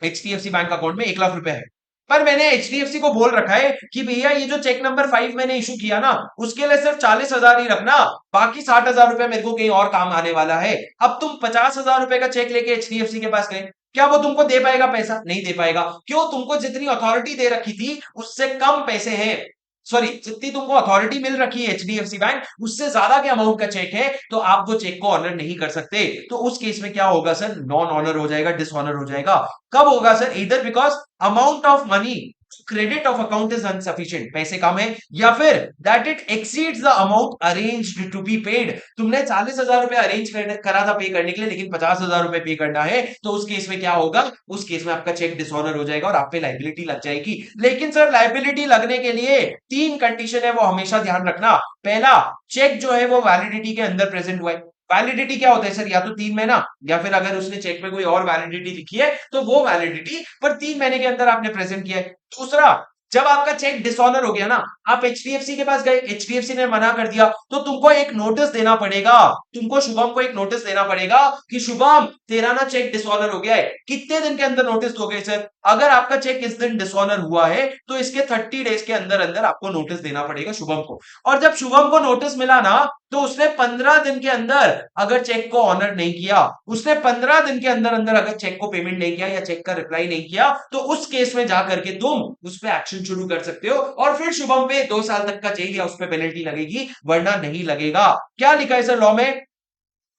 एचडीएफसी बैंक अकाउंट में 1 लाख रुपए है, पर मैंने एचडीएफसी को बोल रखा है कि भैया ये जो चेक नंबर 5 मैंने इशू किया ना, उसके लिए सिर्फ 40,000 ही रखना, बाकी 60,000 रुपए मेरे को कहीं और काम आने वाला है। अब तुम 50,000 रुपए का चेक लेके एचडीएफसी के पास गए, क्या वो तुमको दे पाएगा पैसा? नहीं दे पाएगा। क्यों? तुमको जितनी अथॉरिटी दे रखी थी उससे कम पैसे हैं, सॉरी, जितनी तुमको अथॉरिटी मिल रखी है एचडीएफसी बैंक, उससे ज्यादा के अमाउंट का चेक है, तो आप वो चेक को ऑनर नहीं कर सकते। तो उस केस में क्या होगा सर? नॉन ऑनर हो जाएगा, डिसऑनर हो जाएगा। कब होगा सर? इधर because amount of money credit of account is insufficient, पैसे कम है, या फिर that it exceeds the amount arranged to be paid. तुमने 40,000 रुपए अरेंज करा था पे करने के लिए, लेकिन 50,000 रुपए पे करना है, तो उस केस में क्या होगा? उस केस में आपका चेक डिसऑनर हो जाएगा और आप पे लाइबिलिटी लग जाएगी। लेकिन सर लाइबिलिटी लगने के लिए 3 कंडीशन है, वो हमेशा ध्यान रखना। पहला, चेक जो है वो वैलिडिटी के अंदर प्रेजेंट हुआ है। वैलिडिटी क्या होता है सर? या तो 3 महीना, या फिर अगर उसने चेक में कोई और वैलिडिटी लिखी है तो वो वैलिडिटी, पर 3 महीने के अंदर आपने प्रेजेंट किया है। दूसरा, जब आपका चेक डिसऑनर हो गया ना, आप एचडीएफसी के पास गए, एचडीएफसी ने मना कर दिया, तो तुमको एक नोटिस देना पड़ेगा, तुमको शुभम को एक नोटिस देना पड़ेगा कि शुभम तेरा ना चेक डिसऑनर हो गया है। कितने दिन के अंदर नोटिस दोगे सर? अगर आपका चेक इस दिन डिसऑनर हुआ है तो इसके 30 डेज के अंदर अंदर आपको नोटिस देना पड़ेगा शुभम को। और जब शुभम को नोटिस मिला ना, तो उसने 15 दिन के अंदर अगर चेक को ऑनर नहीं किया, उसने 15 दिन के अंदर अंदर अगर चेक को पेमेंट नहीं किया या चेक का रिप्लाई नहीं किया, तो उस केस में जाकर के तुम उस पर एक्शन शुरू कर सकते हो, और फिर शुभम पे 2 साल तक का जेल या उस पर पेनल्टी लगेगी, वरना नहीं लगेगा। क्या लिखा है सर लॉ में?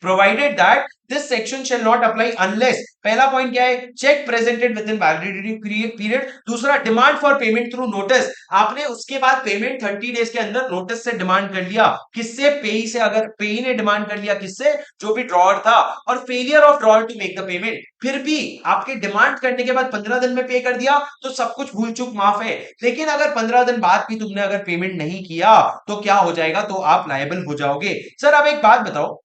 Provided that this section shall not apply unless, पहला पॉइंट क्या है? Cheque presented within validity period. दूसरा, demand for payment through notice, आपने उसके बाद पेमेंट 30 डेज के अंदर नोटिस से डिमांड कर लिया, किससे? पेई से। अगर पेई ने डिमांड कर लिया, किससे? जो भी ड्रॉअर था। और failure of drawer to make the payment, फिर भी आपके डिमांड करने के बाद 15 दिन में पे कर दिया तो सब कुछ भूल चूक माफ है। लेकिन अगर 15 दिन बाद भी तुमने अगर पेमेंट नहीं किया तो क्या हो जाएगा? तो आप लायबल हो जाओगे। सर अब एक बात बताओ,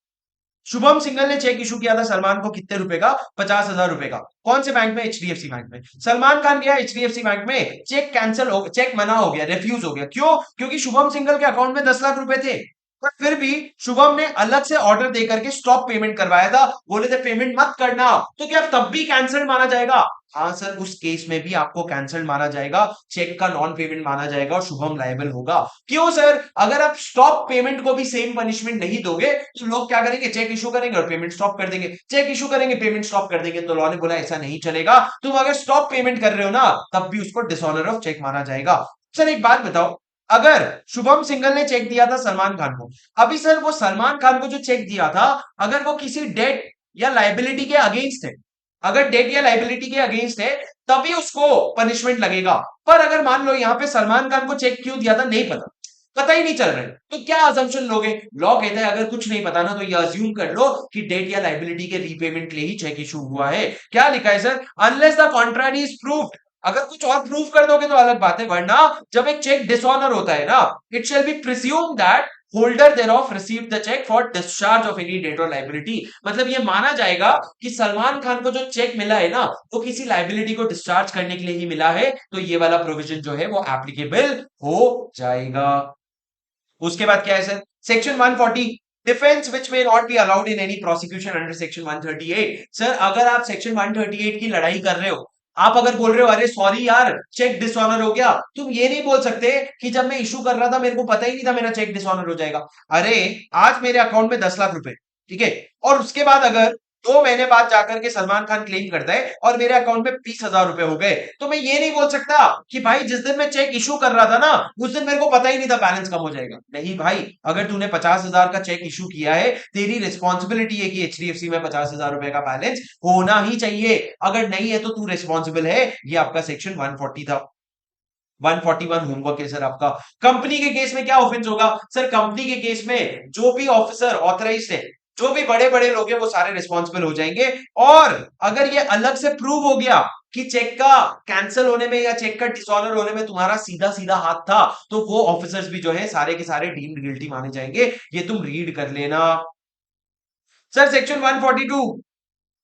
शुभम सिंघल ने चेक इशू किया था सलमान को कितने रुपए का? 50,000 रुपए का। कौन से बैंक में? एचडीएफसी बैंक में। सलमान खान गया एचडीएफसी बैंक में, चेक कैंसिल हो, चेक मना हो गया, रिफ्यूज हो गया। क्यों? क्योंकि शुभम सिंघल के अकाउंट में 10 लाख रुपए थे। पर फिर भी शुभम ने अलग से ऑर्डर देकर के स्टॉप पेमेंट करवाया था, बोले थे पेमेंट मत करना, तो क्या तब भी कैंसिल माना जाएगा? हाँ सर, उस केस में भी आपको कैंसिल माना जाएगा, चेक का नॉन पेमेंट माना जाएगा और शुभम लायबल होगा। क्यों सर? अगर आप स्टॉप पेमेंट को भी सेम पनिशमेंट नहीं दोगे तो लोग क्या करेंगे? चेक इशू करेंगे और पेमेंट स्टॉप कर देंगे, चेक इशू करेंगे, पेमेंट स्टॉप कर देंगे। तो लॉ ने बोला ऐसा नहीं चलेगा, तुम अगर स्टॉप पेमेंट कर रहे हो ना, तब भी उसको डिसऑनर ऑफ चेक माना जाएगा। सर एक बात बताओ, अगर शुभम सिंघल ने चेक दिया था सलमान खान को, अभी सर वो सलमान खान को जो चेक दिया था, अगर वो किसी डेट या लाइबिलिटी के अगेंस्ट है, अगर डेट या लाइबिलिटी के अगेंस्ट है, तभी उसको पनिशमेंट लगेगा। पर अगर मान लो यहां पे सलमान खान को चेक क्यों दिया था नहीं पता, पता ही नहीं चल रहा है, तो क्या अजम्पशन लोगे? लॉ कहता है अगर कुछ नहीं पता ना, तो ये अज्यूम कर लो कि डेट या लाइबिलिटी के रीपेमेंट के लिए ही चेक इशू हुआ है। क्या लिखा है sir? Unless the contrary is proved, अगर कुछ और प्रूव कर दोगे तो अलग बात है, वरना जब एक चेक डिसऑनर होता है ना, it shall be presume that holder thereof received the check for discharge of any debt or liability। मतलब ये माना जाएगा कि सलमान खान को जो चेक मिला है ना, वो किसी लाइबिलिटी को डिस्चार्ज करने के लिए ही मिला है, तो ये वाला प्रोविजन जो है वो एप्लीकेबल हो जाएगा। उसके बाद क्या है sir? Section 140, defence which may not be allowed in any prosecution under section 138। Sir अगर आप सेक्शन 138 की लड़ाई कर रहे हो, आप अगर बोल रहे हो अरे सॉरी यार चेक डिसऑनर हो गया, तुम ये नहीं बोल सकते कि जब मैं इशू कर रहा था मेरे को पता ही नहीं था मेरा चेक डिसऑनर हो जाएगा। अरे आज मेरे अकाउंट में 10 लाख रुपए, ठीक है, और उसके बाद अगर 2 महीने बाद जाकर के सलमान खान क्लेम करता है और मेरे अकाउंट में 20,000 रुपए हो गए, तो मैं ये नहीं बोल सकता कि भाई जिस दिन मैं चेक इशू कर रहा था ना, उस दिन मेरे को पता ही नहीं था बैलेंस कम हो जाएगा। नहीं भाई, अगर तूने 50,000 का चेक इशू किया है, तेरी रिस्पॉन्सिबिलिटी है कि एचडीएफसी में 50,000 रुपए का बैलेंस होना ही चाहिए। अगर नहीं है तो तू रिस्पॉन्सिबल है। ये आपका सेक्शन 140 था। 141 होमवर्क है सर आपका। कंपनी के केस में क्या ऑफेंस होगा? सर कंपनी के केस में जो भी ऑफिसर ऑथराइज्ड है, जो भी बड़े बड़े लोग हैं, वो सारे रिस्पॉन्सिबल हो जाएंगे। और अगर ये अलग से प्रूव हो गया कि चेक का कैंसिल होने में या चेक का डिसऑनर होने में तुम्हारा सीधा सीधा हाथ था, तो वो ऑफिसर्स भी जो है सारे के सारे डीम्ड गिल्टी माने जाएंगे। ये तुम रीड कर लेना। सर सेक्शन 142,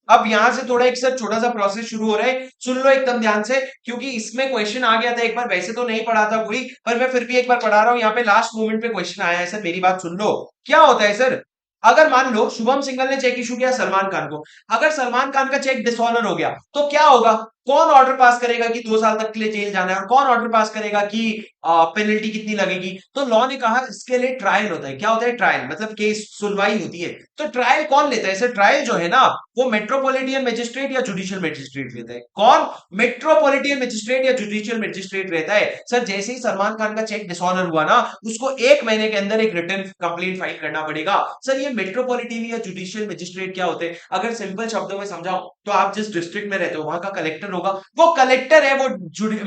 अब यहां से थोड़ा एक सर छोटा सा प्रोसेस शुरू हो रहा है, सुन लो एकदम ध्यान से, क्योंकि इसमें क्वेश्चन आ गया था एक बार, वैसे तो नहीं पढ़ा था कोई, पर मैं फिर भी एक बार पढ़ा रहा हूं। यहाँ पे लास्ट मोमेंट पे क्वेश्चन आया है सर, मेरी बात सुन लो। क्या होता है सर? अगर मान लो शुभम सिंघल ने चेक इशू किया सलमान खान को, अगर सलमान खान का चेक डिसऑनर हो गया तो क्या होगा? कौन ऑर्डर पास करेगा कि 2 साल तक के लिए जेल जाना है, और कौन ऑर्डर पास करेगा कि पेनल्टी कितनी लगेगी? तो लॉ ने कहा इसके लिए ट्रायल होता है। क्या होता है ट्रायल? मतलब केस सुनवाई होती है। तो ट्रायल कौन लेता है? ऐसे ट्रायल जो है ना, वो मेट्रोपॉलिटन मजिस्ट्रेट या जुडिशियल मजिस्ट्रेट लेता है। कौन? मेट्रोपॉलिटन मजिस्ट्रेट या जुडिशियल मजिस्ट्रेट रहता है। सर जैसे ही सलमान खान का चेक डिसऑनर हुआ ना, उसको 1 महीने के अंदर एक रिटर्न कंप्लेंट फाइल करना पड़ेगा। सर ये मेट्रोपॉलिटन या जुडिशियल मजिस्ट्रेट क्या होते हैं? अगर सिंपल शब्दों में समझाओ तो आप जिस डिस्ट्रिक्ट में रहते हो वहां का कलेक्टर होगा, वो कलेक्टर है, वो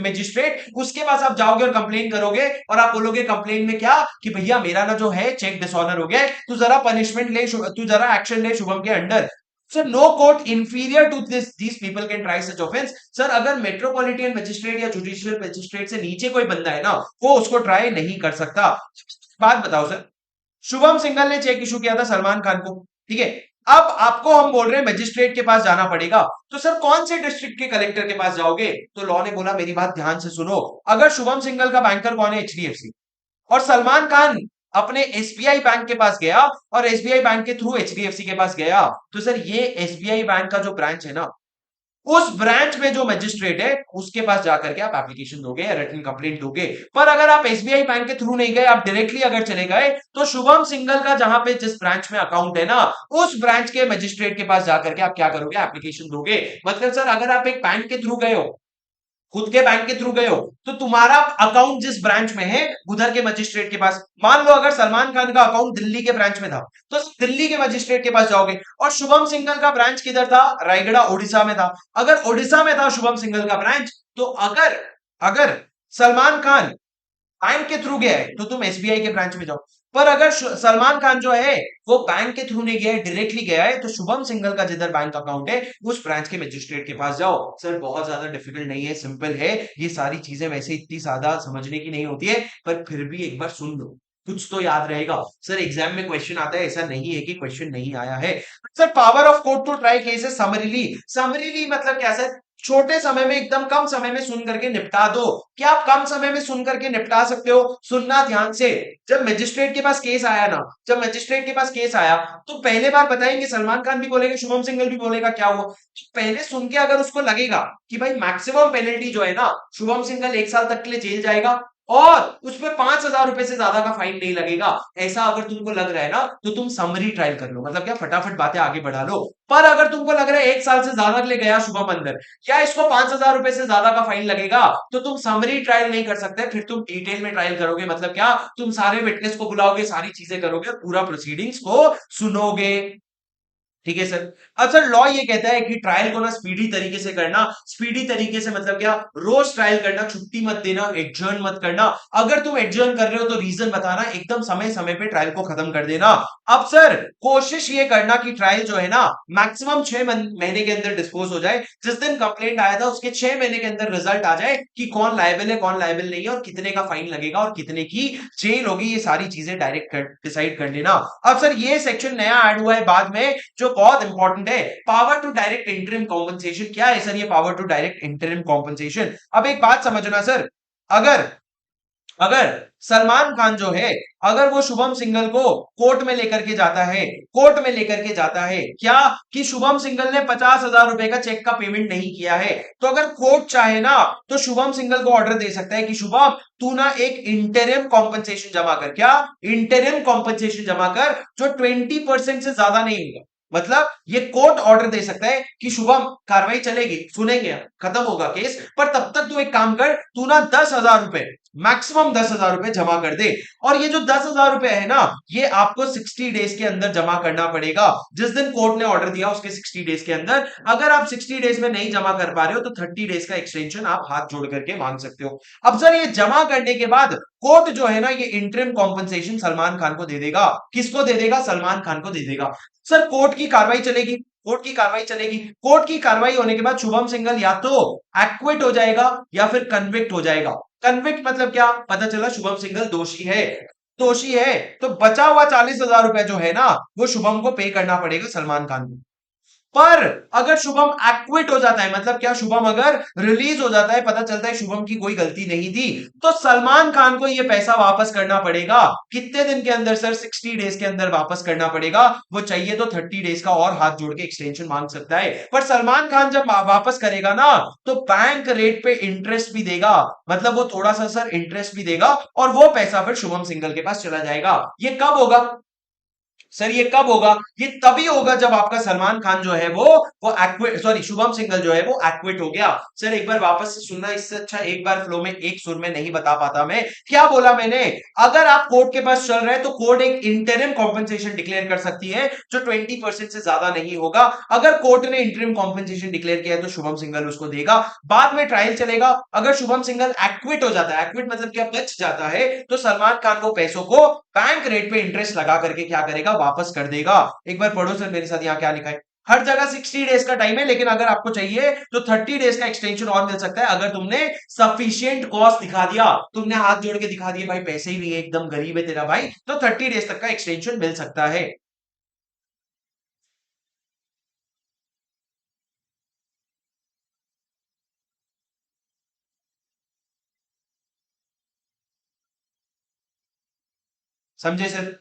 मजिस्ट्रेट, उसके पास आप जाओगे और कंप्लेन करोगे, और आप बोलोगे कंप्लेन में क्या कि भैया मेरा ना जो है चेक डिसऑनर हो गया है, तू जरा पनिशमेंट ले, तू जरा एक्शन ले शुभम के under. Sir no court inferior to these people can try such offence. Sir अगर मेट्रोपॉलिटन मजिस्ट्रेट या जुडिशियल मजिस्ट्रेट से नीचे कोई बंदा है ना, वो उसको ट्राई नहीं कर सकता। बात बताओ सर, शुभम सिंघल ने चेक इशू किया था सलमान खान को, ठीक है? अब आपको हम बोल रहे हैं मजिस्ट्रेट के पास जाना पड़ेगा, तो सर कौन से डिस्ट्रिक्ट के कलेक्टर के पास जाओगे? तो लॉ ने बोला मेरी बात ध्यान से सुनो, अगर शुभम सिंघल का बैंकर कौन है? एचडीएफसी, और सलमान खान अपने एसबीआई बैंक के पास गया, और एसबीआई बैंक के थ्रू एचडीएफसी के पास गया, तो सर ये एसबीआई बैंक का जो ब्रांच है ना, उस ब्रांच में जो मजिस्ट्रेट है उसके पास जाकर के आप एप्लीकेशन दोगे या रिटन कंप्लेंट दोगे। पर अगर आप एसबीआई बैंक के थ्रू नहीं गए, आप डायरेक्टली अगर चले गए, तो शुभम सिंघल का जहां पे जिस ब्रांच में अकाउंट है ना, उस ब्रांच के मजिस्ट्रेट के पास जाकर के आप क्या करोगे? एप्लीकेशन दोगे। मतलब सर अगर आप एक बैंक के थ्रू गए हो, खुद के बैंक के थ्रू गए हो, तो तुम्हारा अकाउंट जिस ब्रांच में है उधर के मजिस्ट्रेट के पास, मान लो अगर सलमान खान का अकाउंट दिल्ली के ब्रांच में था, तो दिल्ली के मजिस्ट्रेट के पास जाओगे। और शुभम सिंघल का ब्रांच किधर था? रायगढ़ ओडिशा में था। अगर ओडिशा में था शुभम सिंघल का ब्रांच, तो अगर अगर सलमान खान बैंक के थ्रू गया है तो तुम एसबीआई के ब्रांच में जाओ। पर अगर सलमान खान जो है वो बैंक के थ्रू नहीं गया है, डायरेक्टली गया है, तो शुभम सिंघल का जिधर बैंक अकाउंट है उस ब्रांच के मजिस्ट्रेट के पास जाओ। सर बहुत ज्यादा डिफिकल्ट नहीं है, सिंपल है। ये सारी चीजें वैसे इतनी ज्यादा समझने की नहीं होती है, पर फिर भी एक बार सुन लो, कुछ तो याद रहेगा। सर एग्जाम में क्वेश्चन आता है, ऐसा नहीं है कि क्वेश्चन नहीं आया है। Sir power of court to try cases summarily. Summarily मतलब क्या सर? छोटे समय में, एकदम कम समय में सुन करके निपटा दो। क्या आप कम समय में सुन करके निपटा सकते हो? सुनना ध्यान से। जब मजिस्ट्रेट के पास केस आया ना, जब मजिस्ट्रेट के पास केस आया, तो पहले बार बताएंगे, सलमान खान भी बोलेगा, शुभम सिंघल भी बोलेगा क्या हुआ। पहले सुन के अगर उसको लगेगा कि भाई मैक्सिमम पेनल्टी जो है ना, शुभम सिंघल 1 साल तक के लिए जेल जाएगा, और उसमें 5,000 रुपए से ज्यादा का फाइन नहीं लगेगा, ऐसा अगर तुमको लग रहा है ना, तो तुम समरी ट्रायल कर लो। मतलब क्या, फटाफट बातें आगे बढ़ा लो। पर अगर तुमको लग रहा है 1 साल से ज्यादा के लिए गया शुभम अंदर, क्या इसको 5,000 रुपए से ज्यादा का फाइन लगेगा, तो तुम समरी ट्रायल नहीं कर सकते, फिर तुम डिटेल में ट्रायल करोगे। मतलब क्या, तुम सारे विटनेस को बुलाओगे, सारी चीजें करोगे, पूरा प्रोसीडिंग्स को सुनोगे। ठीक है सर। अब सर लॉ ये कहता है कि ट्रायल को ना स्पीडी तरीके से करना। स्पीडी तरीके से मतलब क्या? रोज ट्रायल करना, छुट्टी मत देना, एडजर्न मत करना। अगर तुम एडजर्न कर रहे हो तो रीजन बताना, एकदम समय समय पे ट्रायल को खत्म कर देना। अब सर कोशिश ये करना कि ट्रायल जो है ना मैक्सिमम 6 महीने के अंदर डिस्पोज हो जाए। जिस दिन कंप्लेंट आया था उसके 6 महीने के अंदर रिजल्ट आ जाए कि कौन लायबल है, कौन लायबल नहीं है, और कितने का फाइन लगेगा और कितने की जेल होगी। ये सारी चीजें डायरेक्ट डिसाइड कर लेना। अब सर ये सेक्शन नया ऐड हुआ है बाद में, जो बहुत इंपॉर्टेंट है, power to direct interim compensation. क्या है सर ये power to direct interim compensation? अब एक बात समझना सर, अगर अगर सलमान खान जो है, अगर वो शुभम सिंघल को कोर्ट में लेकर के जाता है, कोर्ट में लेकर के जाता है क्या कि शुभम सिंघल ने 50,000 रुपए का चेक का पेमेंट नहीं किया है, तो अगर कोर्ट चाहे ना तो शुभम सिंघल को ऑर्डर दे सकता है कि शुभम तू ना एक इंटरिम कॉम्पनसेशन जमा कर। क्या? इंटरिम कॉम्पनसेशन जमा कर, जो 20% से ज्यादा नहीं होगा। मतलब ये कोर्ट ऑर्डर दे सकता है कि शुभम कार्रवाई चलेगी, सुनेंगे, खत्म होगा केस, पर तब तक तू एक काम कर, तू ना 10,000 रुपए, मैक्सिमम 10,000 रुपए जमा कर दे। और ये जो 10,000 रुपए है ना, ये आपको 60 डेज के अंदर जमा करना पड़ेगा। जिस दिन कोर्ट ने ऑर्डर दिया उसके 60 डेज के अंदर। अगर आप 60 डेज में नहीं जमा कर पा रहे हो तो 30 डेज का एक्सटेंशन आप हाथ जोड़ करके मांग सकते हो। अब सर ये जमा करने के बाद कोर्ट जो है ना, ये इंटरिम कॉम्पनसेशन सलमान खान को दे देगा। किसको दे देगा? सलमान खान को दे देगा। सर कोर्ट की कार्रवाई चलेगी, कोर्ट की कार्रवाई चलेगी। कोर्ट की कार्रवाई होने के बाद शुभम सिंघल या तो एक्विट हो जाएगा या फिर कन्विक्ट हो जाएगा। कन्विक्ट मतलब क्या? पता चला शुभम सिंघल दोषी है। दोषी है तो बचा हुआ 40,000 रुपए जो है ना, वो शुभम को पे करना पड़ेगा सलमान खान को। पर अगर शुभम एक्विट हो जाता है, मतलब क्या, शुभम अगर रिलीज हो जाता है, पता चलता है शुभम की कोई गलती नहीं थी, तो सलमान खान को ये पैसा वापस करना पड़ेगा। कितने दिन के अंदर सर? 60 डेज के अंदर वापस करना पड़ेगा। वो चाहिए तो 30 डेज का और हाथ जोड़ के एक्सटेंशन मांग सकता है, पर सलमान खान जब वापस करेगा ना, तो बैंक रेट पे इंटरेस्ट भी देगा, मतलब वो थोड़ा सा सर इंटरेस्ट भी देगा, और वो पैसा फिर शुभम सिंगल के पास चला जाएगा। ये कब होगा सर? ये कब होगा? ये तभी होगा जब आपका सलमान खान जो है वो एक्विट, सॉरी, शुभम सिंगल जो है वो एक्विट हो गया। सर एक बार वापस से सुनना, इससे अच्छा एक बार फ्लो में एक सुर में नहीं बता पाता मैं। क्या बोला मैंने? अगर आप कोर्ट के पास चल रहे हैं तो कोर्ट एक इंटरिम कॉम्पेंसेशन डिक्लेयर कर सकती है जो 20% से ज्यादा नहीं होगा। अगर कोर्ट ने इंटरिम कॉम्पेंसेशन डिक्लेयर किया है तो शुभम सिंगल उसको देगा, बाद में ट्रायल चलेगा। अगर शुभम सिंगल एक्विट हो जाता है, एक्विट मतलब क्या, बच जाता है, तो सलमान खान वो पैसों को बैंक रेट पे इंटरेस्ट लगा करके क्या करेगा, वापस कर देगा। एक बार पढ़ो सर मेरे साथ, यहाँ क्या लिखा है। हर जगह 60 डेज का टाइम है, लेकिन अगर आपको चाहिए तो 30 डेज का एक्सटेंशन और मिल सकता है, अगर तुमने सफिशियंट कॉस्ट दिखा दिया, तुमने हाथ जोड़ के दिखा दिया भाई पैसे ही नहीं है, एकदम गरीब है तेरा भाई, तो 30 डेज तक का एक्सटेंशन मिल सकता है। समझे सर?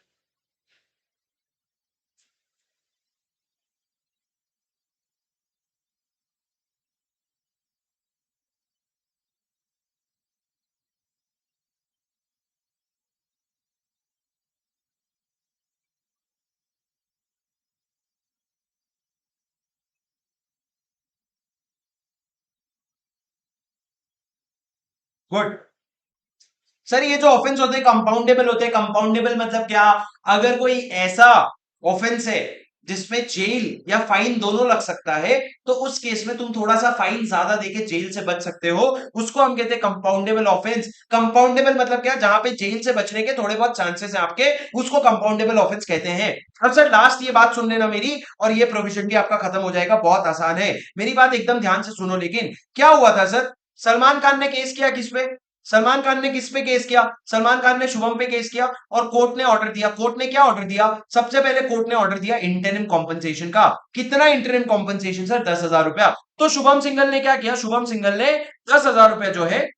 गुड। सर ये जो ऑफेंस होते हैं कंपाउंडेबल होते हैं। कंपाउंडेबल मतलब क्या? अगर कोई ऐसा ऑफेंस है जिसमें जेल या फाइन दोनों लग सकता है, तो उस केस में तुम थोड़ा सा फाइन ज्यादा देके जेल से बच सकते हो, उसको हम कहते हैं कंपाउंडेबल ऑफेंस। कंपाउंडेबल मतलब क्या? जहां पे जेल से बचने के थोड़े बहुत चांसेस है आपके, उसको कंपाउंडेबल ऑफेंस कहते हैं। अब सर लास्ट ये बात सुन लेना मेरी, और ये प्रोविजन भी आपका खत्म हो जाएगा, बहुत आसान है। मेरी बात एकदम ध्यान से सुनो। लेकिन क्या हुआ था सर? सलमान खान ने केस किया किस पे? सलमान खान ने किस पे केस किया? सलमान खान ने शुभम पे केस किया, और कोर्ट ने ऑर्डर दिया। कोर्ट ने क्या ऑर्डर दिया? सबसे पहले कोर्ट ने ऑर्डर दिया इंटरिम कॉम्पनसेशन का। कितना इंटरिम कॉम्पनसेशन सर? 10,000 रुपया। तो शुभम सिंगल ने क्या किया? शुभम सिंगल ने 10,000 रुपया जो है,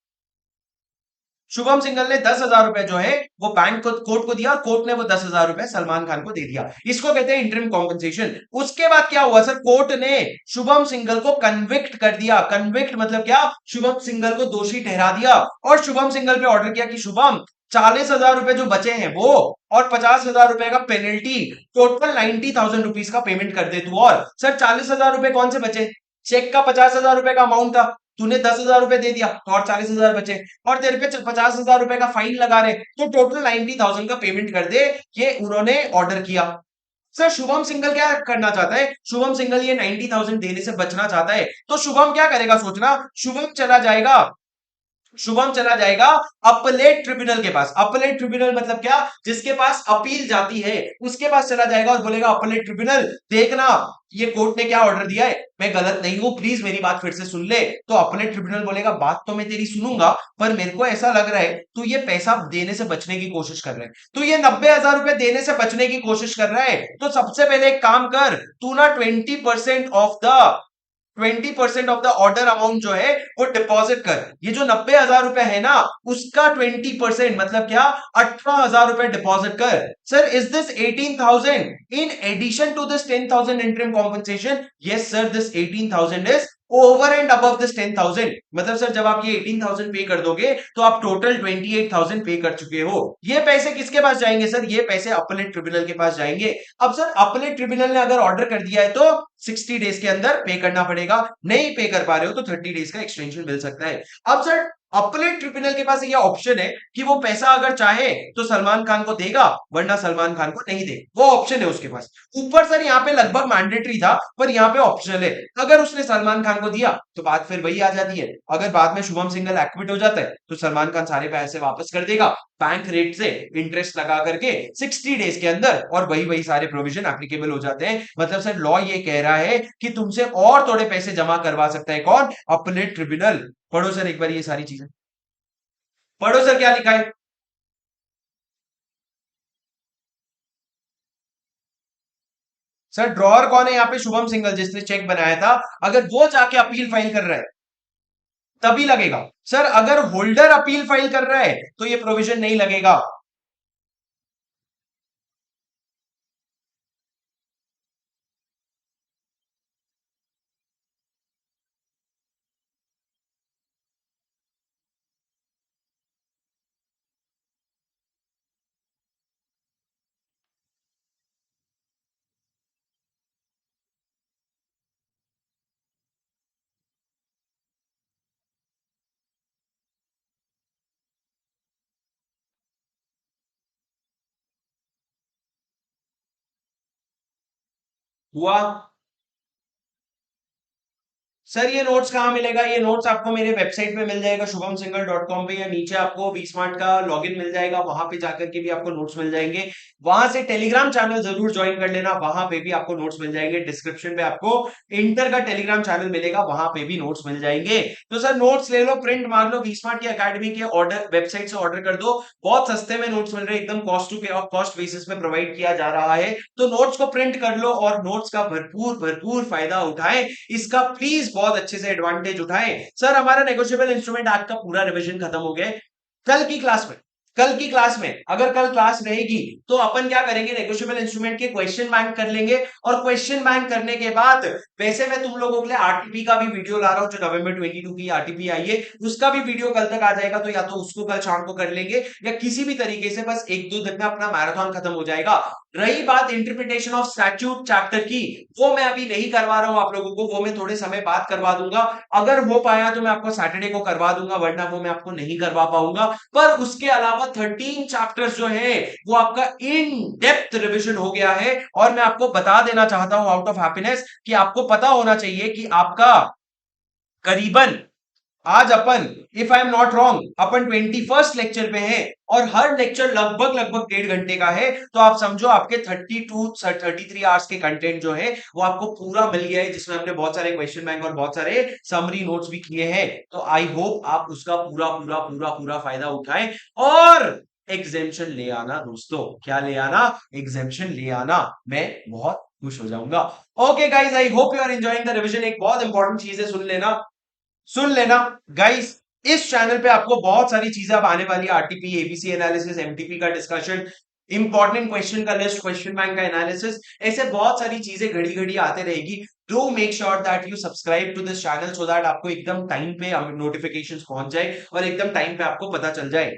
शुभम सिंगल ने 10,000 रुपए जो है वो बैंक को, कोर्ट को दिया, और कोर्ट ने वो 10,000 रुपए सलमान खान को दे दिया। इसको कहते हैं इंटरिम कॉम्पनसेशन। उसके बाद क्या हुआ सर? कोर्ट ने शुभम सिंगल को कन्विक्ट कर दिया। कन्विक्ट मतलब क्या? शुभम सिंगल को दोषी ठहरा दिया, और शुभम सिंगल पे ऑर्डर किया कि शुभम, 40,000 रुपए जो बचे हैं वो, और 50,000 रुपए का पेनल्टी, टोटल 90,000 रुपीज का पेमेंट कर दे तू। और सर 40,000 रुपए कौन से बचे? चेक का 50,000 रुपए का अमाउंट था, तूने 10,000 रुपए दे दिया, तो और 40,000 बचे, और तेरे पे 50,000 रुपए का फाइन लगा रहे, तो टोटल 90,000 का पेमेंट कर दे। ये उन्होंने ऑर्डर किया। सर शुभम सिंगल क्या करना चाहता है? शुभम सिंगल ये 90,000 देने से बचना चाहता है, तो शुभम क्या करेगा सोचना? शुभम चला जाएगा अपलेट ट्रिब्यूनल के पास। अपलेट ट्रिब्यूनल मतलब क्या? जिसके पास अपील जाती है, उसके पास चला जाएगा और बोलेगा अपलेट ट्रिब्यूनल, देखना ये कोर्ट ने क्या ऑर्डर दिया है, मैं गलत नहीं हूं, प्लीज मेरी बात फिर से सुन ले। तो अपलेट ट्रिब्यूनल बोलेगा बात तो मैं तेरी सुनूंगा, पर मेरे को ऐसा लग रहा है तू ये पैसा देने से बचने की कोशिश कर रहा है, तू ये 90,000 रुपए देने से बचने की कोशिश कर रहा है, तो सबसे पहले एक काम कर, तू ना 20% ऑफ द ऑर्डर अमाउंट जो है वो डिपॉजिट कर। ये जो 90,000 रुपए है ना, उसका 20% मतलब क्या? 18,000 रुपए डिपॉजिट कर। Sir is this 18,000 in addition to this 10,000 interim compensation? Yes sir, this 18,000 is over and above this 10,000। मतलब सर जब आप ये 18,000 पे कर दोगे तो आप टोटल 28,000 पे कर चुके हो। ये पैसे किसके पास जाएंगे सर? ये पैसे अपलेट ट्रिब्यूनल के पास जाएंगे। अब सर अपलेट ट्रिब्यूनल ने अगर ऑर्डर कर दिया है तो 60 डेज के अंदर पे करना पड़ेगा, नहीं पे कर पा रहे हो तो 30 डेज का एक्सटेंशन मिल सकता है। अब सर अपलेट ट्रिब्यूनल के पास ये ऑप्शन है कि वो पैसा अगर चाहे तो सलमान खान को देगा, वरना सलमान खान को नहीं दे, वो ऑप्शन है उसके पास। ऊपर सर यहाँ पे लगभग मैंडेटरी था, पर यहाँ पे ऑप्शनल है। अगर उसने सलमान खान को दिया तो बात फिर वही आ जाती है, अगर बाद में शुभम सिंगल एक्विट हो जाता है तो सलमान खान सारे पैसे वापस कर देगा बैंक रेट से, इंटरेस्ट लगा करके 60 डेज के अंदर, और वही वही सारे प्रोविजन एप्लीकेबल हो जाते हैं। मतलब सर लॉ ये कह रहा है कि तुमसे और थोड़े पैसे जमा करवा सकता है कौन? अपलेट ट्रिब्यूनल। पढ़ो सर एक बार ये सारी चीजें, पढ़ो सर क्या लिखा है। सर ड्रॉअर कौन है यहाँ पे? शुभम सिंघल, जिसने चेक बनाया था। अगर वो जाके अपील फाइल कर रहा है तभी लगेगा। सर अगर होल्डर अपील फाइल कर रहा है तो ये प्रोविजन नहीं लगेगा। हुआ। सर ये नोट्स कहाँ मिलेगा? ये नोट्स आपको मेरे वेबसाइट पे मिल जाएगा shubhamsinghal.com पे, या नीचे आपको वी स्मार्ट का लॉगिन मिल जाएगा, वहां पे जाकर के भी आपको नोट्स मिल जाएंगे। वहां से टेलीग्राम चैनल जरूर ज्वाइन कर लेना, वहां पे भी आपको नोट्स मिल जाएंगे। डिस्क्रिप्शन पे आपको इंटर का टेलीग्राम चैनल मिलेगा, वहां पे भी नोट्स मिल जाएंगे। तो सर नोट्स ले लो, प्रिंट मार लो, वी स्मार्ट की अकेडमी के ऑर्डर वेबसाइट से ऑर्डर कर दो। बहुत सस्ते में नोट्स मिल रहे हैं, एकदम कॉस्ट टू कॉस्ट बेसिस पे प्रोवाइड किया जा रहा है। तो नोट्स को प्रिंट कर लो और नोट्स का भरपूर भरपूर फायदा उठाएं। इसका प्लीज बहुत अच्छे से एडवांटेज उठाएं। सर हमारा नेगोशिएबल इंस्ट्रूमेंट आज का पूरा रिवीजन खत्म हो गया है। कल की क्लास में कल की क्लास में अगर कल क्लास रहेगी तो अपन क्या करेंगे, नेगोशिएबल इंस्ट्रूमेंट के क्वेश्चन बैंक कर लेंगे। और क्वेश्चन बैंक करने के बाद वैसे मैं तुम लोगों के लिए आरटीपी का भी वीडियो ला रहा हूं, जो नवंबर 22 की आरटीपी आई है, उसका भी वीडियो कल तक आ जाएगा। तो या तो उसको कल शाम को कर लेंगे, या किसी भी तरीके से बस एक दो दिन में अपना मैराथन खत्म हो जाएगा। रही बात इंटरप्रिटेशन ऑफ स्टैट्यूट चैप्टर की, वो मैं अभी नहीं करवा रहा हूं आप लोगों को, वो मैं थोड़े समय बाद करवा दूंगा। अगर हो पाया तो मैं आपको सैटरडे को करवा दूंगा, वरना वो मैं आपको नहीं करवा पाऊंगा। पर उसके अलावा 13 चैप्टर्स जो है वो आपका इन डेप्थ रिवीजन हो गया है। और मैं आपको बता देना चाहता हूं आउट ऑफ हैप्पीनेस कि आपको पता होना चाहिए कि आपका करीबन आज अपन, if I am not wrong, अपन 21st लेक्चर पे हैं और हर लेक्चर लगभग लगभग 1.5 घंटे का है। तो आप समझो आपके 33 आवर्स के कंटेंट जो है वो आपको पूरा मिल गया है, जिसमें हमने बहुत सारे क्वेश्चन बैंक और बहुत सारे समरी नोट्स भी किए हैं। तो आई होप आप उसका पूरा पूरा पूरा पूरा फायदा उठाएं और एग्जेम्पशन ले आना दोस्तों। क्या ले आना? एग्जेम्पशन ले आना। मैं बहुत खुश हो जाऊंगा। Okay guys, I hope you are enjoying the revision. एक बहुत इंपॉर्टेंट चीज है, सुन लेना गाइस। इस चैनल पे आपको बहुत सारी चीजें अब आने वाली है, आरटीपी, एबीसी एनालिसिस, एमटीपी का डिस्कशन, इंपॉर्टेंट क्वेश्चन का लिस्ट, क्वेश्चन बैंक का एनालिसिस, ऐसे बहुत सारी चीजें घड़ी घड़ी आते रहेगी। Do make sure that you subscribe to this channel, so that आपको एकदम टाइम पे नोटिफिकेशंस पहुंच जाए और एकदम टाइम पे आपको पता चल जाए।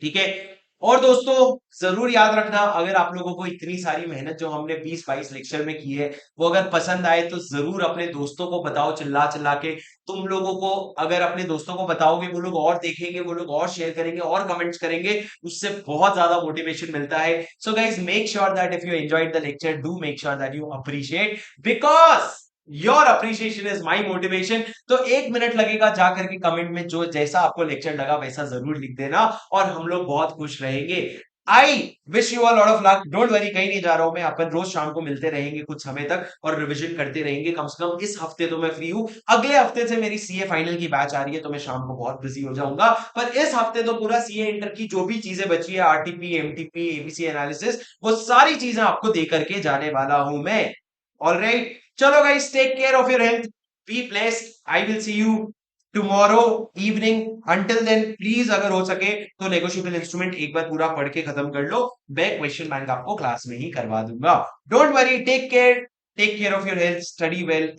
ठीक है। और दोस्तों जरूर याद रखना, अगर आप लोगों को इतनी सारी मेहनत जो हमने 20-22 लेक्चर में की है वो अगर पसंद आए तो जरूर अपने दोस्तों को बताओ, चिल्ला चिल्ला के। तुम लोगों को अगर अपने दोस्तों को बताओगे, वो लोग और देखेंगे, वो लोग और शेयर करेंगे और कमेंट्स करेंगे, उससे बहुत ज्यादा मोटिवेशन मिलता है। So guys make sure that if you enjoyed the lecture, do make sure that you appreciate, because your appreciation is my motivation. तो 1 मिनट लगेगा जाकर के कमेंट में जो जैसा आपको लेक्चर लगा वैसा जरूर लिख देना, और हम लोग बहुत खुश रहेंगे। I wish you a lot of luck. Don't worry, कहीं नहीं जा रहा हूं मैं, अपन रोज शाम को मिलते रहेंगे कुछ समय तक और रिवीजन करते रहेंगे। कम से कम इस हफ्ते तो मैं फ्री हूं, अगले हफ्ते से मेरी सीए फाइनल की बैच आ रही है तो मैं शाम को बहुत बिजी हो जाऊंगा। पर इस हफ्ते तो पूरा सीए इंटर की जो भी चीजें बची है, आरटीपी, एमटीपी, एबीसी एनालिसिस, वो सारी चीजें आपको दे करके जाने वाला हूं मैं। ऑलराइट, चलो guys, take care of your health, be blessed. I will see you tomorrow evening. Until then please अगर हो सके तो नेगोशिएबल इंस्ट्रूमेंट एक बार पूरा पढ़ के खत्म कर लो। मैं क्वेश्चन बैंक आपको क्लास में ही करवा दूंगा। Don't worry, take care of your health, study well.